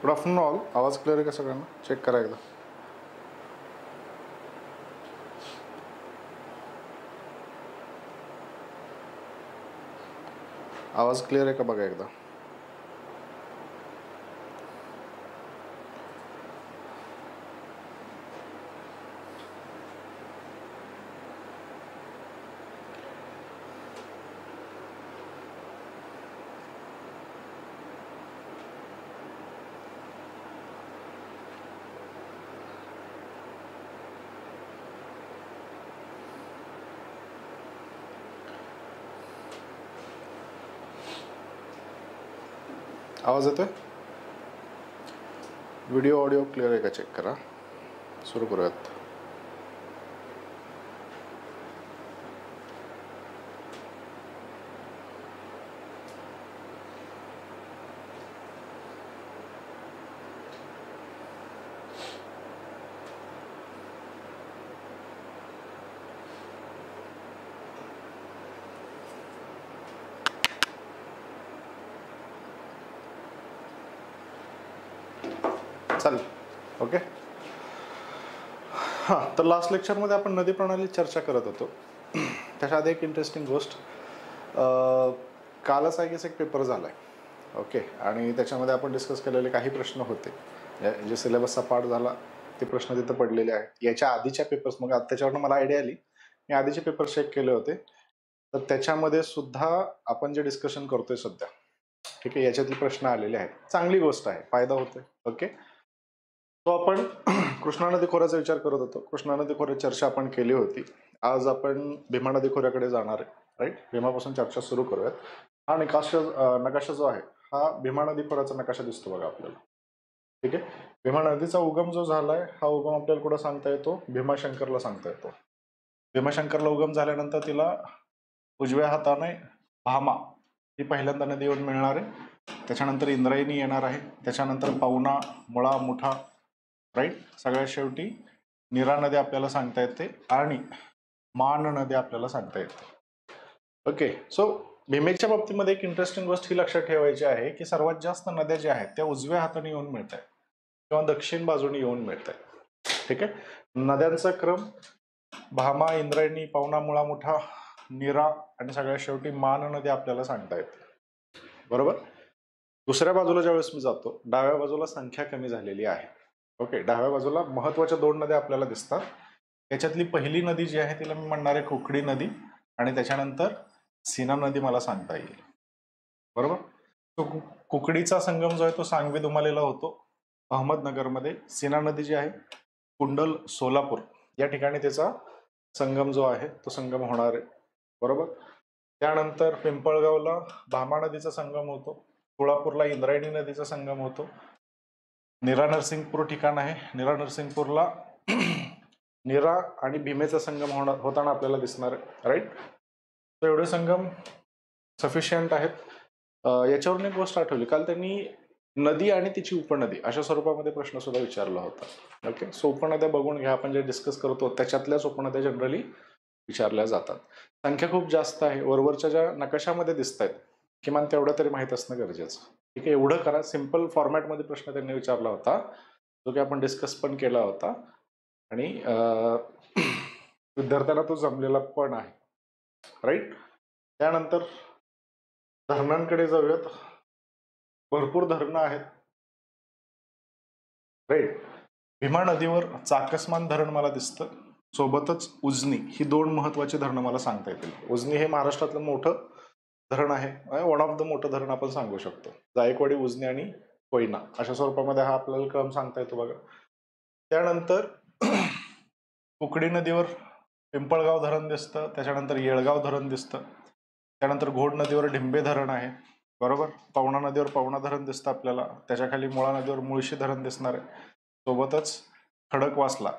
Good afternoon all. आवाज clear आहे का सगळ्यांना? चेक करा एकदा. आवाज क्लिअर आहे का बघा एकदा. आवाज येतोय? व्हिडिओ ऑडिओ क्लिअर आहे का चेक करा. सुरू करूयात. चालेल. ओके. हां, तर लास्ट लेक्चरमध्ये आपण नदी प्रणाली चर्चा करत होतो. त्याच्या आधी एक इंटरेस्टिंग गोष्ट, कालच आय गेस एक पेपर झाला आहे. ओके. आणि त्याच्यामध्ये आपण डिस्कस केलेले काही प्रश्न होते जे सिलेबसचा पार्ट झाला, ते प्रश्न तिथं पडलेले आहेत. याच्या आधीच्या पेपर्स, मग त्याच्यावरनं मला आयडिया आली, मी आधीचे पेपर चेक केले होते, तर त्याच्यामध्ये सुद्धा आपण जे डिस्कशन करतोय सध्या, ठीक आहे, याच्यातले प्रश्न आलेले आहेत. चांगली गोष्ट आहे, फायदा होतोय. ओके. तो आपण कृष्णा नदी खोऱ्याचा विचार करत होतो. कृष्णा नदी खोऱ्याची चर्चा आपण केली होती. आज आपण भीमा नदी खोऱ्याकडे जाणार आहे. राईट. भीमापासून चर्चा सुरू करूयात. हा नकाशा जो आहे, हा भीमा नदी खोऱ्याचा नकाशा दिसतो बघा आपल्याला. ठीक आहे. भीमा नदीचा उगम जो झालाय, हा उगम आपल्याला कुठं सांगता येतो? भीमाशंकरला सांगता येतो. भीमाशंकरला उगम झाल्यानंतर तिला उजव्या हाताने भामा ही पहिल्यांदा नदी येऊन मिळणार आहे. त्याच्यानंतर इंद्रायणी येणार आहे. त्याच्यानंतर पवना, मुळा, मुठा, राईट. सगळ्यात शेवटी नीरा नदी आपल्याला सांगता येते आणि मान नदी आपल्याला सांगता येते. ओके. सो भीमेच्या बाबतीमध्ये एक इंटरेस्टिंग गोष्ट ही लक्षात ठेवायची आहे की सर्वात जास्त नद्या ज्या आहेत त्या उजव्या हाताने येऊन मिळत आहेत किंवा दक्षिण बाजूने येऊन मिळत आहेत. ठीक आहे. नद्यांचा क्रम भामा, इंद्रायणी, पवना, मुळा, मुठा, नीरा आणि सगळ्यात शेवटी मान नदी आपल्याला सांगता येते. बरोबर. दुसऱ्या बाजूला ज्यावेळेस मी जातो, डाव्या बाजूला संख्या कमी झालेली आहे. ओके. डाव्या बाजूला महत्वाच्या दोन नद्या आपल्याला दिसतात. याच्यातली पहिली नदी जी आहे तिला मी म्हणणार आहे कुकडी नदी, आणि त्याच्यानंतर सीना नदी मला सांगता येईल. बरोबर. तो कुकडीचा संगम जो आहे तो सांगवी दुमालेला होतो अहमदनगरमध्ये. सीना नदी जी आहे कुंडल, सोलापूर या ठिकाणी त्याचा संगम जो आहे तो संगम होणार आहे. बरोबर. त्यानंतर पिंपळगावला भामा नदीचा संगम होतो. सोलापूरला इंद्रायणी नदीचा संगम होतो. नीरा नरसिंगपूर ठिकाण आहे. नीरा नरसिंगपूरला नीरा आणि भीमेचा संगम होताना आपल्याला दिसणार आहे. राईट. तर एवढे संगम सफिशियंट आहेत. याच्यावरून एक गोष्ट आठवली, काल त्यांनी नदी आणि तिची उपनदी अशा स्वरूपामध्ये प्रश्न सुद्धा विचारला होता. ओके. सो उपनद्या बघून घ्या. आपण जे डिस्कस करतो त्याच्यातल्याच उपनद्या जनरली विचारल्या जातात. संख्या खूप जास्त आहे. वरवरच्या ज्या नकाशामध्ये दिसत आहेत किमान तेवढं तरी माहीत असणं गरजेचं. ठीक आहे. एवढं करा. सिम्पल फॉर्मॅटमध्ये प्रश्न त्यांनी विचारला होता, जो की आपण डिस्कस पण केला होता आणि विद्यार्थ्यांना तो जमलेला पण आहे. राईट. त्यानंतर धरणांकडे जाऊयात. भरपूर धरणं आहेत. राईट. भीमा नदीवर चाकसमान धरण मला दिसतं. सोबतच उजनी, ही दोन महत्वाची धरणं मला सांगता येतील. उजनी हे महाराष्ट्रातलं मोठं धरण आहे. वन ऑफ द मोठं धरण आपण सांगू शकतो. जायकवाडी, उजनी आणि कोयना अशा स्वरूपामध्ये हा आपल्याला क्रम सांगता येतो बघा. त्यानंतर कुकडी नदीवर पिंपळगाव धरण दिसतं. त्याच्यानंतर येळगाव धरण दिसतं. त्यानंतर घोड नदीवर ढिंबे धरण आहे. बरोबर. पवना नदीवर पवना धरण दिसतं आपल्याला. त्याच्याखाली मुळा नदीवर मुळशी धरण दिसणार आहे. सोबतच खडकवासला,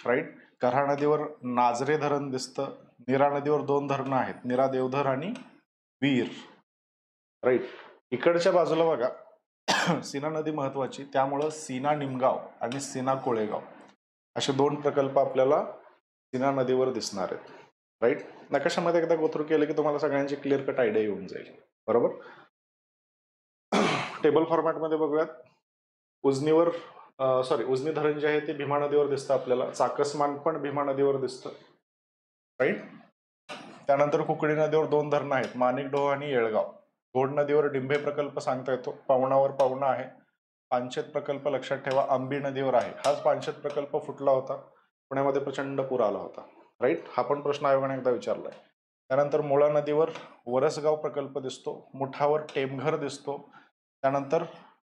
राईट. कऱ्हा नदीवर नाझरे धरण दिसतं. नीरा नदीवर दोन धरणं आहेत, नीरा देवधर आणि वीर. राईट. इकडच्या बाजूला बघा सीना नदी महत्वाची, त्यामुळं सीना निमगाव आणि सीना कोळेगाव असे दोन प्रकल्प आपल्याला सीना नदीवर दिसणार आहेत. राईट. नकाशामध्ये एकदा गोथ्रू केलं की तुम्हाला सगळ्यांची क्लिअर कट आयडिया येऊन जाईल. बरोबर. टेबल फॉर्मॅटमध्ये बघूयात. उजनीवर उजनी धरण जे आहे ते भीमा नदीवर दिसतं आपल्याला. चाकसमान पण भीमा नदीवर दिसतं, राईट. त्यानंतर कुकडी नदीवर 2 धरणं आहेत, माणिकडोह आणि येळगाव. घोड नदीवर डिंभे प्रकल्प सांगता येतो. पावणावर पावणा आहे. पानशेत प्रकल्प लक्षात ठेवा आंबी नदीवर आहे. हाच पानशेत प्रकल्प फुटला होता, पुण्यामध्ये प्रचंड पूर आला होता, राईट. हा पण प्रश्न आयोगाने एकदा विचारलाय. त्यानंतर मुळा नदीवर वरसगाव प्रकल्प दिसतो. मुठावर टेमघर दिसतो. त्यानंतर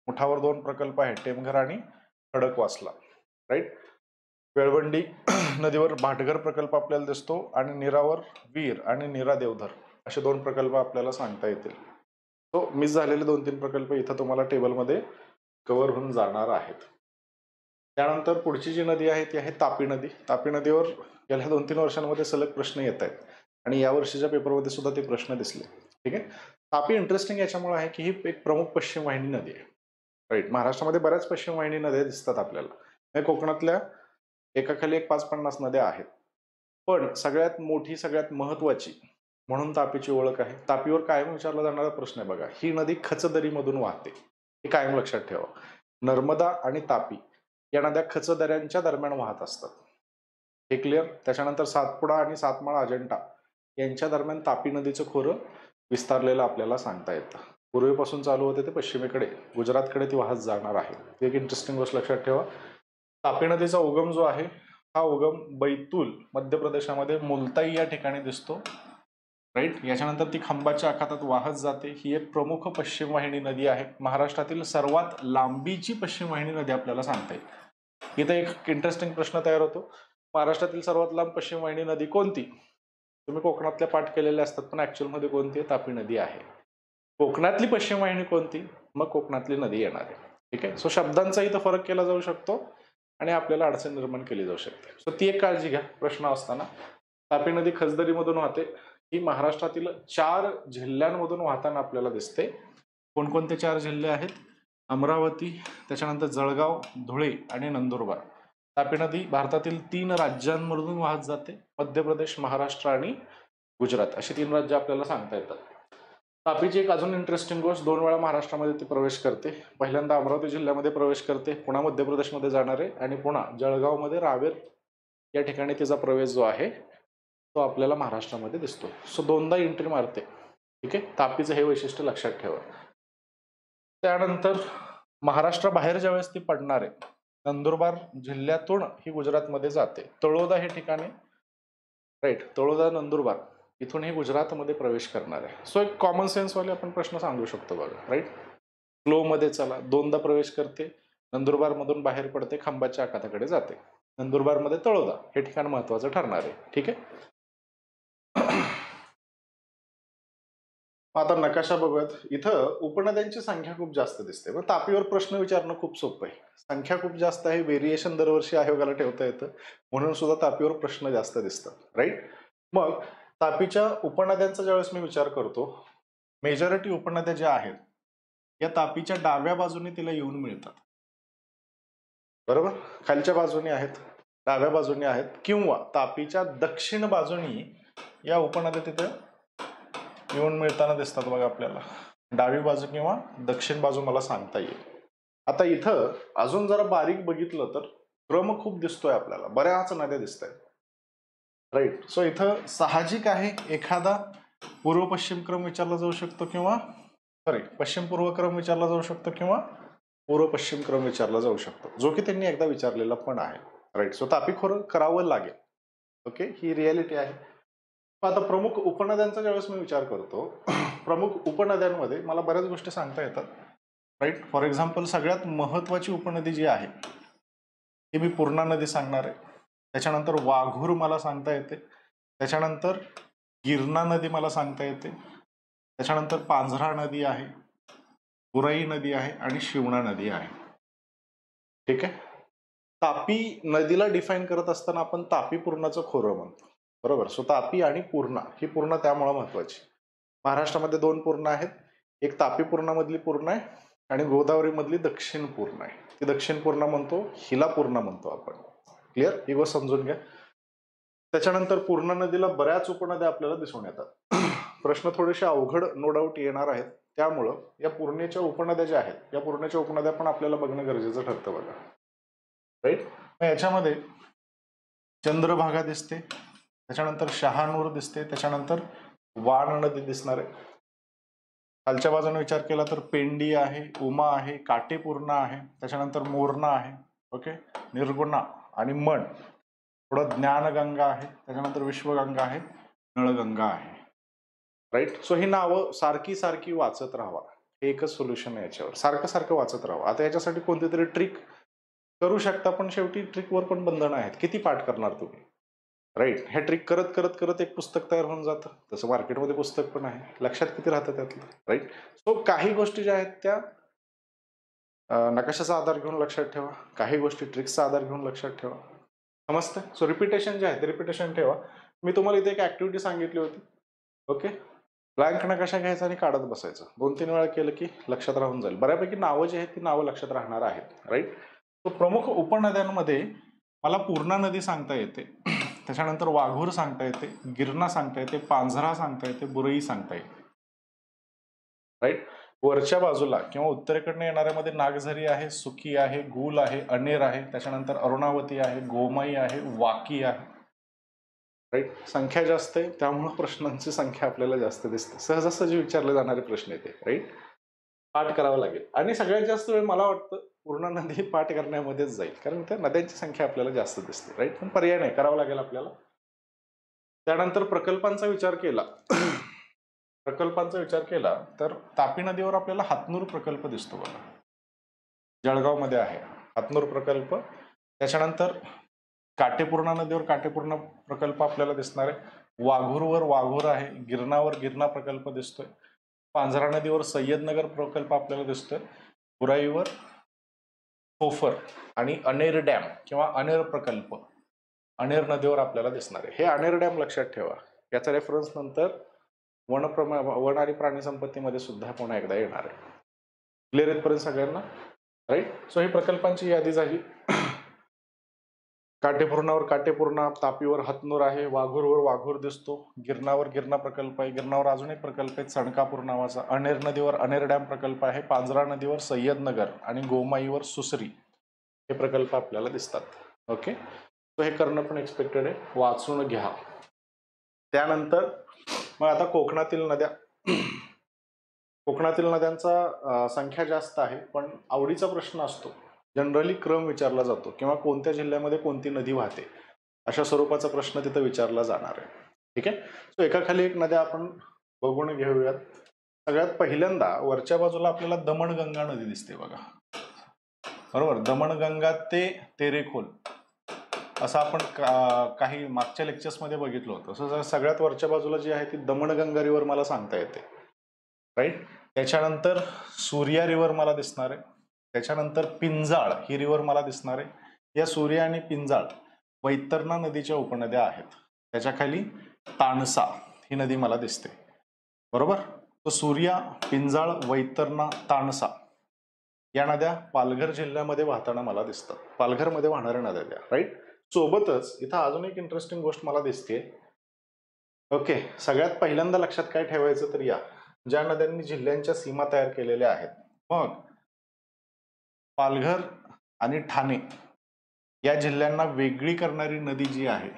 मुठावर 2 प्रकल्प आहेत, टेमघर आणि खडकवासला, राईट. वेळवंडी नदीवर भाटघर प्रकल्प आपल्याला दिसतो आणि नीरावर वीर आणि नीरा देवधर असे 2 प्रकल्प आपल्याला सांगता येतील. तो मिस झालेले 2-3 प्रकल्प इथं तुम्हाला टेबलमध्ये कव्हर होऊन जाणार आहेत. त्यानंतर पुढची जी नदी आहे ती आहे तापी नदी. तापी नदीवर गेल्या 2-3 वर्षांमध्ये सलग प्रश्न येत आहेत आणि या वर्षीच्या पेपरमध्ये सुद्धा ते प्रश्न दिसले, ठीक आहे. तापी इंटरेस्टिंग याच्यामुळे आहे की ही एक प्रमुख पश्चिम वाहिनी नदी आहे, राईट. महाराष्ट्रामध्ये बऱ्याच पश्चिम वाहिनी नद्या दिसतात आपल्याला. कोकणातल्या एकाखाली एक 5-50 नद्या आहेत, पण सगळ्यात मोठी सगळ्यात महत्वाची म्हणून तापीची ओळख आहे. तापीवर कायम विचारला जाणारा प्रश्न आहे बघा, ही नदी खचदरीमधून वाहते, हे कायम लक्षात ठेवा. नर्मदा आणि तापी या नद्या खचदऱ्यांच्या दरम्यान वाहत असतात, हे क्लिअर. त्याच्यानंतर सातपुडा आणि सातमाळा अजंठा यांच्या दरम्यान तापी नदीचं खोरं विस्तारलेलं आपल्याला सांगता येतं. पूर्वीपासून चालू होते ते पश्चिमेकडे गुजरातकडे ती वाहत जाणार आहे. एक इंटरेस्टिंग गोष्ट लक्षात ठेवा. तापी नदीचा उगम जो आहे हा उगम बैतूल मध्य प्रदेशामध्ये मुलताई या ठिकाणी दिसतो, राईट. याच्यानंतर ती खंबाच्या आखातात वाहत जाते. ही एक प्रमुख पश्चिम वाहिनी नदी आहे. महाराष्ट्रातील सर्वात लांबीची पश्चिम वाहिनी नदी आपल्याला सांगता येईल. इथं एक इंटरेस्टिंग प्रश्न तयार होतो, महाराष्ट्रातील सर्वात लांब पश्चिम वाहिनी नदी कोणती? तुम्ही कोकणातल्या पाठ केलेले असतात, पण ऍक्च्युअल मध्ये कोणती? तापी नदी आहे. कोकणातली पश्चिम वाहिनी कोणती? मग कोकणातली नदी येणार आहे, ठीक आहे. सो शब्दांचा इथं फरक केला जाऊ शकतो आणि आपल्याला अडचण निर्माण केली जाऊ शकते. सो ती एक काळजी घ्या प्रश्न असताना. तापी नदी खचदरीमधून वाहते. ही महाराष्ट्रातील 4 जिल्ह्यांमधून वाहताना आपल्याला दिसते. कोणकोणते 4 जिल्हे आहेत? अमरावती, त्याच्यानंतर जळगाव, धुळे आणि नंदुरबार. तापी नदी भारतातील 3 राज्यांमधून वाहत जाते, मध्य प्रदेश, महाराष्ट्र आणि गुजरात अशी 3 राज्य आपल्याला सांगता येतात. तापीची एक अजून इंटरेस्टिंग गोष्ट, 2 वेळा महाराष्ट्रामध्ये ती प्रवेश करते. पहिल्यांदा अमरावती जिल्ह्यामध्ये प्रवेश करते, पुन्हा मध्य प्रदेशमध्ये जाणार आहे आणि पुन्हा जळगावमध्ये रावेर या ठिकाणी तिचा प्रवेश जो आहे तो आपल्याला महाराष्ट्रामध्ये दिसतो. सो 2दा एंट्री मारते, ठीक आहे. तापीचं हे वैशिष्ट्य लक्षात ठेवा. त्यानंतर महाराष्ट्राबाहेर ज्यावेळेस ती पडणार आहे, नंदुरबार जिल्ह्यातून ही गुजरातमध्ये जाते. तळोदा हे ठिकाणी, राईट, तळोदा नंदुरबार इथून ही गुजरातमध्ये प्रवेश करणार आहे. सो एक कॉमन सेन्स वाले आपण प्रश्न सांगू शकतो बघा, राईट. फ्लो मध्ये चला, 2दा प्रवेश करते, नंदुरबार मधून बाहेर पडते, खंबाच्या आखाताकडे जाते. नंदुरबार मध्ये तळोदा हे ठिकाण महत्वाचं ठरणार आहे, ठीक आहे. आता नकाशा बघूयात. इथं उपनद्यांची संख्या खूप जास्त दिसते. मग तापीवर प्रश्न विचारणं खूप सोपं आहे. संख्या खूप जास्त आहे, व्हेरिएशन दरवर्षी आयोगाला ठेवता येतं, म्हणून सुद्धा तापीवर प्रश्न जास्त दिसतात, राईट. मग तापीच्या उपनद्यांचा ज्यावेळेस मी विचार करतो, मेजॉरिटी उपनद्या ज्या आहेत या तापीच्या डाव्या बाजूने तिला येऊन मिळतात, बरोबर. खालच्या बाजूने आहेत, डाव्या बाजूने आहेत, किंवा तापीच्या दक्षिण बाजूनी या उपनद्या तिथं येऊन मिळताना दिसतात बघा आपल्याला. डावी बाजू किंवा दक्षिण बाजू मला सांगता येईल. आता इथं अजून जरा बारीक बघितलं तर क्रम खूप दिसतोय आपल्याला, बऱ्याच नद्या दिसत आहेत, राईट. सो इथं साहजिक आहे एखादा पूर्व पश्चिम क्रम विचारला जाऊ शकतो, किंवा पश्चिम पूर्व क्रम विचारला जाऊ शकतो, किंवा पूर्व पश्चिम क्रम विचारला जाऊ शकतो, जो की त्यांनी एकदा विचारलेला पण आहे, राईट. सो तापी खोरं करावं लागेल, ओके, ही रियालिटी आहे. आता प्रमुख उपनद्यांचा ज्यावेळेस मी विचार करतो, प्रमुख उपनद्यांमध्ये मला बऱ्याच गोष्टी सांगता येतात, राईट. फॉर एक्झाम्पल सगळ्यात महत्वाची उपनदी जी आहे ती मी पूर्णा नदी सांगणार आहे. त्याच्यानंतर वाघूर मला सांगता येते, त्याच्यानंतर गिरणा नदी मला सांगता येते, त्याच्यानंतर पांझरा नदी आहे, बुराई नदी आहे आणि शिवणा नदी आहे, ठीक आहे. तापी नदीला डिफाईन करत असताना आपण तापी पूर्णाचं खोरं म्हणतो, बरोबर. सो तापी आणि पूर्णा, ही पूर्णा त्यामुळे महत्वाची. महाराष्ट्रामध्ये 2 पूर्णा आहेत, एक तापी पूर्णा मधली पूर्णा आहे आणि गोदावरी मधली दक्षिण पूर्णा आहे. ती दक्षिण पूर्णा म्हणतो, हिला पूर्णा म्हणतो आपण, क्लिअर. ही गोष्ट समजून घ्या. त्याच्यानंतर पूर्णा नदीला बऱ्याच उपनद्या आपल्याला दिसून येतात. प्रश्न थोडेसे अवघड नो डाऊट येणार आहेत, त्यामुळं या पूर्णेच्या उपनद्या ज्या आहेत या पूर्णेच्या उपनद्या पण आपल्याला बघणं गरजेचं ठरतं बघा. राईट. मग याच्यामध्ये चंद्रभागा दिसते, त्याच्यानंतर शहानूर दिसते, त्याच्यानंतर वाण नदी दिसणार आहे. खालच्या बाजूने विचार केला तर पेंडी आहे, उमा आहे, काटेपूर्णा आहे, त्याच्यानंतर मोरणा आहे, ओके, निर्गुणा आणि मन. थोडं ज्ञानगंगा आहे, त्याच्यानंतर विश्वगंगा आहे, नळगंगा आहे. राईट. सो ही नावं सारखी सारखी वाचत राहावा, हे एकच सोल्युशन आहे याच्यावर. सारखं सारखं वाचत राहावं. आता याच्यासाठी कोणती तरी ट्रिक करू शकता, पण शेवटी ट्रिकवर पण बंधनं आहेत. किती पाठ करणार तुम्ही? राईट. हे ट्रिक करत करत करत एक पुस्तक तयार होऊन जातं. तसं मार्केटमध्ये पुस्तक पण आहे, लक्षात किती राहतं त्यातलं. राईट. सो काही गोष्टी ज्या आहेत त्या नकाशाचा आधार घेऊन लक्षात ठेवा, काही गोष्टी ट्रिक्सचा आधार घेऊन लक्षात ठेवा. समजतं? सो रिपिटेशन जे आहे ते रिपिटेशन ठेवा. मी तुम्हाला इथे एक ऍक्टिव्हिटी सांगितली होती, ओके. ब्लँक नकाशा घ्यायचा आणि काढत बसायचं. 2-3 वेळा केलं की लक्षात राहून जाईल. बऱ्यापैकी नावं जी आहेत ती नावं लक्षात राहणार आहेत. राईट. तो प्रमुख उपनद्यांमध्ये मला पूर्णा नदी सांगता येते, त्याच्यानंतर वाघूर सांगता येते, गिरणा सांगता येते, पांझरा सांगता येते, बुरई सांगता येते. राईट. वरच्या बाजूला किंवा उत्तरेकडनं येणाऱ्यामध्ये नागझरी आहे, सुकी आहे, गुल आहे, अनेर आहे, त्याच्यानंतर अरुणावती आहे, गोमाई आहे, वाकी आहे. राईट. संख्या जास्त आहे त्यामुळे प्रश्नांची संख्या आपल्याला जास्त दिसते. सहजासहजी विचारले जाणारे प्रश्न येते. राईट. पाठ करावा लागेल आणि सगळ्यात जास्त वेळ मला वाटतं पूर्ण नदी पाठ करण्यामध्येच जाईल, कारण त्या नद्यांची संख्या आपल्याला जास्त दिसते. राईट. पण पर्याय नाही, करावं लागेल आपल्याला. त्यानंतर प्रकल्पांचा विचार केला तर तापी नदीवर आपल्याला हातनूर प्रकल्प दिसतो बघा, जळगावमध्ये आहे हातनूर प्रकल्प. त्याच्यानंतर काटेपूर्णा नदीवर काटेपूर्णा प्रकल्प आपल्याला दिसणार आहे. वाघूरवर वाघूर आहे, गिरणावर गिरणा प्रकल्प दिसतोय, पांझरा नदीवर सय्यदनगर प्रकल्प आपल्याला दिसतोय, बुराईवर फोफर आणि अनेर डॅम किंवा अनेर प्रकल्प अनेर नदीवर आपल्याला दिसणार आहे. हे अनेर डॅम लक्षात ठेवा, याचा रेफरन्स नंतर वन आणि प्राणी संपत्तीमध्ये सुद्धा पुन्हा एकदा येणार आहे. क्लिअर इथपर्यंत सगळ्यांना? राईट. सो ही प्रकल्पांची यादी झाली. काटेपूर्णावर काटेपूर्णा, तापीवर हातनूर आहे, वाघूरवर वाघूर दिसतो, गिरणावर गिरणा प्रकल्प आहे, गिरणावर अजून एक प्रकल्प आहे चणकापूर नावाचा, अनेर नदीवर अनेर डॅम प्रकल्प आहे, पांझरा नदीवर सय्यदनगर आणि गोमाईवर सुसरी हे प्रकल्प आपल्याला दिसतात. ओके. सो हे करणं पण एक्सपेक्टेड आहे, वाचून घ्या. त्यानंतर मग आता कोकणातील नद्यांचा संख्या जास्त आहे, पण आवडीचा प्रश्न असतो, जनरली क्रम विचारला जातो किंवा कोणत्या जिल्ह्यामध्ये कोणती नदी वाहते अशा स्वरूपाचा प्रश्न तिथं विचारला जाणार आहे. ठीक आहे. सो एकाखाली एक नद्या आपण बघून घेऊयात. सगळ्यात पहिल्यांदा वरच्या बाजूला आपल्याला दमणगंगा नदी दिसते बघा, बरोबर. दमणगंगा ते तेरेखोल असं आपण काही मागच्या लेक्चर्समध्ये बघितलं होतं. असं सगळ्यात वरच्या बाजूला जी आहे ती दमणगंगा रिव्हर मला सांगता येते. राईट. त्याच्यानंतर सूर्या रिव्हर मला दिसणार आहे, त्याच्यानंतर पिंजाळ ही रिव्हर मला दिसणार आहे. या सूर्या आणि पिंजाळ वैतरणा नदीच्या उपनद्या आहेत. त्याच्या खाली तानसा ही नदी मला दिसते, बरोबर. तर सूर्या, पिंजाळ, वैतरणा, तानसा या नद्या पालघर जिल्ह्यामध्ये वाहताना मला दिसतात, पालघरमध्ये वाहणाऱ्या नद्या त्या. राईट. सोबतच इथं अजून एक इंटरेस्टिंग गोष्ट मला दिसते. ओके. सगळ्यात पहिल्यांदा लक्षात काय ठेवायचं तर या ज्या नद्यांनी जिल्ह्यांच्या सीमा तयार केलेल्या आहेत, मग पालघर आणि ठाणे या जिल्ह्यांना वेगळी करणारी नदी जी आहे,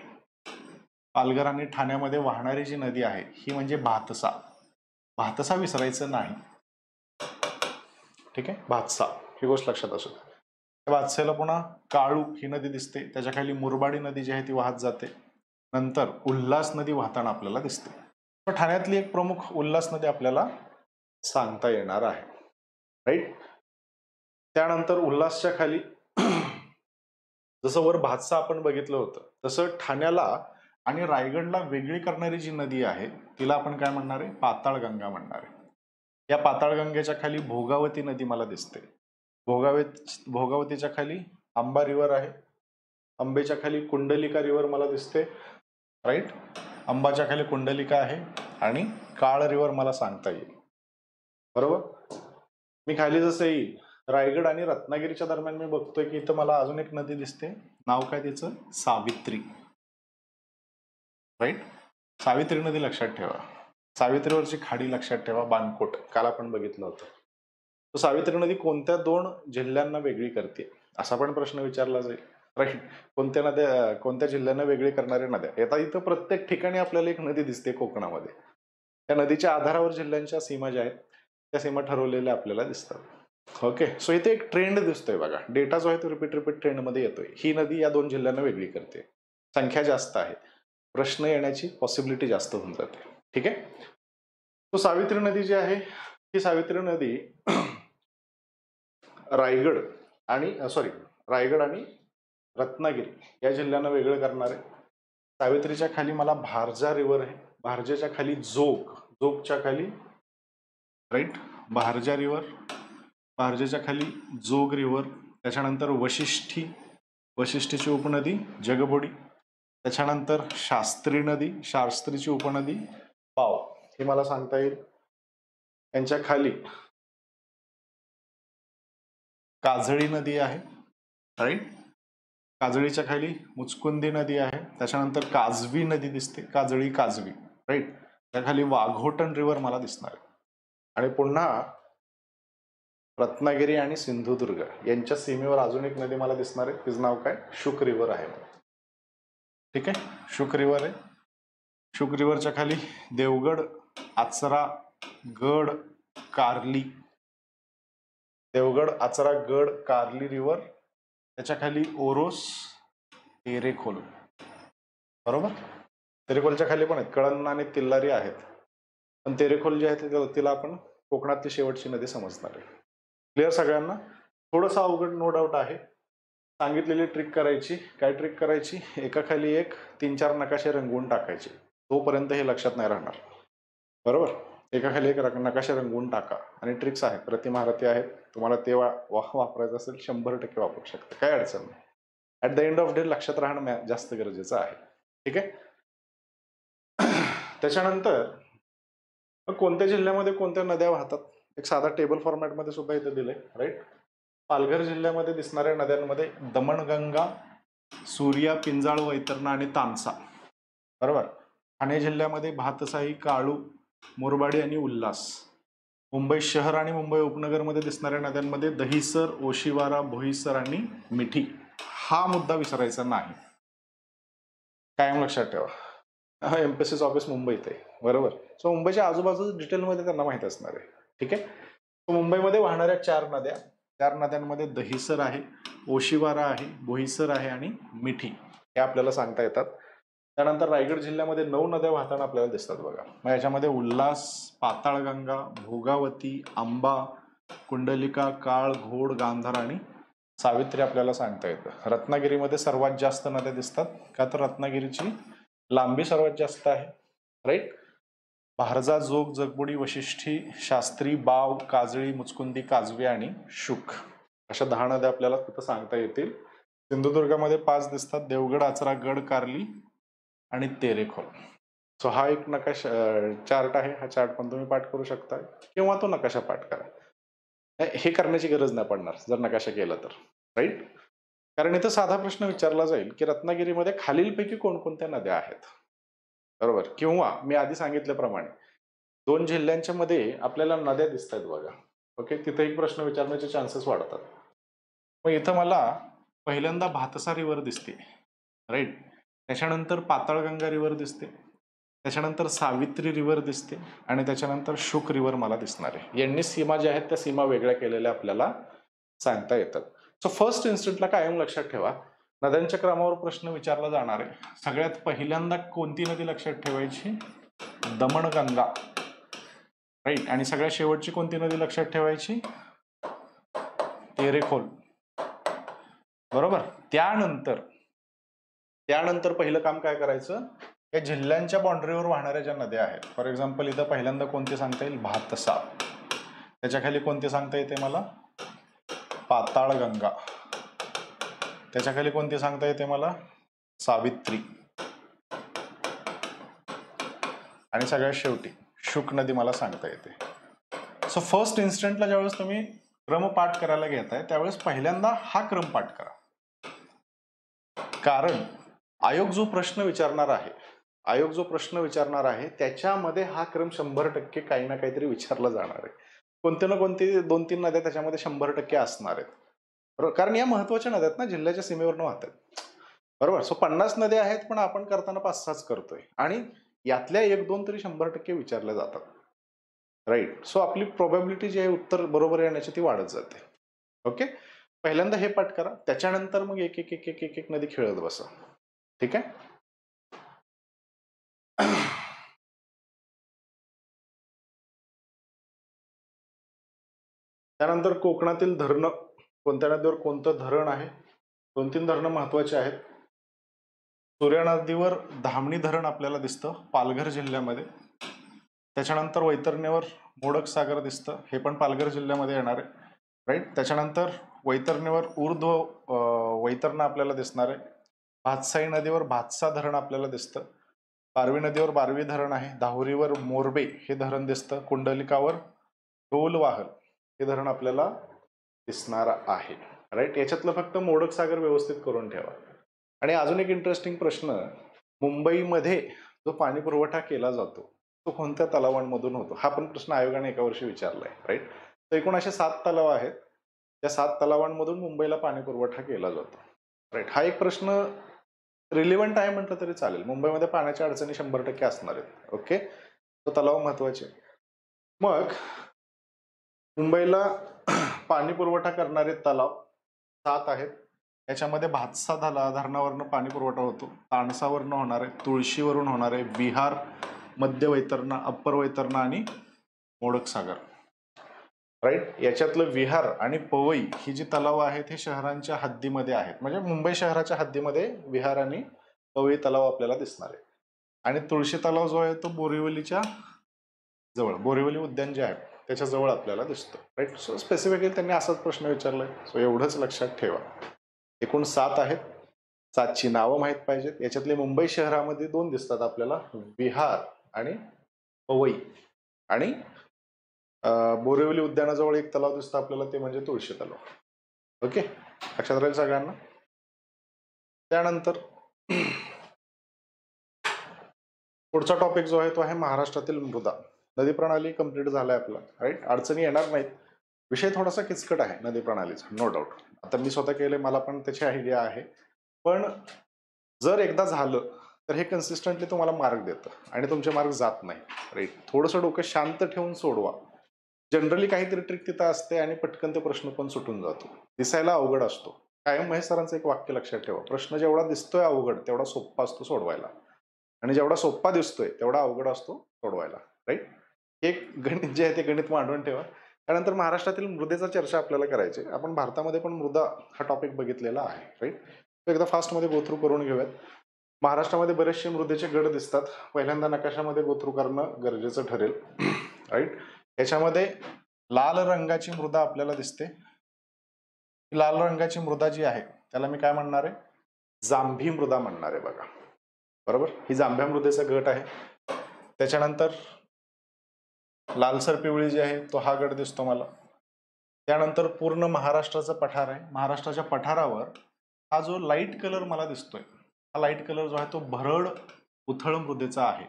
पालघर आणि ठाण्यामध्ये वाहणारी जी नदी आहे ही म्हणजे भातसा. भातसा विसरायचं नाही. ठीक आहे. भातसा ही गोष्ट लक्षात असू. भातसेला पुन्हा काळू ही नदी दिसते, त्याच्या खाली मुरबाडी नदी जी आहे ती वाहत जाते. नंतर उल्हास नदी वाहताना आपल्याला दिसते. तर ठाण्यातली एक प्रमुख उल्हास नदी आपल्याला सांगता येणार आहे. राईट. त्यानंतर उल्हासच्या खाली जसं वर भातसा आपण बघितलं होतं, तसं ठाण्याला आणि रायगडला वेगळी करणारी जी नदी आहे तिला आपण काय म्हणणार आहे, पाताळगंगा म्हणणार आहे. या पाताळगंगेच्या खाली भोगावती नदी मला दिसते. भोगावतीच्या खाली आंबा रिव्हर आहे, आंबेच्या खाली कुंडलिका रिव्हर मला दिसते. राईट. आंबाच्या खाली कुंडलिका आहे आणि काळ रिव्हर मला सांगता येईल, बरोबर. मी खाली जसं येईल रायगड आणि रत्नागिरीच्या दरम्यान मी बघतोय की इथं मला अजून एक नदी दिसते, नाव काय तिचं, सावित्री. राईट. सावित्री नदी लक्षात ठेवा. सावित्रीवरची खाडी लक्षात ठेवा, बाणकोट, काल आपण बघितलं होतं. तर सावित्री नदी कोणत्या 2 जिल्ह्यांना वेगळी करते, असा पण प्रश्न विचारला जाईल. राईट. कोणत्या नद्या, कोणत्या जिल्ह्यांना वेगळी करणाऱ्या नद्या. आता इथं प्रत्येक ठिकाणी आपल्याला एक नदी दिसते कोकणामध्ये. त्या नदीच्या आधारावर जिल्ह्यांच्या सीमा ज्या आहेत त्या सीमा ठरवलेल्या आपल्याला दिसतात. ओके, सो इथे एक ट्रेंड दिसतोय बघा. डेटा जो आहे तो रिपीट ट्रेंडमध्ये येतोय. ही नदी या 2 जिल्ह्यांना वेगळी करते. संख्या जास्त आहे, प्रश्न येण्याची पॉसिबिलिटी जास्त होऊन जाते. ठीक आहे. तो सावित्री नदी जी आहे, ही सावित्री नदी रायगड आणि रत्नागिरी या जिल्ह्यांना वेगळं करणार आहे. सावित्रीच्या खाली मला भारजा रिव्हर आहे, भारजेच्या खाली जोगच्या खाली राईट भारजा रिव्हर, भारजेच्या खाली जोग रिव्हर, त्याच्यानंतर वशिष्ठीची उपनदी जगबुडी, त्याच्यानंतर शास्त्री नदी, शास्त्रीची उपनदी पाव, हे मला सांगता येईल. यांच्या खाली काजळी नदी आहे, राईट. काजळीच्या खाली मुचकुंदी नदी आहे, त्याच्यानंतर काजवी नदी दिसते, काजवी, राईट. त्या खाली वाघोटन रिव्हर मला दिसणार आहे. आणि पुन्हा रत्नागिरी आणि सिंधुदुर्ग यांच्या सीमेवर अजून एक नदी मला दिसणार आहे, तिचं नाव काय, शुक रिव्हर आहे. ठीक आहे, शुक रिव्हर आहे. शुक रिव्हरच्या खाली देवगड, आचरा, गड, कार्ली, गड कार्ली रिव्हर, त्याच्या खाली ओरोस, तेरेखोल. बरोबर. तेरेखोलच्या खाली पण आहेत, कळंना आणि तिल्लारी आहेत, पण तेरेखोल जी आहे तिला आपण कोकणातली शेवटची नदी समजणार आहे. क्लिअर सगळ्यांना. थोडंसं अवघड नो डाऊट आहे. सांगितलेली ट्रिक करायची. काय ट्रिक करायची, एकाखाली एक 3-4 नकाशे रंगवून टाकायचे. तोपर्यंत हे लक्षात नाही राहणार. बरोबर. एकाखाली एक नकाशे रंगवून टाका. आणि ट्रिक्स आहेत, प्रतिमहारथी आहेत, तुम्हाला ते वापरायचं असेल 100% वापरू शकता, काय अडचण नाही. At the end of day लक्षात राहणं जास्त गरजेचं आहे. ठीक आहे. त्याच्यानंतर कोणत्या जिल्ह्यामध्ये कोणत्या नद्या वाहतात, एक साधा टेबल फॉर्मॅटमध्ये सुद्धा इथे दिलंय, राईट. पालघर जिल्ह्यामध्ये दिसणाऱ्या नद्यांमध्ये दमणगंगा, सूर्या, पिंजाळ, वैतरणा आणि तानसा. बरोबर. ठाणे जिल्ह्यामध्ये भातसाई, काळू, मोरबाडी आणि उल्हास. मुंबई शहर आणि मुंबई उपनगरमध्ये दिसणाऱ्या नद्यांमध्ये दहिसर, ओशिवारा, बोईसर आणि मिठी. हा मुद्दा विसरायचा नाही, कायम लक्षात ठेवा. एमपीएससीचं ऑफिस मुंबईत आहे. बरोबर. सो मुंबईच्या आजूबाजू डिटेलमध्ये त्यांना माहित असणार आहे. ठीक आहे. मुंबईमध्ये वाहणाऱ्या 4 नद्यांमध्ये दहिसर आहे, ओशिवारा आहे, बोईसर आहे आणि मिठी, हे आपल्याला सांगता येतात. त्यानंतर रायगड जिल्ह्यामध्ये 9 नद्या वाहताना आपल्याला दिसतात बघा. मग याच्यामध्ये उल्हास, पाताळगंगा, भोगावती, आंबा, कुंडलिका, काळ, घोड, गांधार आणि सावित्री आपल्याला सांगता येतं. रत्नागिरीमध्ये सर्वात जास्त नद्या दिसतात, का तर रत्नागिरीची लांबी सर्वात जास्त आहे, राईट. भारजा, जोग, जगबुडी, वशिष्ठी, शास्त्री, बाव, काजळी, मुचकुंदी, काजवी आणि शुक, अशा 10 नद्या आपल्याला तिथं सांगता येतील. सिंधुदुर्गामध्ये 5 दिसतात, देवगड, आचरा, गड, कार्ली आणि तेरेखोल. सो हा एक नकाशा चार्ट आहे. हा चार्ट पण तुम्ही पाठ करू शकता किंवा तो नकाशा पाठ करा. हे करण्याची गरज नाही पडणार जर नकाशा केला तर, राईट. कारण इथं साधा प्रश्न विचारला जाईल की रत्नागिरीमध्ये खालीलपैकी कोणकोणत्या नद्या आहेत. बरोबर. किंवा मी आधी सांगितल्याप्रमाणे 2 जिल्ह्यांच्या मध्ये आपल्याला नद्या दिसत आहेत बघा. ओके, तिथे एक प्रश्न विचारण्याचे चान्सेस वाढतात. मग इथं मला पहिल्यांदा भातसा रिव्हर दिसते, राईट. त्याच्यानंतर पाताळगंगा रिव्हर दिसते, त्याच्यानंतर सावित्री रिव्हर दिसते आणि त्याच्यानंतर शुक रिव्हर मला दिसणार आहे. यांनी सीमा ज्या आहेत त्या सीमा वेगळ्या केलेल्या आपल्याला सांगता येतात. सो फर्स्ट इन्स्टंटला कायम लक्षात ठेवा, नद्यांच्या क्रमावर प्रश्न विचारला जाणार आहे. सगळ्यात पहिल्यांदा कोणती नदी लक्षात ठेवायची, दमणगंगा, राईट. आणि सगळ्यात शेवटची कोणती नदी लक्षात ठेवायची, तेरेखोल. बरोबर. त्यानंतर पहिलं काम काय करायचं, या जिल्ह्यांच्या बाउंड्रीवर वाहणाऱ्या ज्या नद्या आहेत, फॉर एक्झाम्पल इथं पहिल्यांदा कोणते सांगता येईल, भातसा. त्याच्या खाली कोणते सांगता येते मला, पाताळगंगा. त्याच्या खाली कोणते सांगता येते मला, सावित्री. आणि सगळ्यात शेवटी शुक नदी मला सांगता येते. सो फर्स्ट इन्स्टंटला ज्यावेळेस तुम्ही क्रम पाठ करायला घेताय त्यावेळेस पहिल्यांदा हा क्रम पाठ करा. कारण आयोग जो प्रश्न विचारणार आहे आयोग जो प्रश्न विचारणार आहे त्याच्यामध्ये हा क्रम 100% काही ना काहीतरी विचारला जाणार आहे. कोणते ना कोणती 2-3 नद्या त्याच्यामध्ये 100% असणार आहेत. बरोबर, कारण या महत्वाच्या नद्या आहेत ना, जिल्ह्याच्या सीमेवरनं वाहतात. बरोबर. सो 50 नद्या आहेत, पण आपण करताना 5-6च करतोय आणि यातल्या 1-2 तरी 100% विचारल्या जातात. राईट. सो आपली प्रोबॅबिलिटी जी आहे उत्तर बरोबर येण्याची ती वाढत जाते. ओके. पहिल्यांदा हे पाठ करा, त्याच्यानंतर मग एक एक एक एक एक एक नदी खेळत बसा. ठीक आहे. त्यानंतर कोकणातील धरणं, कोणत्या नदीवर कोणतं धरण आहे? 2-3 धरणं महत्वाची आहेत. सूर्या नदीवर धामणी धरण आपल्याला दिसतं पालघर जिल्ह्यामध्ये. त्याच्यानंतर वैतरणीवर मोडक सागर दिसतं, हे पण पालघर जिल्ह्यामध्ये येणार आहे. राईट. त्याच्यानंतर वैतरणीवर वैतरणा आपल्याला दिसणार आहे. भातसाई नदीवर भातसा धरण आपल्याला दिसतं. बारवी नदीवर बारवी धरण आहे. दाहुरीवर मोरबे हे धरण दिसतं. कुंडलिकावर डोलवाहल हे धरण आपल्याला दिसणार आहे. राईट. याच्यातलं फक्त मोडक सागर व्यवस्थित करून ठेवा. आणि अजून एक इंटरेस्टिंग प्रश्न, मुंबईमध्ये जो पाणी पुरवठा केला जातो तो कोणत्या तलावांमधून होतो? हा पण प्रश्न आयोगाने एका वर्षी विचारलाय. राईट. तर एकूण असे 7 तलाव आहेत. त्या 7 तलावांमधून मुंबईला पाणी पुरवठा केला जातो. राईट. हा एक प्रश्न रिलेव्हंट आहे म्हटलं तरी चालेल. मुंबईमध्ये पाण्याच्या अडचणी 100% असणार आहेत. ओके. तो तलाव महत्वाचे. मग मुंबईला पाणी पुरवठा करणारे तलाव 7 आहेत. याच्यामध्ये भातसा धरणावरनं पाणी पुरवठा होतो, ताणसावरनं होणार आहे, तुळशीवरून होणार आहे, विहार, मध्य वैतरणा, अप्पर वैतरणा आणि मोडक सागर. राईट. याच्यातलं विहार आणि पवई ही जी तलाव आहेत हे शहरांच्या हद्दीमध्ये आहेत. म्हणजे मुंबई शहराच्या हद्दीमध्ये विहार आणि पवई तलाव आपल्याला दिसणार आहे. आणि तुळशी तलाव जो आहे तो बोरिवलीच्या जवळ, बोरिवली उद्यान जे आहे त्याच्या जवळ आपल्याला दिसतो. राईट. सो स्पेसिफिकली त्यांनी असाच प्रश्न विचारलाय. सो एवढंच लक्षात ठेवा. एकूण 7 आहेत. 7ची नावं माहीत पाहिजेत. याच्यातले मुंबई शहरामध्ये 2 दिसतात आपल्याला, विहार आणि पवई. आणि बोरिवली उद्यानाजवळ एक तलाव दिसतं आपल्याला, ते म्हणजे तुळशी तलाव. ओके. लक्षात राहील सगळ्यांना. त्यानंतर पुढचा टॉपिक जो आहे तो आहे महाराष्ट्रातील मृदा. नदी प्रणाली कंप्लीट झालाय आपला. राईट. अडचणी येणार नाहीत. विषय थोडासा किचकट आहे नदी प्रणालीचा, नो डाऊट. आता मी स्वतः केले, मला पण त्याची आयडिया आहे. पण जर एकदा झालं तर हे कन्सिस्टंटली तुम्हाला मार्क देतं आणि तुमचे मार्क जात नाही. राईट. थोडंसं डोकं शांत ठेवून सोडवा. जनरली काहीतरी ट्रिक तिथं असते आणि पटकन ते प्रश्न पण सुटून जातो. दिसायला अवघड असतो. कायम महेश सरांचं एक वाक्य लक्षात ठेवा, प्रश्न जेवढा दिसतोय अवघड तेवढा सोप्पा असतो सोडवायला, आणि जेवढा सोप्पा दिसतोय तेवढा अवघड असतो सोडवायला. राईट. एक गणित जे आहे ते गणित मांडून ठेवा. त्यानंतर महाराष्ट्रातील मृदेचा चर्चा आपल्याला करायची. आपण भारतामध्ये पण मृदा हा टॉपिक बघितलेला आहे. राईट. एकदा फास्टमध्ये गोथ्रू करून घेऊयात. महाराष्ट्रामध्ये बरेचसे मृदेचे गड दिसतात. पहिल्यांदा नकाशामध्ये गोथ्रू करणं गरजेचं ठरेल. राईट. याच्यामध्ये लाल रंगाची मृदा आपल्याला दिसते. लाल रंगाची मृदा जी आहे त्याला मी काय म्हणणार आहे? जांभी मृदा म्हणणार आहे बघा. बरोबर. ही जांभ्या मृदेचा गट आहे. त्याच्यानंतर लालसर पिवळी जी आहे तो हा गट दिसतो मला. त्यानंतर पूर्ण महाराष्ट्राचा पठार आहे. महाराष्ट्राच्या पठारावर हा जो लाईट कलर मला दिसतोय, हा लाईट कलर जो आहे तो भरड उथळ मृदेचा आहे.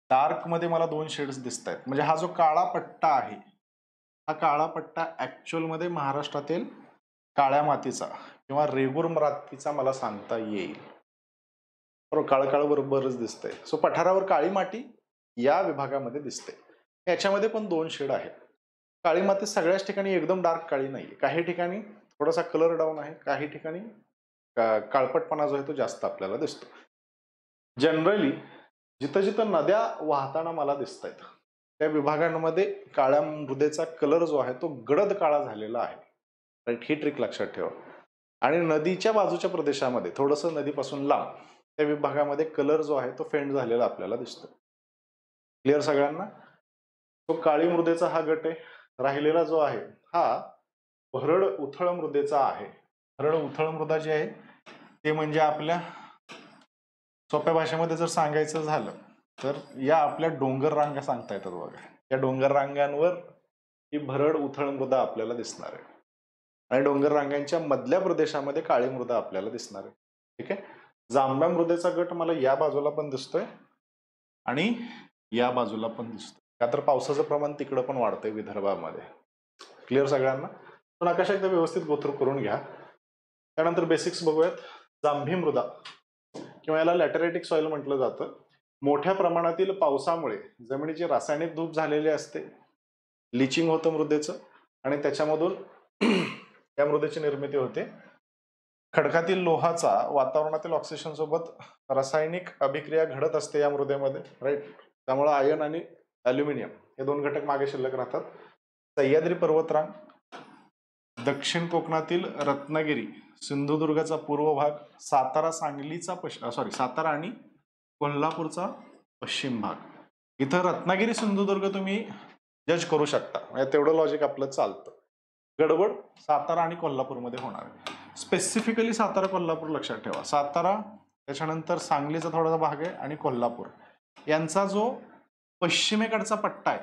डार्क मध्ये मला 2 शेड्स दिसत आहेत. म्हणजे हा जो काळा पट्टा आहे, हा काळा पट्टा ऍक्च्युअल मध्ये महाराष्ट्रातील काळ्या मातीचा किंवा रेगूर मातीचा मला सांगता येईल. बरोबर. काळ काळ बरोबरच दिसतंय. सो पठारावर काळी माती या विभागामध्ये दिसते. याच्यामध्ये पण 2 शेड आहेत. काळी माती सगळ्याच ठिकाणी एकदम डार्क काळी नाहीये. काही ठिकाणी थोडासा कलर डाऊन आहे, काही ठिकाणी काळपटपणा जो आहे तो जास्त आपल्याला दिसतो. जनरली जिथं जिथं नद्या वाहताना मला दिसत आहेत त्या विभागांमध्ये काळ्या मृदेचा कलर जो आहे तो गडद काळा झालेला आहे. राईट. ही ट्रिक लक्षात ठेवा. आणि नदीच्या बाजूच्या प्रदेशामध्ये थोडंसं नदीपासून लांब त्या विभागामध्ये कलर जो आहे तो फेंड झालेला आपल्याला दिसतो. क्लिअर सगळ्यांना? तो काळी मृदेचा हा गट आहे. राहिलेला जो आहे हा भरड उथळ मृदेचा आहे. भरड उथळ मृदा जी आहे ते म्हणजे आपल्या सोप्या भाषेमध्ये जर सांगायचं झालं तर या आपल्या डोंगर रांगा सांगता येतात बघा. या डोंगर रांगांवर ही भरड उथळ मृदा आपल्याला दिसणार आहे. आणि डोंगर रांगांच्या मधल्या प्रदेशामध्ये काळी मृदा आपल्याला दिसणार आहे. ठीक आहे. जांभ्या मृदेचा गट मला या बाजूला पण दिसतोय आणि या बाजूला पण दिसतोय, का तर पावसाचं प्रमाण तिकडं पण वाढतंय विदर्भामध्ये. क्लिअर सगळ्यांना? पण आकाश एकदा व्यवस्थित गोथ्रू करून घ्या. त्यानंतर बेसिक्स बघूयात. जांभी मृदा किंवा याला लॅटरेटिक सॉइल म्हटलं जातं. मोठ्या प्रमाणातील पावसामुळे जमिनीची रासायनिक धूप झालेली असते, लिचिंग होतं मृदेचं आणि त्याच्यामधून या मृदेची निर्मिती होते. खडकातील लोहाचा वातावरणातील ऑक्सिजन सोबत रासायनिक अभिक्रिया घडत असते या मृदेमध्ये, राईट. त्यामुळे आयर्न आणि अल्युमिनियम हे दोन घटक मागे शिल्लक राहतात. सह्याद्री पर्वतरांग, दक्षिण कोकणातील रत्नागिरी, सिंधुदुर्गचा पूर्व भाग, सातारा सांगलीचा सातारा आणि कोल्हापूरचा पश्चिम भाग. इथं रत्नागिरी सिंधुदुर्ग तुम्ही जज करू शकता, म्हणजे तेवढं लॉजिक आपलं चालतं. गडबड सातारा आणि कोल्हापूरमध्ये होणार आहे. स्पेसिफिकली सातारा कोल्हापूर लक्षात ठेवा. सातारा, त्याच्यानंतर सांगलीचा थोडासा भाग आहे आणि कोल्हापूर यांचा जो पश्चिमेकडचा पट्टा आहे,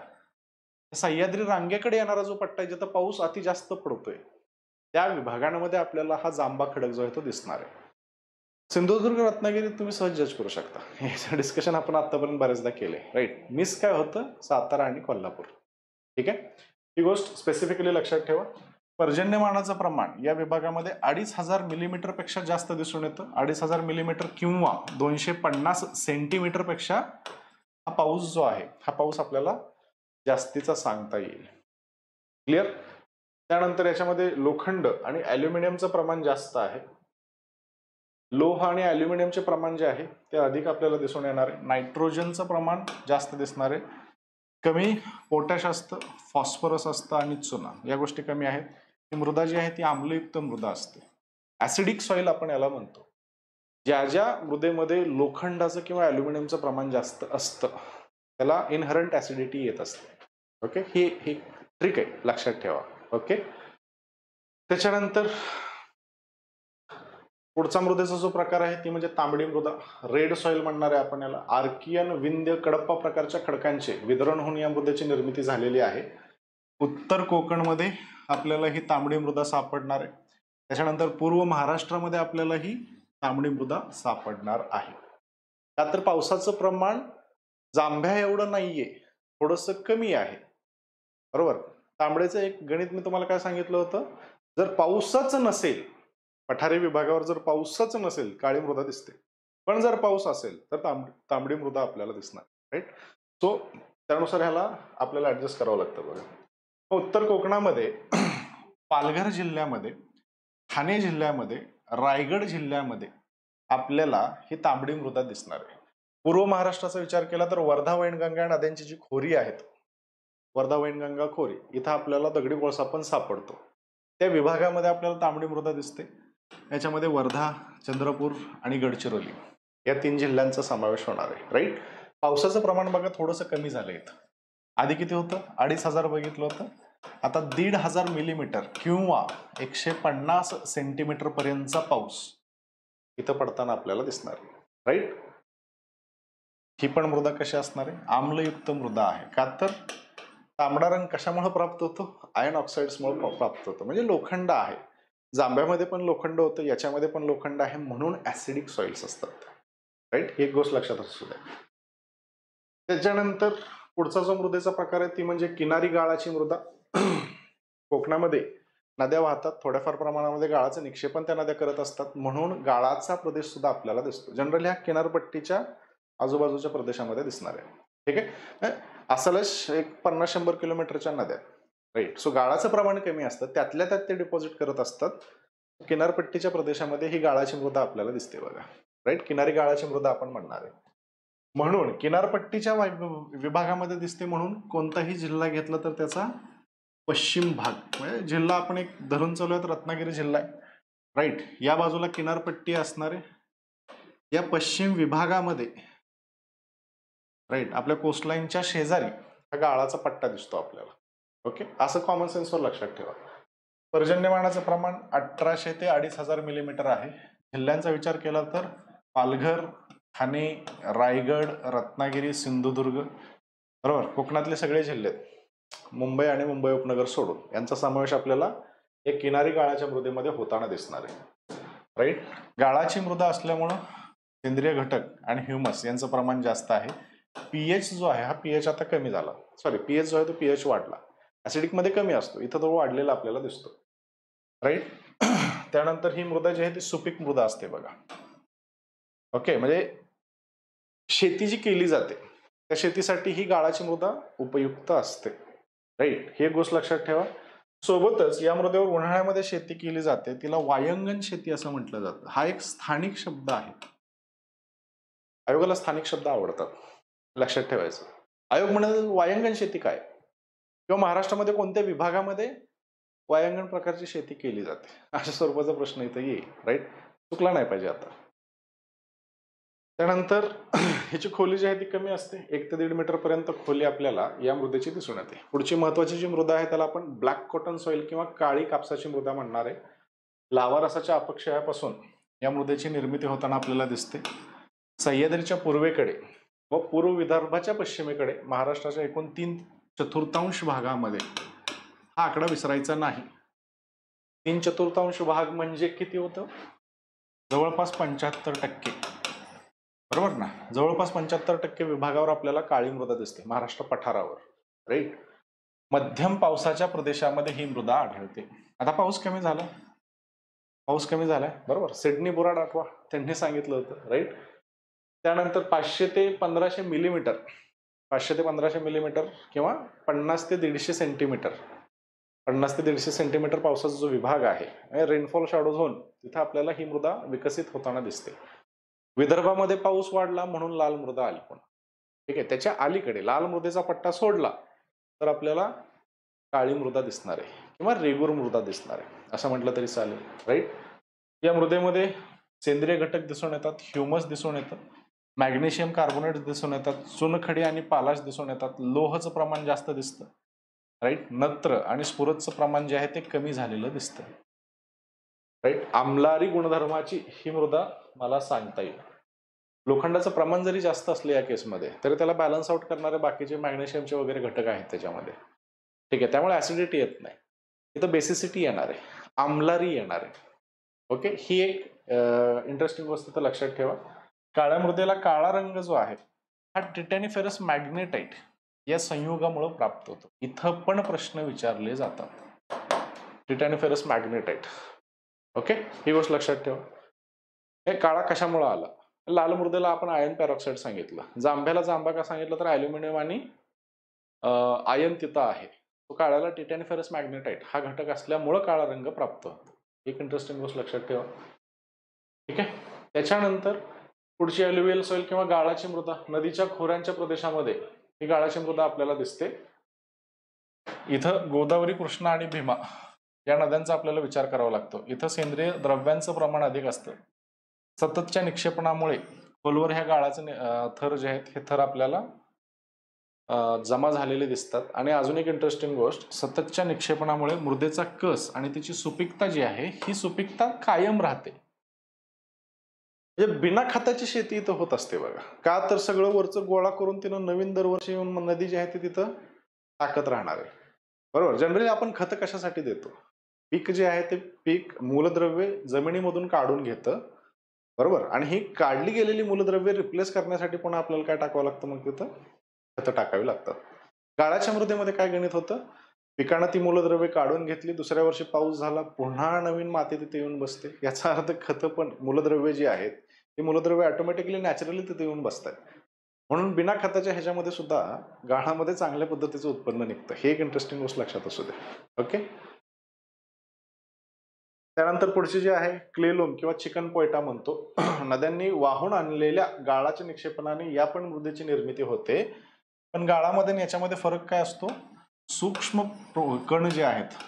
सह्याद्री रांगेकडे येणारा जो पट्टा आहे जिथं पाऊस अति जास्त पडतोय, त्या विभागांमध्ये आपल्याला हा जांभा खडक जो आहे तो दिसणार आहे. सिंधुदुर्ग रत्नागिरी तुम्ही सहज जज करू शकता. याचं डिस्कशन आपण आतापर्यंत बरेचदा केले, राईट. मिस काय होतं? सातारा आणि कोल्हापूर. ठीक आहे, ही गोष्ट स्पेसिफिकली लक्षात ठेवा. पर्जन्यमानाचं प्रमाण या विभागामध्ये 2500 मिलीमीटर पेक्षा जास्त दिसून येतं. 2500 मिलीमीटर किंवा 250 सेंटीमीटर पेक्षा हा पाऊस जो आहे, हा पाऊस आपल्याला जास्तीचा सांगता येईल. क्लिअर? त्यानंतर याच्यामध्ये लोखंड आणि ॲल्युमिनियमचं प्रमाण जास्त आहे. लोह आणि ॲल्युमिनियमचे प्रमाण जे आहे ते अधिक आपल्याला दिसून येणार आहे. नायट्रोजनचं प्रमाण जास्त दिसणार आहे. कमी पोटॅश असतं, फॉस्फरस असतं आणि चुना, या गोष्टी कमी आहेत. ही मृदा जी आहे ती आम्लयुक्त मृदा असते. ऍसिडिक सॉइल आपण याला म्हणतो. ज्या ज्या मृदेमध्ये लोखंडाचं किंवा ॲल्युमिनियमचं प्रमाण जास्त असतं त्याला इनहरंट ऍसिडिटी येत असते. ओके, ही ट्रिक आहे, लक्षात ठेवा. ओके, त्याच्यानंतर पुढचा मृदेचा जो प्रकार आहे ती म्हणजे तांबडी मृदा, रेड सॉइल म्हणणार आहे आपण याला. आर्कियन, विंध्य, कडप्पा प्रकारच्या खडकांचे वितरण होऊन या मृदेची निर्मिती झालेली आहे. उत्तर कोकणमध्ये आपल्याला ही तांबडी मृदा सापडणार आहे. त्याच्यानंतर पूर्व महाराष्ट्रामध्ये आपल्याला ही तांबडी मृदा सापडणार आहे. का तर पावसाचं प्रमाण जांभ्या एवढं नाहीये, थोडंसं कमी आहे, बरोबर. तांबड्याचं एक गणित मी तुम्हाला काय सांगितलं होतं, जर पाऊसच नसेल, पठारी विभागावर जर पाऊसच नसेल काळी मृदा दिसते, पण जर पाऊस असेल तर तांबडी मृदा आपल्याला दिसणार, राईट. सो त्यानुसार ह्याला आपल्याला ऍडजस्ट करावं लागतं. बघा, उत्तर कोकणामध्ये पालघर जिल्ह्यामध्ये, ठाणे जिल्ह्यामध्ये, रायगड जिल्ह्यामध्ये आपल्याला ही तांबडी मृदा दिसणार आहे. पूर्व महाराष्ट्राचा विचार केला तर वर्धा वैनगंगा नद्यांची जी खोरी आहेत, वर्धा वैनगंगा खोरी, इथं आपल्याला दगडी कोळसा पण सापडतो. त्या विभागामध्ये आपल्याला तांबडी मृदा दिसते. याच्यामध्ये वर्धा, चंद्रपूर आणि गडचिरोली या 3 जिल्ह्यांचा समावेश होणार आहे, राईट. पावसाचं प्रमाण बघा थोडंसं कमी झालं इथं. आधी किती होतं? 2500 बघितलं होतं. आता 1500 मिलीमीटर किंवा 150 सेंटीमीटर पर्यंतचा पाऊस इथं पडताना आपल्याला दिसणार आहे, राईट. ही पण मृदा कशी असणार आहे? आम्लयुक्त मृदा आहे. का तर तांबडा रंग कशामुळे प्राप्त होतो? आयर्न ऑक्साइड्समुळे प्राप्त होतो. म्हणजे लोखंड आहे. जांभ्यामध्ये पण लोखंड होतं, याच्यामध्ये पण लोखंड आहे, म्हणून ऍसिडिक सॉइल्स असतात, राईट. ही एक गोष्ट लक्षात असू द्या. त्याच्यानंतर पुढचा जो मृदेचा प्रकार आहे ती म्हणजे किनारी गाळाची मृदा. कोकणामध्ये नद्या वाहतात, थोड्याफार प्रमाणामध्ये गाळाचं निक्षेपण त्या नद्या करत असतात, म्हणून गाळाचा प्रदेश सुद्धा आपल्याला दिसतो. जनरली हा किनारपट्टीच्या आजूबाजूच्या प्रदेशामध्ये दिसणार आहे, ठीक आहे. असलच एक 50-100 किलोमीटरच्या नद्या, राईट. सो गाळाचं प्रमाण कमी असतं, त्यातल्या त्यात ते डिपॉझिट करत असतात. किनारपट्टीच्या प्रदेशामध्ये ही गाळाची मृदा आपल्याला दिसते बघा, राईट. किनारी गाळाची मृदा आपण म्हणणार आहे. म्हणून किनारपट्टीच्या विभागामध्ये दिसते, म्हणून कोणताही जिल्हा घेतला तर त्याचा पश्चिम भाग, म्हणजे जिल्हा आपण एक धरून चालूयात रत्नागिरी जिल्हा आहे, राईट. या बाजूला किनारपट्टी असणार आहे. या पश्चिम विभागामध्ये, राईट, आपल्या कोस्टलाईनच्या शेजारी हा गाळाचा पट्टा दिसतो आपल्याला. ओके, असं कॉमन सेन्सवर लक्षात ठेवा. पर्जन्यमानाचं प्रमाण 1800 ते 2500 मिलीमीटर आहे. जिल्ह्यांचा विचार केला तर पालघर, ठाणे, रायगड, रत्नागिरी, सिंधुदुर्ग, बरोबर. कोकणातले सगळे जिल्हे, मुंबई आणि मुंबई उपनगर सोडून, यांचा समावेश आपल्याला एक किनारी गाळाच्या मृदेमध्ये होताना दिसणार आहे, राईट. गाळाची मृदा असल्यामुळं सेंद्रिय घटक आणि ह्युमस यांचं प्रमाण जास्त आहे. पीएच जो आहे हा पीएच आता कमी झाला, सॉरी पीएच जो आहे तो पीएच वाढला. ऍसिडिक मध्ये कमी असतो, इथं तो वाढलेला आपल्याला दिसतो, राईट. त्यानंतर ही मृदा जी आहे ती सुपीक मृदा असते बघा. ओके, म्हणजे शेती जी केली जाते त्या शेतीसाठी ही गाळाची मृदा उपयुक्त असते, राईट. हे गोष्ट लक्षात ठेवा. सोबतच या मृदेवर उन्हाळ्यामध्ये शेती केली जाते, तिला वायंगण शेती असं म्हटलं जातं. हा एक स्थानिक शब्द आहे. आयोगाला स्थानिक शब्द आवडतात, लक्षात ठेवायचं. आयोग म्हणेल वायंगण शेती काय, किंवा महाराष्ट्रामध्ये कोणत्या विभागामध्ये वायंगण प्रकारची शेती केली जाते, अशा स्वरूपाचा प्रश्न इथं येईल, राईट. चुकला नाही पाहिजे आता. त्यानंतर ह्याची खोली जी आहे ती कमी असते, 1 ते 1.5 मीटर पर्यंत खोली आपल्याला या मृदेची दिसून येते. पुढची महत्वाची जी मृदा आहे त्याला आपण ब्लॅक कॉटन सॉइल किंवा काळी कापसाची मृदा म्हणणार आहे. लावा रसाच्या अपक्षयापासून या मृदेची निर्मिती होताना आपल्याला दिसते. सह्याद्रीच्या पूर्वेकडे व पूर्व विदर्भाच्या पश्चिमेकडे महाराष्ट्राच्या एकूण 3/4 भागामध्ये, हा आकडा विसरायचा नाही. 3/4 भाग म्हणजे किती होतं, जवळपास 75%, बरोबर ना. जवळपास 75% विभागावर आपल्याला काळी मृदा दिसते महाराष्ट्र पठारावर, राईट. मध्यम पावसाच्या प्रदेशामध्ये ही मृदा आढळते. आता पाऊस कमी झाला, पाऊस कमी झालाय, बरोबर. सिडनी बोराड आठवा, त्यांनी सांगितलं होतं, राईट. त्यानंतर 500 ते 1500 मिलीमीटर, 500 ते 1500 मिलीमीटर किंवा 50 ते 150 सेंटीमीटर, 50 ते 150 सेंटीमीटर पावसाचा जो विभाग आहे, रेनफॉल शॅडो झोन, तिथं आपल्याला ही मृदा विकसित होताना दिसते. विदर्भामध्ये पाऊस वाढला म्हणून लाल मृदा आली, पण ठीक आहे, त्याच्या अलीकडे लाल मृदेचा पट्टा सोडला तर आपल्याला काळी मृदा दिसणार आहे किंवा रेगूर मृदा दिसणार आहे, असं म्हटलं तरी चालेल, राईट. या मृदेमध्ये सेंद्रिय घटक दिसून येतात, ह्युमस दिसून येतं, मॅग्नेशियम कार्बोनेट दिसून येतात, चुनखडी आणि पालाश दिसून येतात, लोहाचं प्रमाण जास्त दिसतं, राईट. नत्र आणि स्फुरदचं प्रमाण जे आहे ते कमी झालेलं दिसतं, राईट. आम्लारी गुणधर्माची ही मृदा मला सांगता येईल. लोखंडाचं प्रमाण जरी जास्त असलं या केसमध्ये तरी त्याला बॅलन्स आउट करणारे बाकीचे मॅग्नेशियमचे वगैरे घटक आहेत त्याच्यामध्ये, ठीक आहे. त्यामुळे ऍसिडिटी येत नाही, इथं बेसिसिटी येणार आहे, आम्लारी येणार आहे. ओके, ही एक इंटरेस्टिंग गोष्ट तर लक्षात ठेवा. काळ्या मृदेला काळा रंग जो आहे हा टिटॅनिफेरस मॅग्नेटाइट या संयोगामुळे प्राप्त होतो. इथं पण प्रश्न विचारले जातात, टिटॅनिफेरस मॅग्नेटाइट. ओके, ही गोष्ट लक्षात ठेवा. हे काळा कशामुळे आला, लाल मृदेला आपण आयर्न पॅरॉक्साईड सांगितलं, जांभ्याला जांभा का सांगितलं तर ॲल्युमिनियम आणि आयर्न तिथं आहे. तो काळ्याला टिटॅनिफेरस मॅग्नेटाइट हा घटक असल्यामुळे काळा रंग प्राप्त होतो. एक इंटरेस्टिंग गोष्ट लक्षात ठेवा, ठीक आहे. त्याच्यानंतर पुढची अल्युवियल सॉइल किंवा गाळाची मृदा, नदीच्या खोऱ्यांच्या प्रदेशामध्ये ही गाळाची मृदा आपल्याला दिसते. इथं गोदावरी, कृष्णा आणि भीमा या नद्यांचा आपल्याला विचार करावा लागतो. इथं सेंद्रिय द्रव्यांचं प्रमाण अधिक असतं. सततच्या निक्षेपणामुळे खोलवर ह्या गाळाचे थर जे आहेत हे थर आपल्याला जमा झालेले दिसतात. आणि अजून एक इंटरेस्टिंग गोष्ट, सततच्या निक्षेपणामुळे मृदेचा कस आणि तिची सुपीकता जी आहे ही सुपीकता कायम राहते. म्हणजे बिना खताची शेती इथं होत असते बघा. का तर सगळं वरचं गोळा करून तिनं नवीन दरवर्षी येऊन नदी जी आहे ती तिथं टाकत राहणार आहे, बरोबर. जनरली आपण खत कशासाठी देतो, पीक जे आहे ते पीक मूलद्रव्य जमिनीमधून काढून घेतं, बरोबर. आणि ही काढली गेलेली मूलद्रव्य रिप्लेस करण्यासाठी पुन्हा आपल्याला काय टाकावं लागतं, मग तिथं खतं टाकावी लागतात. गाळाच्या मृदेमध्ये काय गणित होतं, पिकानं ती मूलद्रव्य काढून घेतली, दुसऱ्या वर्षी पाऊस झाला, पुन्हा नवीन माती तिथे येऊन बसते. याचा अर्थ खतं पण मूलद्रव्य जी आहेत ती मूलद्रव्य ऑटोमॅटिकली नॅचरली तिथे येऊन बसतात. म्हणून बिना खताच्या ह्याच्यामध्ये सुद्धा गाळामध्ये चांगल्या पद्धतीचं उत्पन्न निघतं. हे एक इंटरेस्टिंग गोष्ट लक्षात असू दे, ओके. त्यानंतर पुढची जी आहे क्लेलोम किंवा चिकन पोयटा म्हणतो. नद्यांनी वाहून आणलेल्या गाळाच्या निक्षेपणाने या पण मृदेची निर्मिती होते. पण गाळामध्ये आणि याच्यामध्ये फरक काय असतो, सूक्ष्म कण जे आहेत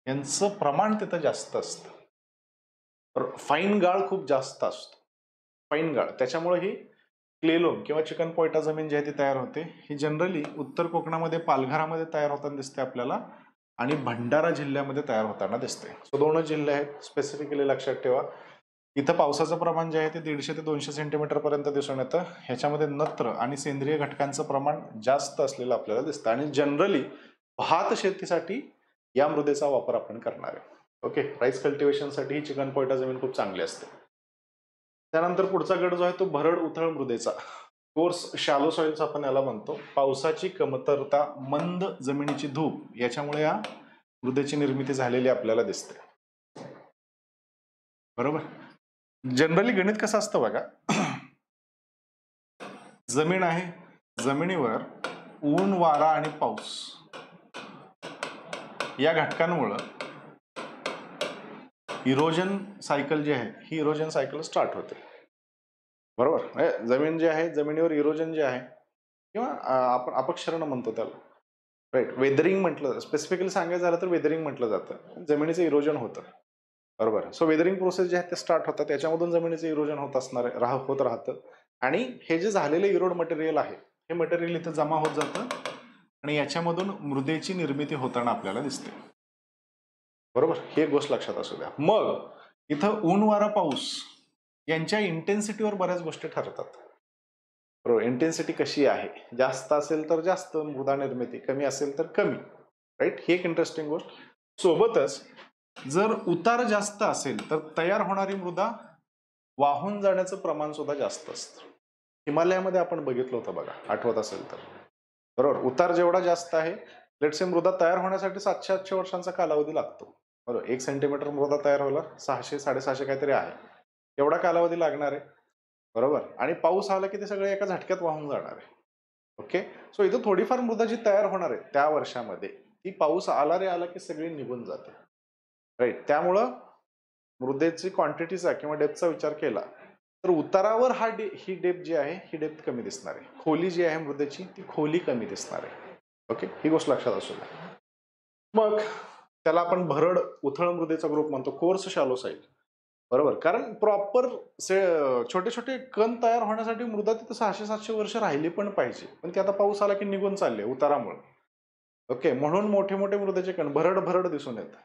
यांचं प्रमाण तिथं जास्त असतं. फाईन गाळ खूप जास्त असतो, फाईन गाळ. त्याच्यामुळे ही क्लेलोम किंवा चिकन पोयटा जमीन जी आहे ती तयार होते. ही जनरली उत्तर कोकणामध्ये पालघरामध्ये तयार होताना दिसते आपल्याला आणि भंडारा जिल्ह्यामध्ये तयार होताना दिसते. सो 2 जिल्हे आहेत, स्पेसिफिकली लक्षात ठेवा. इथं पावसाचं प्रमाण जे आहे ते 150 ते 200 सेंटीमीटर पर्यंत दिसून येतं. ह्याच्यामध्ये नत्र आणि सेंद्रिय घटकांचं प्रमाण जास्त असलेलं आपल्याला दिसतं. आणि जनरली भात शेतीसाठी या मृदेचा वापर आपण करणार आहे, ओके. राईस कल्टिवेशनसाठी ही चिकन पोयटा जमीन खूप चांगली असते. त्यानंतर पुढचा गट जो आहे तो भरड उथळ मृदेचा, कोर्स शॅलो सॉइल्स आपण याला म्हणतो. पावसाची कमतरता, मंद जमिनीची धूप याच्यामुळे या मृदेची निर्मिती झालेली आपल्याला दिसते. बरोबर. जनरली गणित कसं असतं बघा, जमीन आहे, जमिनीवर ऊन, वारा आणि पाऊस या घटकांमुळे इरोजन सायकल जी आहे ही इरोजन सायकल स्टार्ट होते. बरोबर. जमीन जी आहे, जमिनीवर इरोजन जे आहे किंवा आपण अपक्षरण म्हणतो त्याला, राईट. वेदरिंग म्हटलं, स्पेसिफिकली सांगायचं झालं तर वेदरिंग म्हटलं जातं. जमिनीचं इरोजन होतं. बरोबर. सो वेदरिंग प्रोसेस जे आहे ते स्टार्ट होतात, त्याच्यामधून जमिनीचं इरोजन होत असणार होत राहतं. आणि हे जे झालेलं इरोड मटेरियल आहे हे मटेरियल इथं जमा होत जातं आणि याच्यामधून मृदेची निर्मिती होताना आपल्याला दिसते. बरोबर. ही एक गोष्ट लक्षात असू द्या. मग इथं ऊन, वारा, पाऊस यांच्या इंटेन्सिटीवर बऱ्याच गोष्टी ठरतात. बरोबर. इंटेन्सिटी कशी आहे, जास्त असेल तर जास्त मृदा निर्मिती, कमी असेल तर कमी, राईट. ही एक इंटरेस्टिंग गोष्ट. सोबतच जर उतार जास्त असेल तर तयार होणारी मृदा वाहून जाण्याचं प्रमाण सुद्धा जास्त असतं. हिमालयामध्ये आपण बघितलं होतं बघा, आठवत असेल तर. बरोबर. उतार जेवढा जास्त आहे, लेट्स से मृदा तयार होण्यासाठी 700-800 वर्षांचा कालावधी लागतो. बरोबर. 1 सेंटीमीटर मृदा तयार व्हायला 600-650 काहीतरी आहे, एवढा कालावधी लागणार आहे. बरोबर. आणि पाऊस आला की ते सगळे एका झटक्यात वाहून जाणार आहे. ओके. सो इथं थोडीफार मृदा जी तयार होणार आहे त्या वर्षामध्ये, ती पाऊस आला रे आला की सगळी निघून जाते, राईट. त्यामुळं मृदेची क्वांटिटीचा किंवा डेप्थचा विचार केला तर उतारावर ही डेप्थ जी आहे ही डेप्थ कमी दिसणार आहे. खोली जी आहे मृदेची ती खोली कमी दिसणार आहे. ओके. ही गोष्ट लक्षात असू द्या. मग त्याला आपण भरड उथळ मृदेचा ग्रुप म्हणतो, कोर्स शॅलो सॉइल. बरोबर. कारण प्रॉपर छोटे छोटे कण तयार होण्यासाठी मृदा तिथं 600-700 वर्ष राहिली पण पाहिजे, पण ते आता पाऊस आला की निघून चालले उतारामुळे. ओके. म्हणून मोठे मोठे मृदेचे कण भरड भरड दिसून येतात.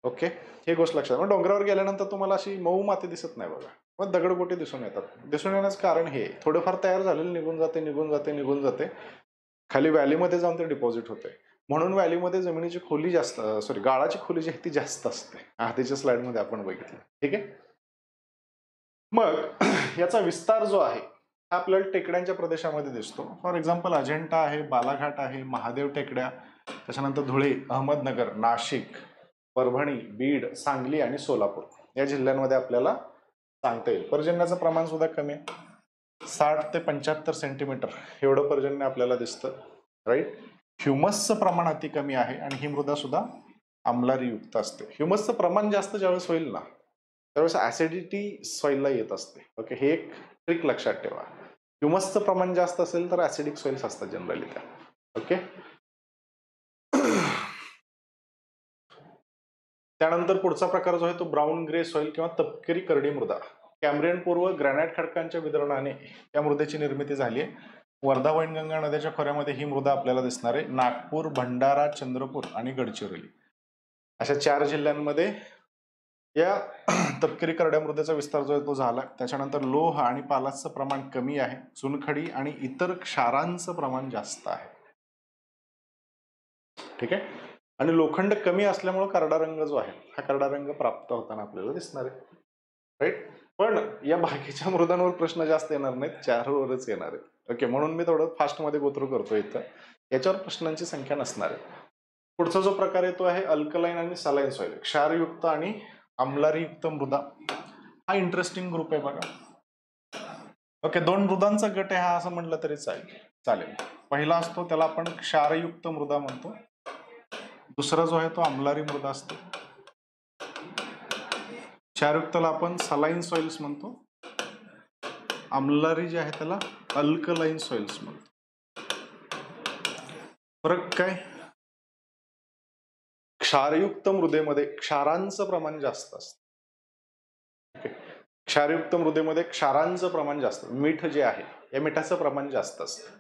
ओके. ही गोष्ट लक्षात. मग डोंगरावर गेल्यानंतर तुम्हाला अशी मऊ माती दिसत नाही बघा, मग दगडगोटे दिसून येतात. दिसून येण्याचं कारण हे थोडंफार तयार झालेलं निघून जाते निघून जाते निघून जाते, खाली व्हॅलीमध्ये जाऊन ते डिपॉझिट होते. म्हणून व्हॅलीमध्ये जमिनीची खोली जास्त, गाळाची खोली जी आहे ती जास्त असते. आधीच्या स्लाइड मध्ये आपण बघितलं. ठीक आहे. मग याचा विस्तार जो आहे हा आपल्याला टेकड्यांच्या प्रदेशामध्ये दिसतो. फॉर एक्झाम्पल अजिंठा आहे, बालाघाट आहे, महादेव टेकड्या, त्याच्यानंतर धुळे, अहमदनगर, नाशिक, परभणी, बीड, सांगली आणि सोलापूर या जिल्ह्यांमध्ये आपल्याला सांगता येईल. पर्जन्याचं प्रमाण सुद्धा कमी आहे, 60 ते 75 सेंटीमीटर एवढं पर्जन्य आपल्याला दिसतं, राईट. ह्युमसचं प्रमाण अति कमी आहे आणि ही मृदा सुद्धा आम्लारी युक्त असते. ह्युमसचं प्रमाण जास्त ज्यावेळेस होईल ना त्यावेळेस ऍसिडिटी सॉइलला येत असते. ओके. हे एक ट्रिक लक्षात ठेवा. ह्युमसचं प्रमाण जास्त असेल तर ऍसिडिक सॉइल्स असतात जनरली त्या. ओके. त्यानंतर पुढचा प्रकार जो आहे तो ब्राऊन ग्रे सॉइल किंवा तपकिरी करडी मृदा. कॅम्ब्रियन पूर्व ग्रॅनाइट खडकांच्या वितरणाने या मृदेची निर्मिती झाली आहे. वर्धा वैनगंगा नद्याच्या खोऱ्यामध्ये ही मृदा आपल्याला दिसणार आहे. नागपूर, भंडारा, चंद्रपूर आणि गडचिरोली अशा 4 जिल्ह्यांमध्ये या तपकिरी करड्या मृदेचा विस्तार जो आहे तो झाला. त्याच्यानंतर लोह आणि पालासचं प्रमाण कमी आहे. चुनखडी आणि इतर क्षारांचं प्रमाण जास्त आहे. ठीक आहे. आणि लोखंड कमी असल्यामुळे करडा रंग जो आहे हा करडा रंग प्राप्त होताना आपल्याला दिसणार आहे, राईट. पण या बाकीच्या मृदांवर प्रश्न जास्त येणार नाहीत, 4 वरच येणार आहेत. ओके. म्हणून मी थोडं फास्ट मध्ये गोथ्रू करतो इथं, याच्यावर प्रश्नांची संख्या नसणार आहे. पुढचा जो प्रकार येतो आहे अल्कलाइन आणि सलाइन सॉइल, क्षारयुक्त आणि आम्लारीयुक्त मृदा. हा इंटरेस्टिंग ग्रुप आहे बघा. ओके. 2 मृदांचा गट आहे हा असं म्हटलं तरी चालेल. पहिला असतो त्याला आपण क्षारयुक्त मृदा म्हणतो, दुसरा जो आहे तो आम्लारी मृदा असतो. क्षारयुक्तला आपण सलाइन सॉइल्स म्हणतो, आम्लारी जे आहे त्याला अल्कलाइन सॉइल्स म्हणतो. फरक काय? क्षारयुक्त मृदेमध्ये क्षारांचं प्रमाण जास्त असतं. क्षारयुक्त मृदेमध्ये क्षारांचं प्रमाण जास्त, मीठ जे आहे या मिठाचं प्रमाण जास्त असतं.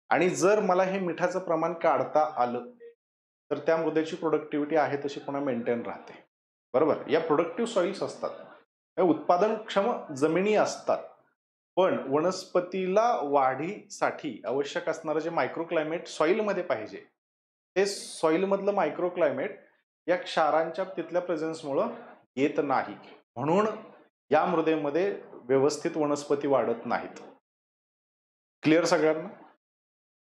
आणि जर मला हे मिठाचं प्रमाण काढता आलं तर त्या मृदेची प्रोडक्टिव्हिटी आहे तशी पुन्हा मेंटेन राहते. बरोबर. या प्रोडक्टिव्ह सॉइल्स असतात, उत्पादनक्षम जमिनी असतात, पण वनस्पतीला वाढीसाठी आवश्यक असणारं जे मायक्रोक्लायमेट सॉइलमध्ये पाहिजे ते सॉइल मधलं मायक्रोक्लायमेट या क्षारांच्या तिथल्या प्रेझेन्समुळं येत नाही. म्हणून या मृदेमध्ये व्यवस्थित वनस्पती वाढत नाहीत. क्लिअर सगळ्यांना?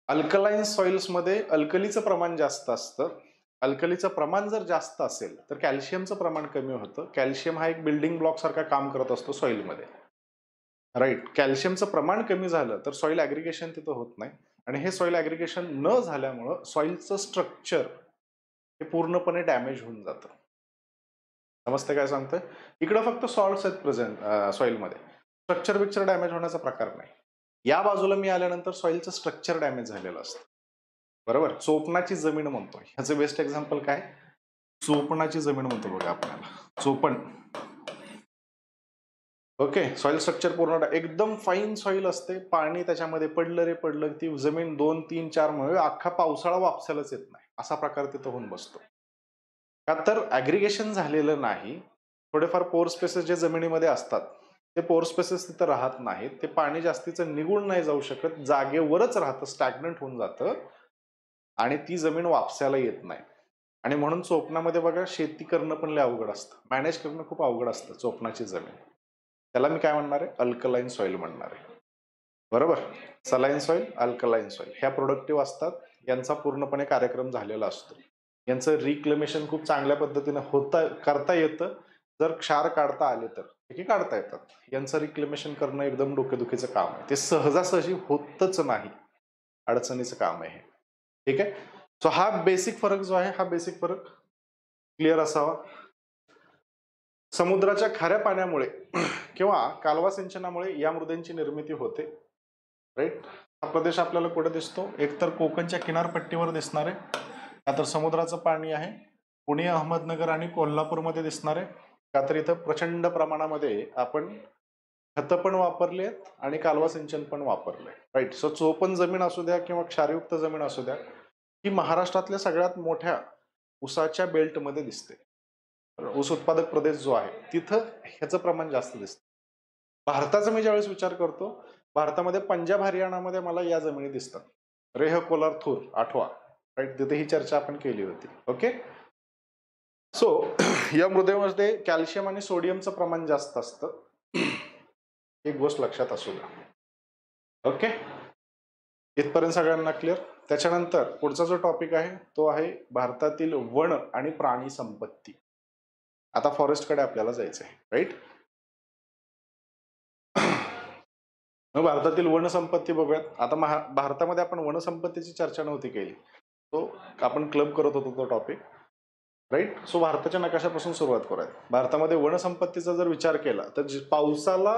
अल्कलाईन सॉइल्स मध्ये अल्कलीचं प्रमाण जास्त असतं. अल्कलीचं प्रमाण जर जास्त असेल तर कॅल्शियमचं प्रमाण कमी होतं. कॅल्शियम हा एक बिल्डिंग ब्लॉक सारखा काम करत असतो सॉइलमध्ये, राईट. कॅल्शियमचं प्रमाण कमी झालं तर सॉइल ऍग्रिगेशन तिथं होत नाही, आणि हे सॉइल ऍग्रिगेशन न झाल्यामुळं सॉइलचं स्ट्रक्चर हे पूर्णपणे डॅमेज होऊन जातं. समजते काय सांगतोय? इकडं फक्त सॉल्ट्स आहेत प्रेझेंट सॉइलमध्ये, स्ट्रक्चर बिक्चर डॅमेज होण्याचा प्रकार नाही. या बाजूला मी आल्यानंतर सॉइलचं स्ट्रक्चर डॅमेज झालेलं असतं, बरोबर. चोपणाची जमीन म्हणतो, ह्याचं बेस्ट एक्झाम्पल काय? चोपणाची जमीन म्हणतो बघा आपल्याला, चोपण. ओके, सॉइल स्ट्रक्चर पूर्ण एकदम फाईन सॉइल असते, पाणी त्याच्यामध्ये पडलं रे पडलं ती जमीन 2, 3, 4 महिने अख्खा पावसाळा वापसायलाच येत नाही, असा प्रकार तिथं होऊन बसतो. का तर ऍग्रिगेशन झालेलं नाही. थोडेफार पोर स्पेसेस जे जमिनीमध्ये असतात ते पोर स्पेसेस तिथं राहत नाहीत, ते पाणी जास्तीचं निघून नाही जाऊ शकत, जागेवरच राहतं, स्टॅग्नंट होऊन जातं, आणि ती जमीन वापसायला येत नाही. आणि म्हणून चोपणामध्ये बघा शेती करणं पण लय अवघड असतं, मॅनेज करणं खूप अवघड असतं चोपणाची जमीन. त्याला मी काय म्हणणार आहे? अल्कलाईन सॉइल म्हणणार आहे, बरोबर. सलाईन सॉइल, अल्कलाईन सॉइल ह्या प्रोडक्टिव्ह असतात, यांचा पूर्णपणे कार्यक्रम झालेला असतो. यांचं रिक्लेमेशन खूप चांगल्या पद्धतीने करता येतं, जर क्षार काढता आले तर काढता येतात. यांचं रिक्लेमेशन करणं एकदम डोकेदुखीचं काम आहे, ते सहजासहजी होतच नाही, अडचणीचं काम आहे. ठीक आहे. सो हा बेसिक फरक जो आहे, हा बेसिक फरक क्लिअर असावा. समुद्राच्या खाऱ्या पाण्यामुळे किंवा कालवा सिंचनामुळे या मृदेंची निर्मिती होते, राईट. हा प्रदेश आपल्याला कुठे दिसतो? एकतर कोकणच्या किनारपट्टीवर दिसणार आहे, का तर समुद्राचं पाणी आहे. पुणे, अहमदनगर आणि कोल्हापूरमध्ये दिसणार आहे, का तर इथं प्रचंड प्रमाणामध्ये आपण खतं पण वापरली आहेत आणि कालवा सिंचन पण वापरलंय, राईट. सो चोपण जमीन असू द्या किंवा क्षारयुक्त जमीन असू द्या, ही महाराष्ट्रातल्या सगळ्यात मोठ्या ऊसाच्या बेल्टमध्ये दिसते. ऊस उत्पादक प्रदेश जो आहे तिथं ह्याचं प्रमाण जास्त दिसतं. भारताचा मी ज्यावेळेस विचार करतो, भारतामध्ये पंजाब हरियाणामध्ये मला या जमिनी दिसतात, रेह, कोलार, थूर, आठवा, राईट. तिथे ही चर्चा आपण केली होती. ओके. सो या मृदेमध्ये कॅल्शियम आणि सोडियमचं प्रमाण जास्त असतं, एक गोष्ट लक्षात असू द्या. ओके, इथपर्यंत सगळ्यांना क्लिअर? त्याच्यानंतर पुढचा जो टॉपिक आहे तो आहे भारतातील वन आणि प्राणी संपत्ती. आता फॉरेस्टकडे आपल्याला जायचं आहे, राईट. मग भारतातील वनसंपत्ती बघूयात. आता भारतामध्ये आपण वनसंपत्तीची चर्चा नव्हती केली, तो आपण क्लब करत होतो तो टॉपिक, राईट. सो भारताच्या नकाशापासून सुरुवात करूयात. भारतामध्ये वनसंपत्तीचा जर विचार केला तर पावसाला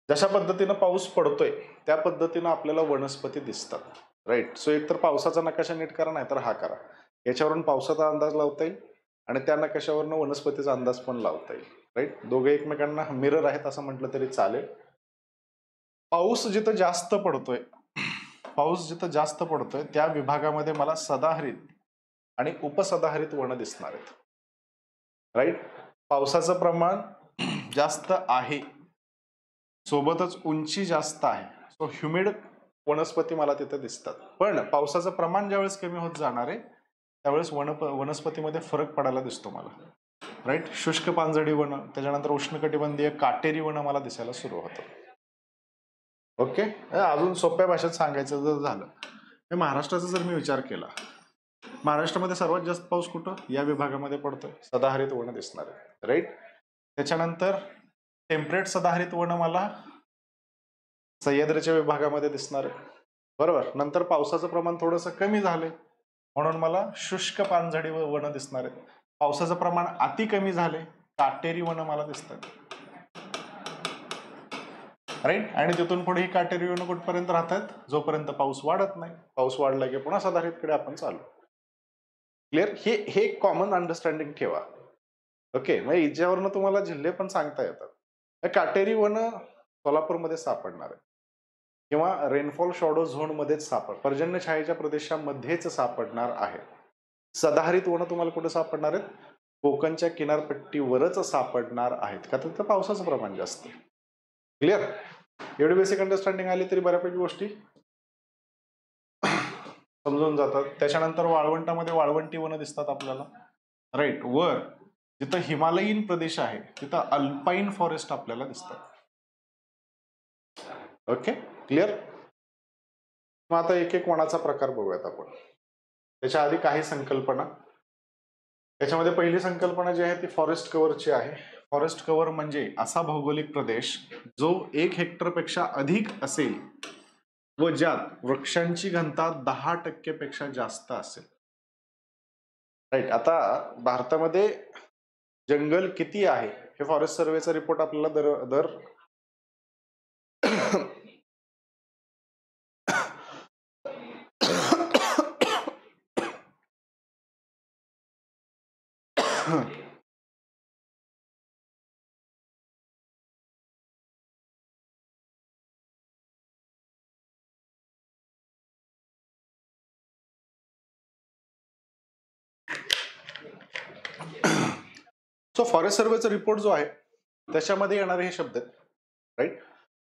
जशा पद्धतीनं पाऊस पडतोय त्या पद्धतीनं आपल्याला वनस्पती दिसतात, राईट. सो एक तर पावसाचा नकाशा नीट करा, नाही तर हा करा. याच्यावरून पावसाचा अंदाज लावता येईल आणि त्या नकाशावरून वनस्पतीचा अंदाज पण लावता येईल, राईट. दोघे एकमेकांना मिरर आहेत असं म्हटलं तरी चालेल. पाऊस जिथं जास्त पडतोय, पाऊस जिथं जास्त पडतोय त्या विभागामध्ये मला सदाहरित आणि उपसदाहरित वन दिसणार आहेत, राईट. पावसाचं प्रमाण जास्त आहे, सोबतच उंची जास्त आहे, सो ह्युमिड वनस्पती मला तिथे दिसतात. पण पावसाचं प्रमाण ज्यावेळेस कमी होत जाणार आहे त्यावेळेस वनस्पतीमध्ये फरक पडायला दिसतो मला, राईट. शुष्क पानझडी वन, त्याच्यानंतर उष्णकटिबंधीय काटेरी वन मला दिसायला सुरू होतं. ओके. अजून सोप्या भाषेत सांगायचं जर झालं, महाराष्ट्राचा जर मी विचार केला, महाराष्ट्रामध्ये सर्वात जास्त पाऊस कुठं? या विभागामध्ये पडतोय, सदाहरित वन दिसणार आहे, राईट. त्याच्यानंतर टेम्परेट सदाहरित वन मला सह्याद्रीच्या विभागामध्ये दिसणार आहे, बरोबर. नंतर पावसाचं प्रमाण थोडंसं कमी झालंय म्हणून मला शुष्क पानझडी वन दिसणार आहेत. पावसाचं प्रमाण अति कमी झाले, काटेरी वन मला दिसतात, राईट. आणि तिथून पुढे ही काटेरी वन कुठपर्यंत राहतात? जोपर्यंत पाऊस वाढत नाही. पाऊस वाढला की पुन्हा सदाहरितकडे आपण चालू. क्लिअर? हे कॉमन अंडरस्टँडिंग ठेवा. ओके. मग याच्यावरनं तुम्हाला जिल्हे पण सांगता येतात. काटेरी वन सोलापूरमध्ये सापडणार आहे किंवा रेनफॉल शॉडो झोन मध्येच पर्जन्य छायेच्या प्रदेशामध्येच सापडणार आहे. सदाहरित वन तुम्हाला कुठे सापडणार आहेत? कोकणच्या किनारपट्टीवरच सापडणार आहेत, का तर पावसाचं प्रमाण जास्त आहे. क्लिअर? एवढी बेसिक अंडरस्टँडिंग आली तरी बऱ्यापैकी गोष्टी समजून जातात. त्याच्यानंतर वाळवंटामध्ये वाळवंटी वन दिसतात आपल्याला, राईट. वर जिथं हिमालयीन प्रदेश आहे तिथं अल्पाईन फॉरेस्ट आपल्याला दिसतात. Okay, clear. मग आता एक एक वनाचा प्रकार बघूयात आपण. त्याच्या आधी काही संकल्पना. त्याच्यामध्ये पहिली संकल्पना जी आहे ती फॉरेस्ट कव्हरची आहे. फॉरेस्ट कव्हर म्हणजे असा भौगोलिक प्रदेश जो 1 हेक्टरपेक्षा अधिक असेल व ज्यात वृक्षांची घनता 10% पेक्षा जास्त असेल. राईट. आता भारतामध्ये जंगल किती आहे हे फॉरेस्ट सर्वेचा रिपोर्ट आपल्याला दर सो फॉरेस्ट सर्वेचा रिपोर्ट जो आहे त्याच्यामध्ये येणारे हे शब्द आहेत. राईट.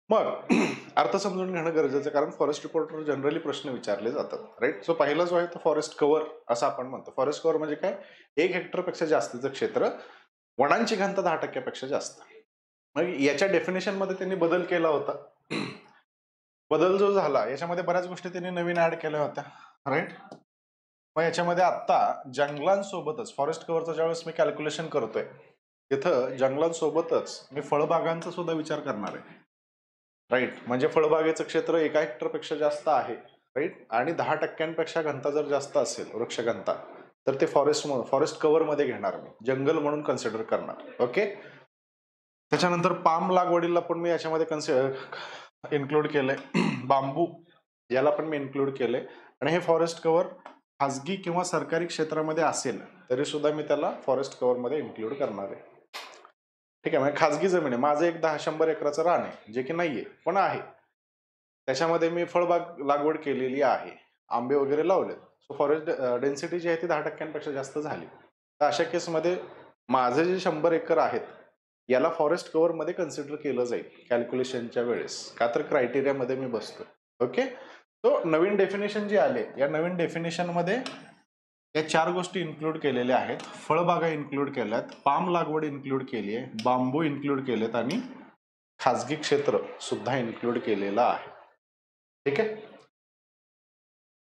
मग अर्थ समजून घेणं गरजेचं आहे, कारण फॉरेस्ट रिपोर्टवर जनरली प्रश्न विचारले जातात. राईट. सो पहिला जो आहे तो फॉरेस्ट कव्हर असं आपण म्हणतो. फॉरेस्ट कव्हर म्हणजे काय? 1 हेक्टरपेक्षा जास्तीचं क्षेत्र, वनांची घनता 10% पेक्षा जास्त. मग याच्या डेफिनेशन मध्ये त्यांनी बदल केला होता. बदल जो झाला याच्यामध्ये बऱ्याच गोष्टी त्यांनी नवीन ऍड केल्या होत्या. राईट. मग याच्यामध्ये आता जंगलांसोबतच फॉरेस्ट कव्हरचं ज्यावेळेस मी कॅल्क्युलेशन करतोय तिथं जंगलांसोबतच मी फळबागांचा सुद्धा विचार करणार आहे. राईट. म्हणजे फळबागेचं क्षेत्र 1 हेक्टरपेक्षा जास्त आहे. राईट. आणि 10% घनता जर जास्त असेल वृक्ष घनता तर ते फॉरेस्ट कव्हर मध्ये घेणार मी, जंगल म्हणून कन्सिडर करणार. ओके. त्याच्यानंतर पाम लागवडीला पण मी याच्यामध्ये इन्क्लूड केलंय. बांबू याला पण मी इन्क्लूड केलंय. आणि हे फॉरेस्ट कव्हर खाजगी किंवा सरकारी क्षेत्रामध्ये असेल तरी सुद्धा मी त्याला फॉरेस्ट कव्हर मध्ये इन्क्लूड करणार आहे. ठीक आहे. म्हणजे खाजगी जमीन आहे, माझं एक 100 एकराचं रान आहे जे की नाहीये पण आहे, त्याच्यामध्ये मी फळबाग लागवड केलेली आहे, आंबे वगैरे लावलेत. सो फॉरेस्ट डेन्सिटी जी आहे ती 10% जास्त झाली. तर अशा केसमध्ये माझे जे 100 एकर आहेत याला फॉरेस्ट कव्हर मध्ये कन्सिडर केलं जाईल कॅल्क्युलेशनच्या वेळेस, का तर क्रायटेरियामध्ये मी बसतो. ओके. तो नवीन डेफिनेशन जे आले या नवीन डेफिनेशन मध्ये या 4 गोष्टी इन्क्लूड केलेल्या आहेत. फळबागा इन्क्लूड केल्यात, पाम लागवड इन्क्लूड केली आहे, बांबू इन्क्लूड केलेत आणि खाजगी क्षेत्र सुद्धा इन्क्लूड केलेला आहे. ठीक आहे.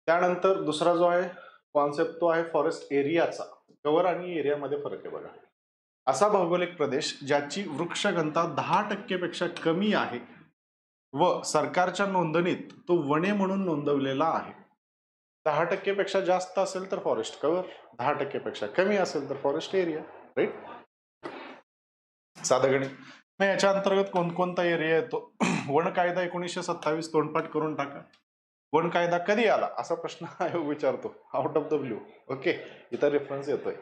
त्यानंतर दुसरा जो आहे कॉन्सेप्ट तो आहे फॉरेस्ट एरियाचा. कव्हर आणि एरियामध्ये फरक आहे बघा. असा भौगोलिक प्रदेश ज्याची वृक्ष घनता 10% पेक्षा कमी आहे व सरकारच्या नोंदणीत तो वने म्हणून नोंदवलेला आहे. 10% पेक्षा जास्त असेल तर फॉरेस्ट कव्हर, 10% पेक्षा कमी असेल तर फॉरेस्ट एरिया. राईट. साधं गणित. मग याच्या अंतर्गत कोणकोणता एरिया येतो? वन कायदा 1927 तोंडपाठ करून टाका. वन कायदा कधी आला असा प्रश्न आयोग विचारतो out of the blue. Okay. इथं रेफरन्स येतोय.